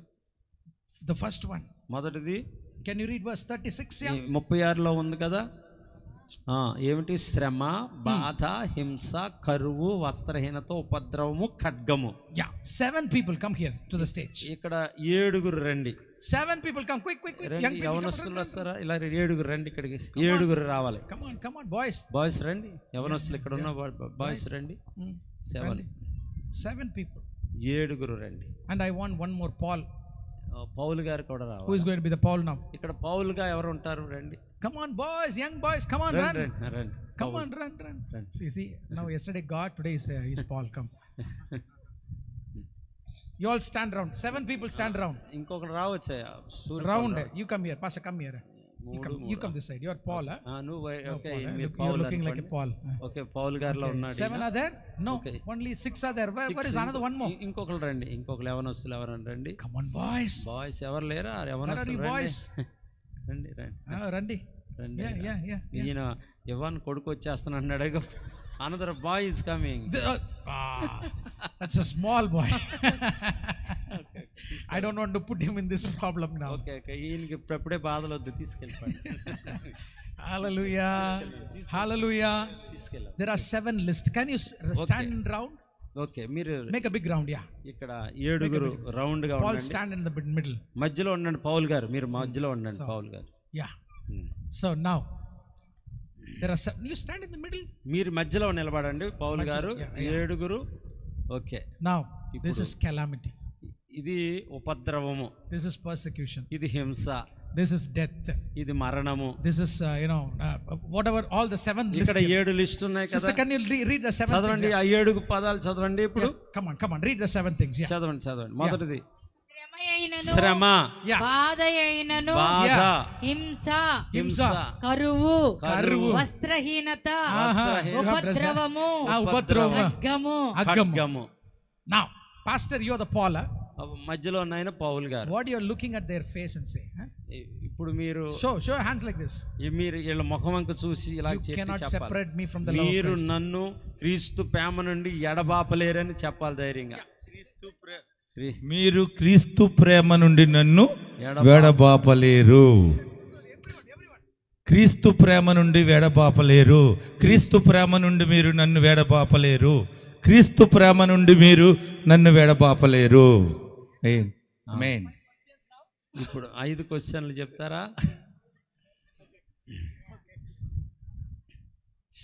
The first one, మొదటిది, can you read verse 36? Yeah. 36లో ఉంది కదా. ఏమిటి? శ్రమ, బాధ, హింస, కరువు, వస్త్రహీనత, ఉపద్రవము, ఖడ్గము. Yeah. 7 people come here to the stage. ఇక్కడ 7 రండి. 7 people come. Quick. Young people, యవనస్తులు వస్తారా? ఇలా 7 రండి ఇక్కడికి. 7 రావాలి. Come on, boys. బాయ్స్ రండి. యవనస్తులు ఇక్కడ ఉన్న బాయ్స్ రండి. 7 people. 7 రండి. And I want one more Paul. పౌలు గారు కూడా Who రావాలి. is going to be the Paul now? ఇక్కడ పౌలుగా ఎవరు ఉంటారు? రండి Come on, boys, young boys, come on, run. రండి రండి. Come on, run. See, now yesterday God, today is Paul. Come. You all stand round. 7 people stand round. ఇంకొకరు రావచ్చా? Round. You come here. Pastor, come here. You come this side. You are Paul. నువ్వు okay, Paul, మీరు You're Paul looking like a Paul. Okay, Paul గారిలో ఉన్నాడు. 7 are there? No, Okay. only 6 are there. Where is another one more? ఇంకొకరు రండి, ఇంకొకరు ఎవరొస్తులు ఎవరన్నా రండి. Come on, boys. Boys ఎవరు లేరా? Where are you, ఎవరొస్తులు boys? రండి రండి Randy. రండి. Yeah. ఈయన ఇవ్వని కొడుకు వచ్చేస్తాను అన్నాడు. Another bye is coming. That's a small boy. I don't want to put him in this problem now. Okay okay, ఈయనకి ఇప్పుడే బాధలు వద్దు, తీసుకెళ్ళిపోండి. Hallelujah. Hallelujah. తీసుకెళ్ళాం. There are 7 lists. Can you stand in round? Okay, మీరు Make a big round, yeah. ఇక్కడ 7 round గా Paul ఉండండి. stand in the middle. మధ్యలో ఉండండి పౌల్ గారు, మీరు మధ్యలో ఉండండి పౌల్ గారు. Yeah. So now there are 7. You stand in the middle. మీరు మధ్యలో నిలబడండి పౌల్ గారు. 7. Okay, Now this is calamity. ఇది ఉపద్రవము, This is persecution. ఇది హింస, This is death. ఇది మరణము. This is whatever all the 7 lists. ఇక్కడ 7 లిస్ట్ ఉన్నాయి కదా. Sister, can you read the 7 చదవండి, things? ఆ 7 పదాలు చదవండి ఇప్పుడు. Come on, read the 7 things. Yeah. చదవండి. మొదటిది శ్రమ శ్రమ, Yeah. బాధ అయినను బాధ, హింస హింస, కరువు కరువు, వస్త్రహీనత వస్త్రహీనత, ఉపద్రవము ఉపద్రవం, ఖడ్గము ఖడ్గము. Now, Pastor, you are the Paul. మధ్యలో నాయన పౌల్ గారు. What you are looking at their face and say, huh? ఇప్పుడు మీరు Show your hands like this. మీరు వీళ్ళ ముఖం వంక చూసి ఇలా You చెప్పి cannot చెప్పాలి. separate me from the love of మీరు Christ. నన్ను క్రీస్తు ప్రేమ నుండి ఎడబాపలేరని చెప్పాలి ధైర్యంగా. మీరు క్రీస్తు ప్రేమ నుండి నన్ను వెడబాపలేరు. క్రీస్తు ప్రేమ నుండి వెడబాపలేరు. క్రీస్తు ప్రేమ నుండి మీరు నన్ను వెడబాపలేరు. క్రీస్తు ప్రేమ నుండి మీరు నన్ను వెడబాపలేరు. ఆమేన్. ఇప్పుడు 5 క్వశ్చన్లు చెప్తారా?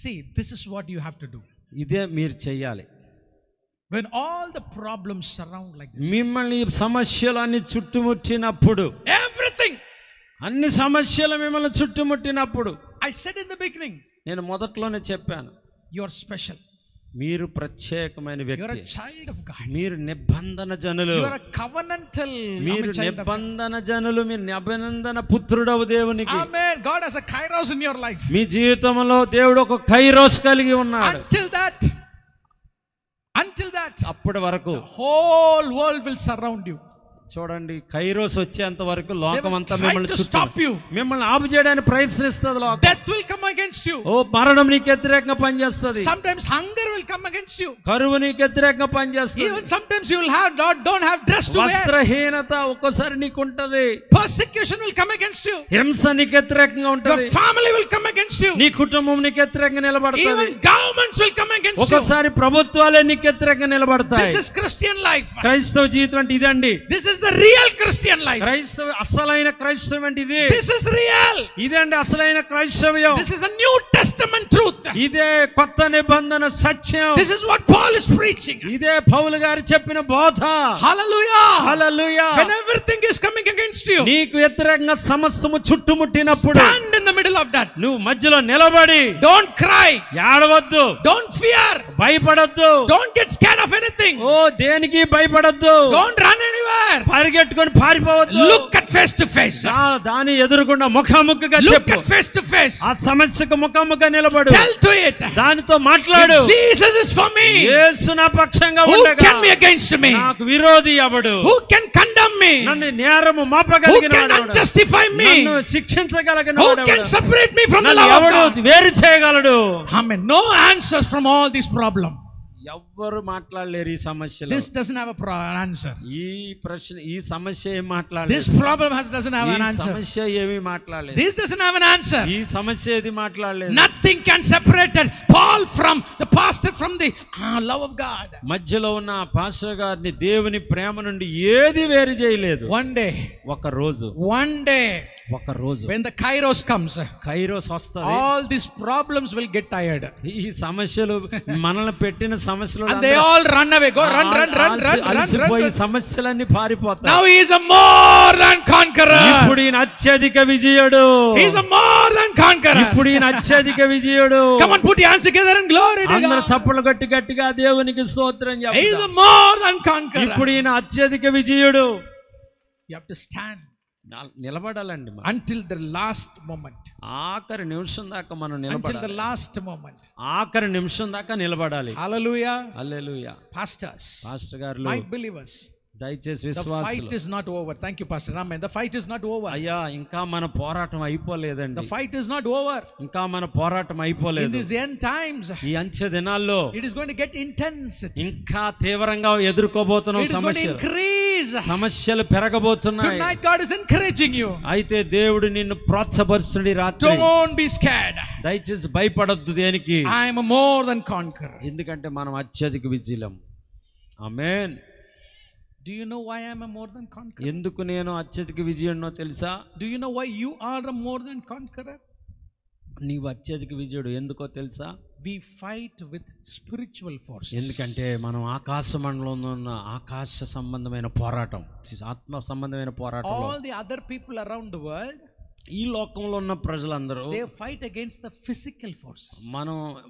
See, this is what you have to do. ఇదే మీరు చెయ్యాలి. When all the problems surround like this, మిమ్మల్ని సమస్యలు అన్ని చుట్టుముట్టినప్పుడు, everything, అన్ని సమస్యలు మిమ్మల్ని చుట్టుముట్టినప్పుడు, I said in the beginning, నేను మొదట్లోనే చెప్పాను, you are special. మీరు ప్రత్యేకమైన You are వ్యక్తి, a child of God. మీరు నిబంధన జనులు, You are a covenantal. మీరు child of God. నిబంధన జనులు, మీరు నిబంధన పుత్రుడవు దేవునికి. Amen. God has a kairos in your life. మీ జీవితంలో దేవుడు ఒక కైరోస్ కలిగి ఉన్నాడు. Until that, అప్పటి వరకు the whole world will surround you. చూడండి, కైరోస్ వచ్చేంత వరకు లోకం అంతా They will try మిమ్మల్ని to చుట్టూ stop you. మిమ్మల్ని ఆపు చేయడానికి ప్రయత్నిస్తుంది లోకం. Death will come against you. ఓ మరణం నీకు వ్యతిరేకంగా పనిచేస్తుంది. Sometimes hunger will come against you. కరువు నీకు వ్యతిరేకంగా పనిచేస్తుంది. Even sometimes you will don't have dress to wear. వస్త్రహీనత ఒక్కోసారి నీకు ఉంటది. Persecution will come against you. హింస నీకు వ్యతిరేకంగా Your ఉంటది. family will come against you. నీ కుటుంబం నీకు వ్యతిరేకంగా నిలబడుతుంది. Even governments will come against you. ఒక్కోసారి ప్రభుత్వాలే నీకు వ్యతిరేకంగా నిలబడతాయి. This is Christian life. క్రైస్తవ జీవితం అంటే ఇదండి. This is the real Christian life. క్రైస్తవ అసలైన క్రైస్తవం అంటే ఇది. This is real. ఇదండి అసలైన క్రైస్తవ్యం. This is a New Testament truth. ఇదే కొత్త నిబంధన సత్యం. This is what Paul is preaching. ఇదే పౌలు గారు చెప్పిన బోధ. Hallelujah. Hallelujah. When everything is coming against you, నీకు వ్యతిరేకంగా సమస్తము చుట్టుముట్టినప్పుడు stand in the middle of that. నువ్వు మధ్యలో నిలబడి, Don't cry. ఏడవద్దు, Don't fear. భయపడద్దు, Don't get scared of anything. ఓ దేనికి భయపడద్దు, Don't run anywhere. పరిగెట్టుకొని పారిపోవద్దు. Look at face to face. దాని ఎదురుగుండా ముఖాముఖిగా Look చెప్పు. at face to face. ఆ సమస్యకు ముఖాముఖిగా నిలబడు. Tell to it. దానితో మాట్లాడు. If Jesus is for me, యేసు నా పక్షంగా who ఉండగా can be against me? నాకు విరోధి ఎవడు? Who can condemn me? నన్ను నేరము Who మోపగలిగిన can వాడు ఎవడు? unjustify me? నన్ను శిక్షించగలిగిన Who వాడు can ఎవడు? separate me from the నన్ను love of ఎవడు God? వేరు చేయగలడు? Amen. No answers from all these problems. ఎవ్వరు మాట్లాడలేరు ఈ సమస్యలో. This doesn't have an answer. ఈ ప్రశ్న, ఈ సమస్య ఏమి మాట్లాడలేదు. This problem doesn't have an ఈ answer. సమస్య ఏమీ మాట్లాడలేదు. This doesn't have an answer. ఈ సమస్య ఏది మాట్లాడలేదు. Nothing can separate Paul from the pastor from the love of God. మధ్యలో ఉన్న పాస్టర్ గారిని దేవుని ప్రేమ నుండి ఏది వేరు చేయలేదు. One day, ఒక రోజు, one day, ఒక రోజు when the kairos comes, kairos వస్తది, all these problems will get tired ఈ సమస్యలు మనల్ని పెట్టిన సమస్యలు and they all run away. Go run. అలసిపోయి సమస్యలన్నీ పారిపోతాయి. Now he is a more than conqueror. ఇప్పుడు ఈయన అత్యధిక విజయుడు. He is a more than conqueror. ఇప్పుడు ఈయన అత్యధిక విజయుడు. Come on, put your hands together and glory to అందరూ God. చప్పట్లు గట్టిగా దేవునికి స్తోత్రం He is చెప్తారు. a more than conqueror. ఇప్పుడు ఈయన అత్యధిక విజయుడు. You have to stand నిలబడాలండి మనం. until the last moment. ఆఖరి నిమిషం దాకా మనం Until the నిలబడాలి. last moment. ఆఖరి నిమిషం దాకా నిలబడాలి. Hallelujah. హల్లెలూయా. Pastors, పాస్టర్ గారు, my believers, దయచేసి the fight విశ్వాసులు, is not over. Thank you, Pastor Raman. The fight is not over. అయ్యా ఇంకా మన పోరాటం అయిపోలేదండి. The fight is not over. ఇంకా మన పోరాటం In అయిపోలేదు. these end times, ఈ అంచె దినాల్లో it is going to get intense. ఇంకా తీవ్రంగా ఎదుర్కోబోతున్నాం. It is going to సమస్యలు increase. సమస్యలు పెరగబోతున్నాయి. Tonight God is encouraging you. అయితే దేవుడు నిన్ను ప్రోత్సాహపరుస్తుడి రాత్రి. Don't be scared. దయచేసి భయపడొద్దు దేనికి. I am a more than conqueror. ఎందుకంటే మనం అత్యధిక విజయం. ఆమేన్. Do you know why I am a more than conqueror? ఎందుకు నేను అత్యధిక విజయుడినో తెలుసా? Do you know why you are a more than conqueror? నీవు అత్యధిక విజయుడు ఎందుకో తెలుసా? We fight with spiritual forces. ఎందుకంటే మనం ఆకాశ మండలంలో ఉన్న ఆకాశ సంబంధమైన పోరాటం, ఆత్మ సంబంధమైన పోరాటం. All the other people around the world, ఈ లోకంలో ఉన్న ప్రజలందరూ they fight against the physical forces.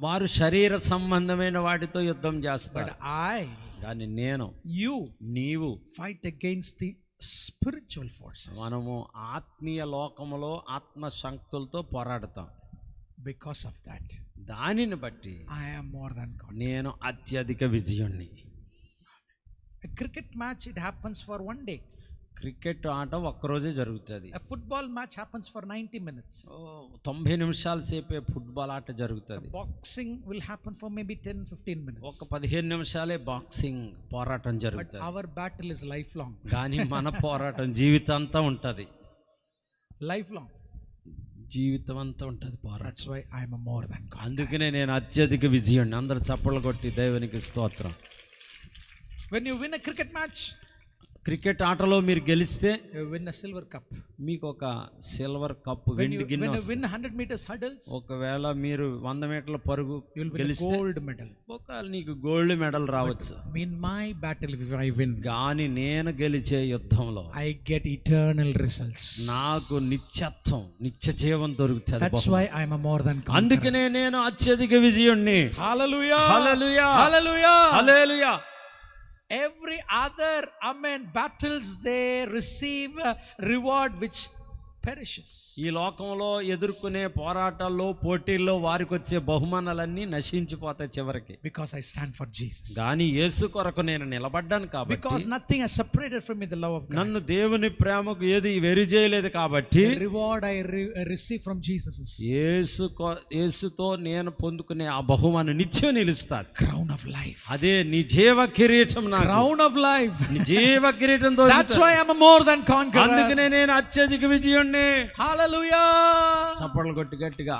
వారు శరీర సంబంధమైన వాటితో యుద్ధం But చేస్తారు. కానీ నేను, నీవు fight against the spiritual forces. మనము ఆత్మీయ లోకములో ఆత్మ శక్తులతో పోరాడతాం. Because of that, దానిని బట్టి I am more than conqueror. నేను అత్యధిక విజయుణ్ణి. A cricket match, it happens for one day. Cricket ఆట ఒక్కరోజే జరుగుతుంది. A football match happens for 90 minutes. 90 నిమిషాల సేపే ఫుట్బాల్ ఆట జరుగుతుంది. Boxing will happen for maybe 10-15 minutes. ఒక 15 నిమిషాలే బాక్సింగ్ పోరాటం But జరుగుతుంది. our battle is lifelong. కానీ మన పోరాటం జీవితాంతం ఉంటది. Lifelong. జీవితం అంతా ఉంటది పోరాటం. That's why I am a more than conqueror. అందుకనే నేను అత్యధిక విజయుణ్ణి. అందరూ చప్పట్లు కొట్టి దేవునికి స్తోత్రం. When you win a cricket match, cricket ఆటలో మీరు గెలిస్తే you win a silver cup. మీకు ఒక సిల్వర్ కప్, వెండి గిన్నె When you వస్తుంది. win 100 meters hurdles, ఒకవేళ మీరు 100 మీటర్ల పరుగు you will win a గెలిస్తే gold medal. ఒకవేళ నీకు గోల్డ్ మెడల్ రావచ్చు. In my battle, if I win, కానీ నేను గెలిచే యుద్ధంలో I get eternal results. నాకు నిత్యత్వం, నిత్య జీవం దొరుకుతుంది. That's why I am a more than conqueror. అందుకనే నేను అత్యధిక విజయుణ్ణి. Hallelujah. Hallelujah. Hallelujah. Hallelujah. Every other, battles, they receive a reward which perishes. ఈ లోకంలో ఎదుర్కొనే పోరాటాల్లో, పోటీల్లో వారికి వచ్చే బహుమానాలన్నీ నశించిపోతాయి చివరికి. Because I stand for Jesus. కానీ యేసు కొరకు నేను నిలబడ్డాను కాబట్టి, Because nothing has separated from me the love of God. నన్ను దేవుని ప్రేమకు ఏది వెరి చేయలేదు కాబట్టి, The reward I receive from Jesus is యేసుతో నేను పొందుకునే ఆ బహుమానం నిత్యం నిలుస్తాడు. crown of life. అదే నీ జీవ కిరీటం. నాకు Crown of life. నీ జీవ కిరీటం. That's why I am a more than conqueror. అందుకనే నేను అత్యధిక విజయుణ్ణి. Hallelujah. చప్పట్లు కొట్టి గట్టిగా.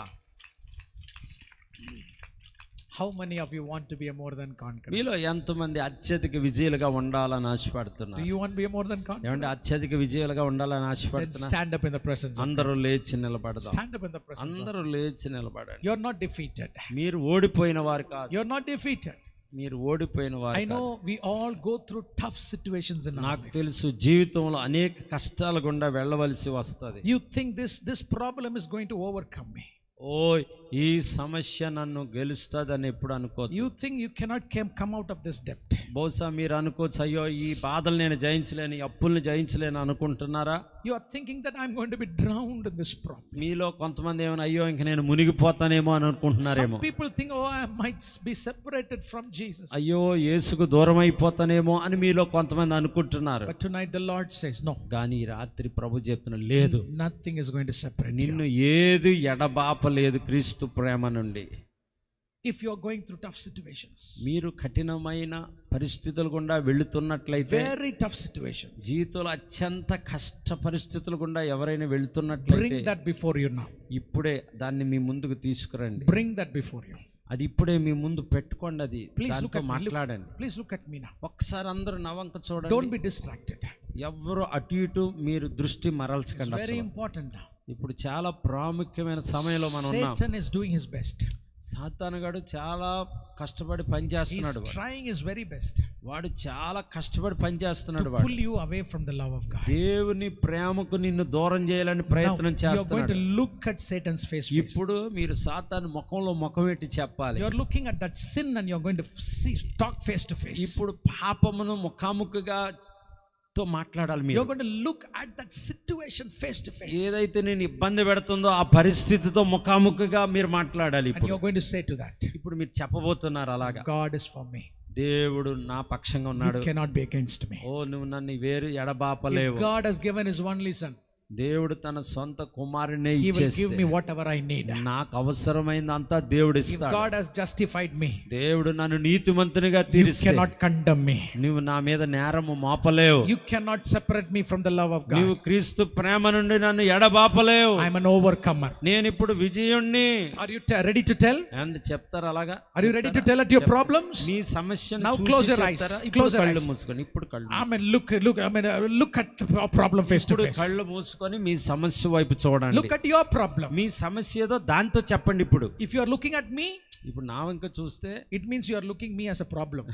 How many of you want to be a more than conqueror? మీలో ఎంతమంది అత్యధిక విజయులుగా ఉండాలని Do ఆశపడుతున్నారు? you want to be a more than conqueror? ఏమంటే అత్యధిక విజయులుగా ఉండాలని Then ఆశపడుతున్నా? stand up in the presence of అందరూ లేచి నిలబడదాం. Stand up in the presence of అందరూ లేచి నిలబడండి. You're not defeated. మీరు ఓడిపోయిన వారు కాదు. You're not defeated. మీరు ఓడిపోయిన వారు I కాదు. know we all go through tough situations in our నాకు life. తెలుసు జీవితంలో అనేక కష్టాల గుండా వెళ్ళవలసి వస్తది. You think this problem is going to overcome me. ఓ ఈ సమస్య నన్ను గెలుస్తుందని ఎప్పుడు అనుకోదు. You think you cannot come out of this debt. బహుశా మీరు అనుకోవచ్చు, అయ్యో ఈ బాధలు నేను జయించలేను, ఈ అప్పుల్ని జయించలేను అనుకుంటున్నారా? You are thinking that I'm going to be drowned in this problem. మీలో కొంతమంది ఏమైనా అయ్యో ఇంక నేను మునిగిపోతానేమో అని అనుకుంటున్నారేమో. Some people think, oh, I might be separated from Jesus. అయ్యో యేసుకు దూరం అయిపోతానేమో అని మీలో కొంతమంది అనుకుంటున్నారు. But tonight the Lord says, no. కానీ ఈ రాత్రి ప్రభు చెప్తున్న లేదు, Nothing is going to separate నిన్ను you. ఏది ఎడబాపలేదు క్రీస్తు ప్రేమ నుండి. If you are going through tough situations, మీరు కఠినమైన పరిస్థితులు గుండా వెళుతున్నట్లయితే, very tough situations, జీవితంలో అత్యంత కష్ట పరిస్థితుల గుండా ఎవరైనా వెళుతున్నట్లయితే, bring that before you now. ఇప్పుడే దాన్ని మీ ముందుకు తీసుకురండి. Bring that before you. అది ఇప్పుడే మీ ముందు పెట్టుకోండి. అది Please look దాంతో at me. మాట్లాడండి. Please look at me now. ఒక్కసారి అందరూ నవంక Don't చూడండి. be distracted. ఎవ్వరు అటు ఇటు మీరు దృష్టి It's మరల్చకండి. very అసలు important now. ఇప్పుడు చాలా ప్రాముఖ్యమైన సమయంలో మనం ఉన్నాం. Satan is doing his best. సాతానుగాడు చాలా కష్టపడి పని He is చేస్తున్నాడు. trying his very best వాడు చాలా కష్టపడి పని చేస్తున్నాడు. to వాడు pull you away from the love of God. దేవుని ప్రేమకు నిన్ను దూరం చేయాలని Now, ప్రయత్నం you are going చేస్తున్నాడు. to look at Satan's face. ఇప్పుడు మీరు సాతాను ముఖంలో ముఖం పెట్టి చెప్పాలి. You are looking at that sin and you are going to see, talk face to face. ఇప్పుడు పాపమును ముఖాముఖిగా తో మాట్లాడాలి. You మీరు are going to look at that situation face to face. ఏదైతే నేను ఇబ్బంది పెడుతుందో ఆ పరిస్థితితో ముఖాముఖిగా మీరు మాట్లాడాలి. And you ఇప్పుడు are going to say to that, ఇప్పుడు మీరు చెప్పబోతున్నారు అలాగా, God is for me. దేవుడు నా పక్షంగా ఉన్నాడు. You cannot be against me. ఓ నువ్వు నన్ను వేరు ఎడబాపలేవు. If God has given his only son, దేవుడు తన సొంత కుమారునే he will give ఇచ్చేస్తే me whatever I need. నాకు అవసరమైందంతా దేవుడు If ఇస్తాడు. God has justified me, దేవుడు నన్ను నీతిమంతునిగా you తీరిస్తే cannot condemn me. నువ్వు నా మీద నేరము మోపలేవు. You cannot separate me from the love of నువ్వు God. క్రీస్తు ప్రేమ నుండి నన్ను ఎడబాపలేవు. I am an overcomer. నేను ఇప్పుడు విజయుణ్ణి. Are you ready to tell? And చెప్తారా అలాగా? Are you ready to tell at your problems? మీ సమస్యను Now చూసి close your eyes. చెప్తారా? Close ఇప్పుడు your కళ్ళు eyes. మూసుకొని ఇప్పుడు కళ్ళు I mean, look at the problem face to ఇప్పుడు face. కళ్ళు మూసుకొని మీ సమస్య వైపు చూడండి. Look at your problem. మీ సమస్య ఏదో దాంతో చెప్పండి. ఇప్పుడు If you are looking at me, ఇప్పుడు నా వంక చూస్తే it means you are looking me as a problem.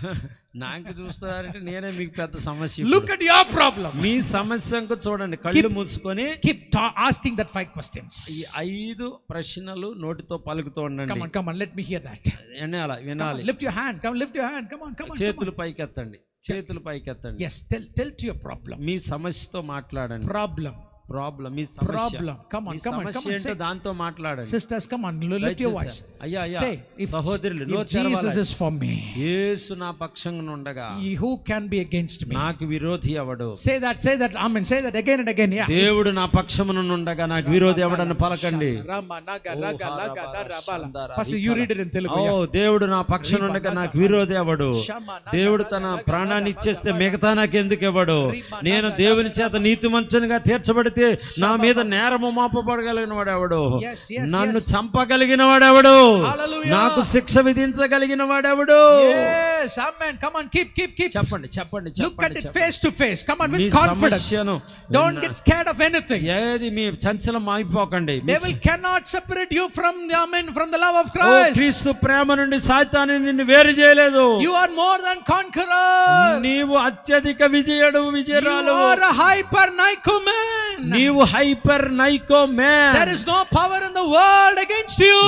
నా వంక చూస్తారంటే నేనే మీకు పెద్ద సమస్య. ఇప్పుడు Look at your problem. మీ సమస్య అంక చూడండి. కళ్ళు మూసుకొని Keep asking that 5 questions. ఈ 5 ప్రశ్నలు నోటితో పలుకుతూ ఉండండి. Come on, let me hear that. వినాలి Come వినాలి. on, lift your hand. Lift your hand. Come on. చేతులు పైకెత్తండి. చేతులు పైకెత్తండి. Yes, tell to your problem. మీ సమస్యతో మాట్లాడండి. ప్రాబ్లం మీ సమస్య. Problem. Come on, me come on, సమస్య come on, ఏంటో say. దాంతో మాట్లాడండి. Sisters, come on, lift your voice. అయ్యా Say, if సహోదరులు నోరు Jesus తెరవాలి. is for me, యేసు నా పక్షంగా ఉండగా who can be against me? నాకు విరోధి ఎవడు? Say that. Amen. Say that again and again. Yeah. దేవుడు నా పక్షమున ఉండగా నాకు విరోధి ఎవడని పలకండి. Rama, naga, darabala. Pastor, you read it in Telugu. ఓ దేవుడు నా పక్షం ఉండగా నాకు విరోధి ఎవడు? దేవుడు తన ప్రాణాన్ని ఇచ్చేస్తే మిగతా నాకు ఎందుకు ఇవ్వడు? నేను దేవుని చేత నీతిమంతునిగా తీర్చబడితే నా మీద నేరము మోపబడగలిగిన వాడెవడు? నన్ను చంపగలిగిన వాడెవడు? నాకు శిక్ష విధించగలిగిన వాడెవడు? Yes, amen. Come on, keep. చెప్పండి. Look at it face to face. Come on, me with confidence. సమస్యను Don't get scared of anything. ఏది మీ చంచలం అయిపోకండి. Devil cannot separate you from the love of oh Christ. క్రీస్తు ప్రేమ నుండి సాతాను నిన్ను వేరు చేయలేదు. You are more than conqueror. నీవు అత్యధిక విజయుడు, You విజయురాలు. are a hyper Nike-man. నీవు హైపర్ నైకో man. There is no power in the world against you.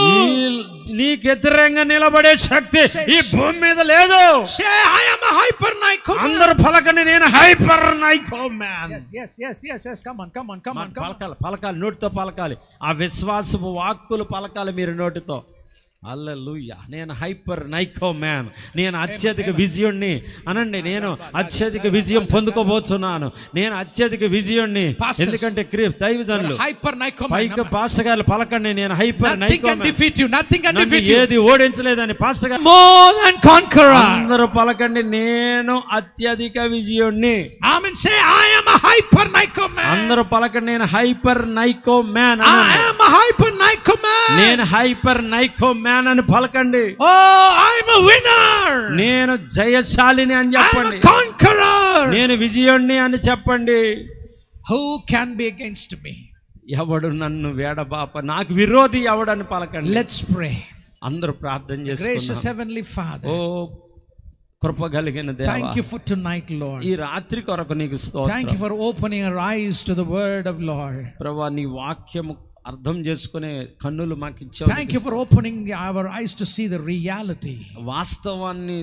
నీకు వ్యతిరేకంగా నిలబడే శక్తి ఈ భూమి మీద లేదు. Say, I am a hyper Nike-man. అందరూ పలకండి, నేను హైపర్ నైకో మ్యాన్. Yes. Come on. పలకాలి, నోటితో పలకాలి. ఆ విశ్వాసపు వాక్కులు పలకాలి మీరు నోటితో. హల్లెలూయా. నేను హైపర్ నైకో మ్యాన్. నేను అత్యధిక విజయుణ్ణి అనండి. నేను అత్యధిక విజయం పొందుకోబోతున్నాను. నేను అత్యధిక విజయుణ్ణి. ఎందుకంటే దైవజనులు hyper Nike-man. పైకి పాస్టర్ గారు పలకండి, నేను hyper Nothing నైకో can man. defeat you. Nothing can నన్ను defeat you. ఏది ఓడించలేదని పాస్టర్ గారు. More than conqueror. అందరూ పలకండి, నేను అత్యధిక విజయుణ్ణి. Amen. Say, I am a hyper Nike-man. అందరూ పలకండి, నేను హైపర్ నైకో man. I am a hyper Nike-man. నేను హైపర్ నైకో మ్యాన్ అని పలకండి. Oh, I am a winner. నేను జయశాలిని అని I am చెప్పండి. a conqueror. నేను విజయుణ్ణి అని చెప్పండి. Who can be against me? ఎవడు నన్ను వేడబాప, నాకు విరోధి ఎవడని పలకండి. Let's pray. అందరూ ప్రార్థన Gracious చేసుకుందాం. Heavenly Father, ఓ కృప కలిగిన దేవా, thank you for tonight, Lord. ఈ రాత్రి కొరకు నీకు Thank స్తోత్రం. you for opening our eyes to the word of Lord. ప్రభువా, నీ వాక్యము అర్థం చేసుకునే కన్నులు మాకు ఇచ్చావు. Thank you for opening our eyes to see the reality. వాస్తవాన్ని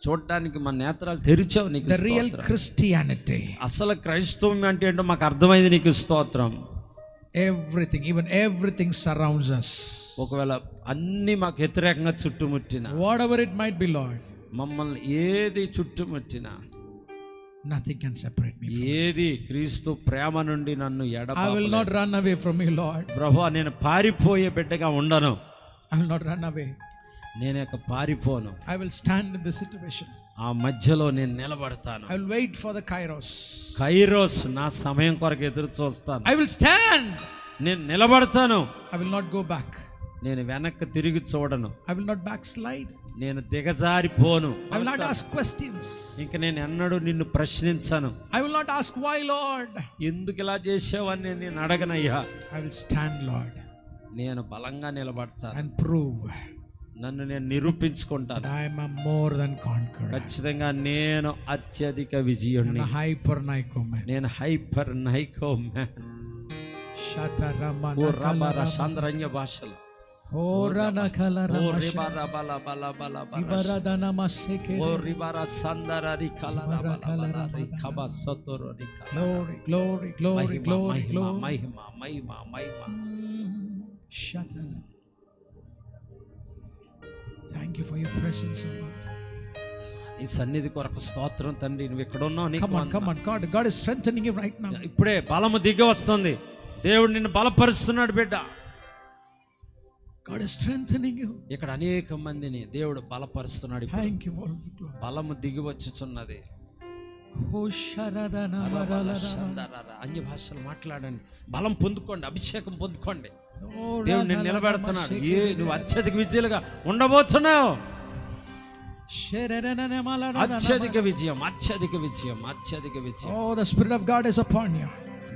చూడడానికి మన నేత్రాలు తెరిచావు. నీకు The real స్తోత్రం. Christianity. అసలు క్రైస్తవం అంటే ఏంటో మాకు అర్థమైంది. నీకు స్తోత్రం. Everything surrounds us. ఒకవేళ అన్ని మాకు వ్యతిరేకంగా చుట్టుముట్టిన, Whatever it might be, Lord, మమ్మల్ని ఏది చుట్టుముట్టినా, nothing can separate me from you. ఏది క్రీస్తు ప్రేమ నుండి నన్ను I will ఎడబాపలేదు. not run away from you, Lord. ప్రభువా, నేను పారిపోయే బిడ్డగా ఉండను. I will not run away. నేను పారిపోను. I will stand in the situation. ఆ మధ్యలో నేను నిలబడతాను. I will wait for the kairos. Kairos, నా సమయం కొరకు ఎదురు చూస్తాను. I will stand. నేను నిలబడతాను. I will not go back. నేను వెనక్కి తిరిగి చూడను. I will not backslide. నేను దిగజారిపోను. I will not ask questions. ఇంక నేను ఎన్నడూ నిన్ను ప్రశ్నించను. I will not ask why, Lord. ఎందుకు ఇలా చేసావని నేను అడగనయ్యా. I will stand, Lord, నేను బలంగా నిలబడతాను. and prove నన్ను నేను నిరూపించుకుంటాను. that I am a more than conqueror. ఖచ్చితంగా నేను అత్యధిక విజయుణ్ణి. I'm a hyper Nico man. నేను హైపర్ నైకో మ్యాన్. Shatarama ఓ రబర శాంద్రన్య భాషలు. ఓ రన కలర ఓ రిబర బల బల బల బల. ఇబరదన మస్సెకే. ఓ రిబర సందరరి కలర బల బల రి ఖబ సతరు రి. Glory, glory, glory, glory, glory. Mahima Mahima Mahima. Shatana. Thank you for your presence, Lord. ఈ సన్నిధి కొరకు స్తోత్రం తండ్రి. నువ్వు ఎక్కడ ఉన్నావు? నీకు Come on. God is strengthening you right now. ఇప్పుడే బలము దిగి వస్తుంది. దేవుడు నిన్ను బలపరుస్తున్నాడు బిడ్డ. God is strengthening you. ఇక్కడ అనేక మందిని దేవుడు బలపరుస్తున్నాడు. Thank you for బలము దిగి వచ్చుచున్నది. ఓ శరదన వరలర. అన్య భాషలు మాట్లాడండి. బలం పొందుకోండి, అభిషేకం పొందుకోండి. దేవుడు నిన్ను నిలబెడుతున్నాడు. నువ్వు అత్యధిక విజయాలుగా ఉండబోతున్నావు. అత్యధిక విజయం, అత్యధిక విజయం, అత్యధిక విజయం. Oh, the Spirit of God is upon you.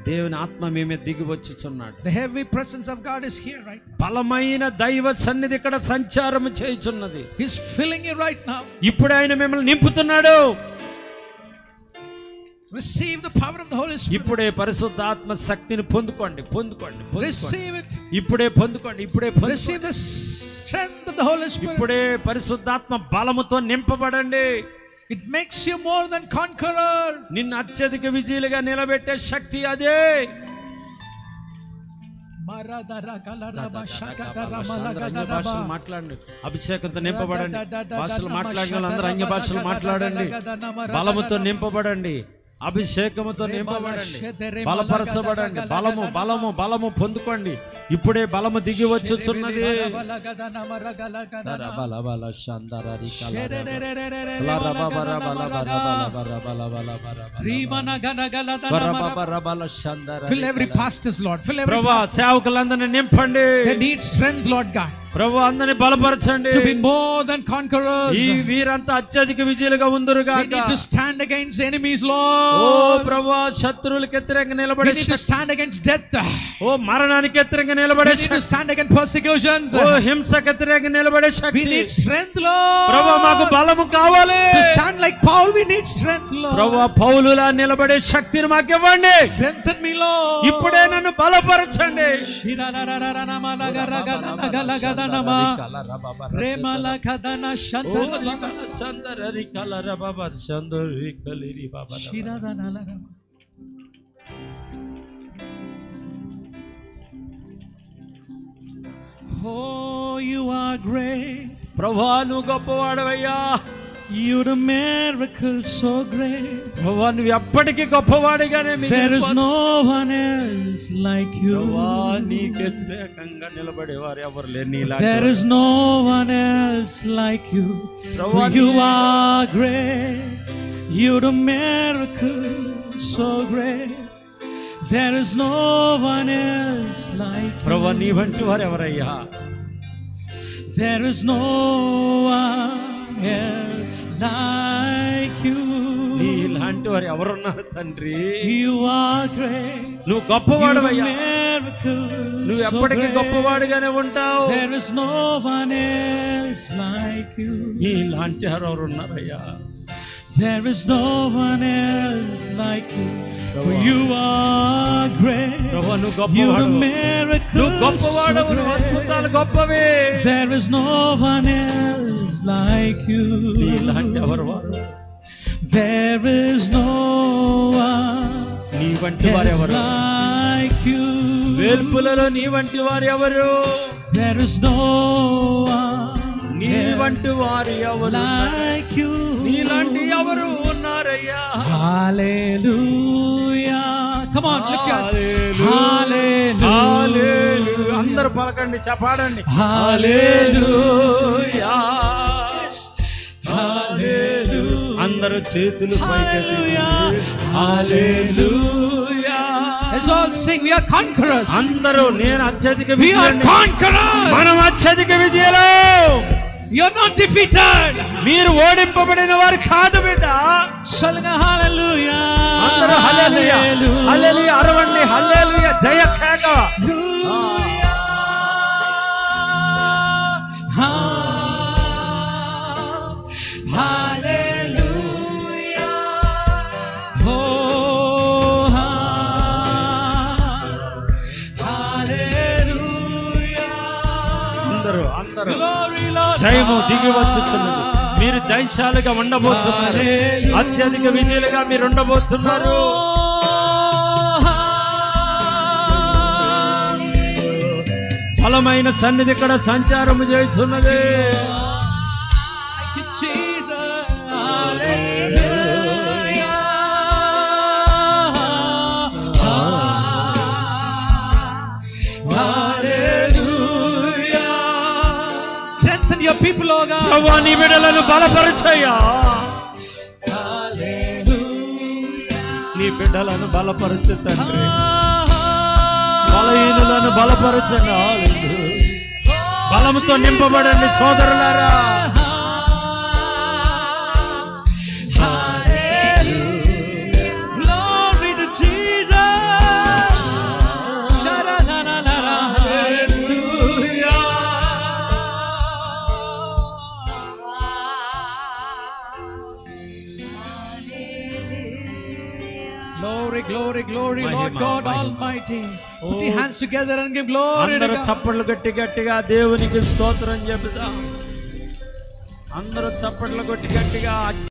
దేవుని ఆత్మ మీ మీద దిగి వచ్చుచున్నాడు. The heavy presence of God is here right now. బలమైన దైవ సన్నిధి ఇక్కడ సంచారం చేయుచున్నది. He's filling you right now. ఇప్పుడు ఆయన మిమ్మల్ని నింపుతున్నాడు. Receive the power of the Holy Spirit. ఇప్పుడే పరిశుద్ధాత్మ శక్తిని పొందుకోండి. Receive it. ఇప్పుడే పొందుకోండి. Receive the strength of the Holy Spirit. ఇప్పుడే పరిశుద్ధాత్మ బలముతో నింపబడండి. It makes you more than conqueror. నిన్ను అత్యధిక విజయులుగా నిలబెట్టే శక్తి అదే. భాషలు మాట్లాడండి. అభిషేకంతో నింపబడండి. భాషలు మాట్లాడిన వాళ్ళందరూ అన్య భాషలు మాట్లాడండి. బలముతో నింపబడండి. అభిషేకముతో నింపబడండి. బలపరచబడండి. బలము బలము బలము పొందుకోండి. ఇప్పుడే బలము దిగి వచ్చుచున్నది. సేవకులందరినీ నింపండి. They need strength, Lord God. ప్రభు అందరిని బలపరచండి. To be more than conquerors. ఈ వీరంతా అత్యధిక విజయులుగా ఉందురుగాక. We need to stand against enemies, Lord. ఓ ప్రభువా, శత్రువులకు వ్యతిరేకంగా నిలబడే శక్తి. We need to stand against death. ఓ మరణానికి వ్యతిరేకంగా నిలబడే శక్తి. We need to stand against persecutions. ఓ హింసకు వ్యతిరేకంగా నిలబడే శక్తి. We need strength, Lord. ప్రభువా, మాకు బలము కావాలి. To stand like Paul, we need strength, Lord. ప్రభువా, పౌలులా నిలబడే శక్తిని మాకు ఇవ్వండి. Strengthen me, Lord. ఇప్పుడే నన్ను బలపరచండి. Remala kadana shantara సందరరి కలర బాబా సందరి కలిరి బాబా shiradana. Oh, you are great. ప్రభువా, నువ్వు గొప్పవాడవయ్యా. You're a miracle so great. ప్రభువా, నువ్వు ఎప్పటికీ గొప్పవాడిగానే. There is no one else like you. ప్రభువా, నీకు వ్యతిరేకంగా నిలబడేవారు ఎవరు లేరు నీలాంటి. There is no one else like you. For you are great. You're a miracle so great. There is no one else like you. ప్రభువా, నీ వంటి వారు ఎవరయ్యా? There is no one else like you. నీలాంటి వారు ఎవరున్నారు తండ్రి? You are great. నువ్వు గొప్పవాడవయ్యా. నువ్వు ఎప్పటికీ గొప్పవాడిగానే ఉంటావు. There is no one else like you. నీలాంటి వారు ఎవరు ఉన్నారయ్యా? There is no one else like you. For you are great. ప్రభువా, నువ్వు You're a గొప్పవాడు. miracle. నువ్వు గొప్పవాడవు. నువ్వు అద్భుతాలు గొప్పవే. There is no one else like you. నీలాంటి ఎవరు వారు? There is no one నీ వంటి వారు else ఎవరు? like you. వేల్పులలో నీ వంటి వారు ఎవరు? There is no one నీ వంటి వారు ఎవరు? like you. నీలాంటి ఎవరు ఉన్నారయ్యా? Hallelujah. Come on, lift your Hallelujah. Hallelujah. అందరూ పలకండి, చెప్పాడండి. Hallelujah. Hallelujah. అందరూ చేతులు పైకెత్తి. Hallelujah. Let's all sing. We are conquerors. అందరూ నేను అత్యధిక We are విజయాన్ని. conquerors. మనం అత్యధిక విజయాలు. You're not defeated. మీరు ఓడింపబడిన వారు కాదు బిడ్డ. Hallelujah. అందరూ హల్లెలూయా హల్లెలూయా అరవండి. హల్లెలూయా జయ కేక. జయము దిగి వచ్చుచున్నది. మీరు జయశాలిగా ఉండబోతున్నారు. అత్యధిక విజయులుగా మీరు ఉండబోతున్నారు. బలమైన సన్నిధి ఇక్కడ సంచారము చేస్తున్నది. Your people, oh God. ప్రభువా నీ బిడ్డలను బలపరచయ్యా. నీ బిడ్డలను బలపరచు తండ్రి. బలహీనులను బలపరచండి. బలముతో నింపబడండి సోదరులారా. Glory to Jesus. Glory, glory, glory, Lord God Almighty. Put your hands together and give glory to అందరూ God. చప్పట్లు గట్టిగా దేవునికి స్తోత్రం చెబుతాం. అందరూ చప్పట్లు గట్టిగా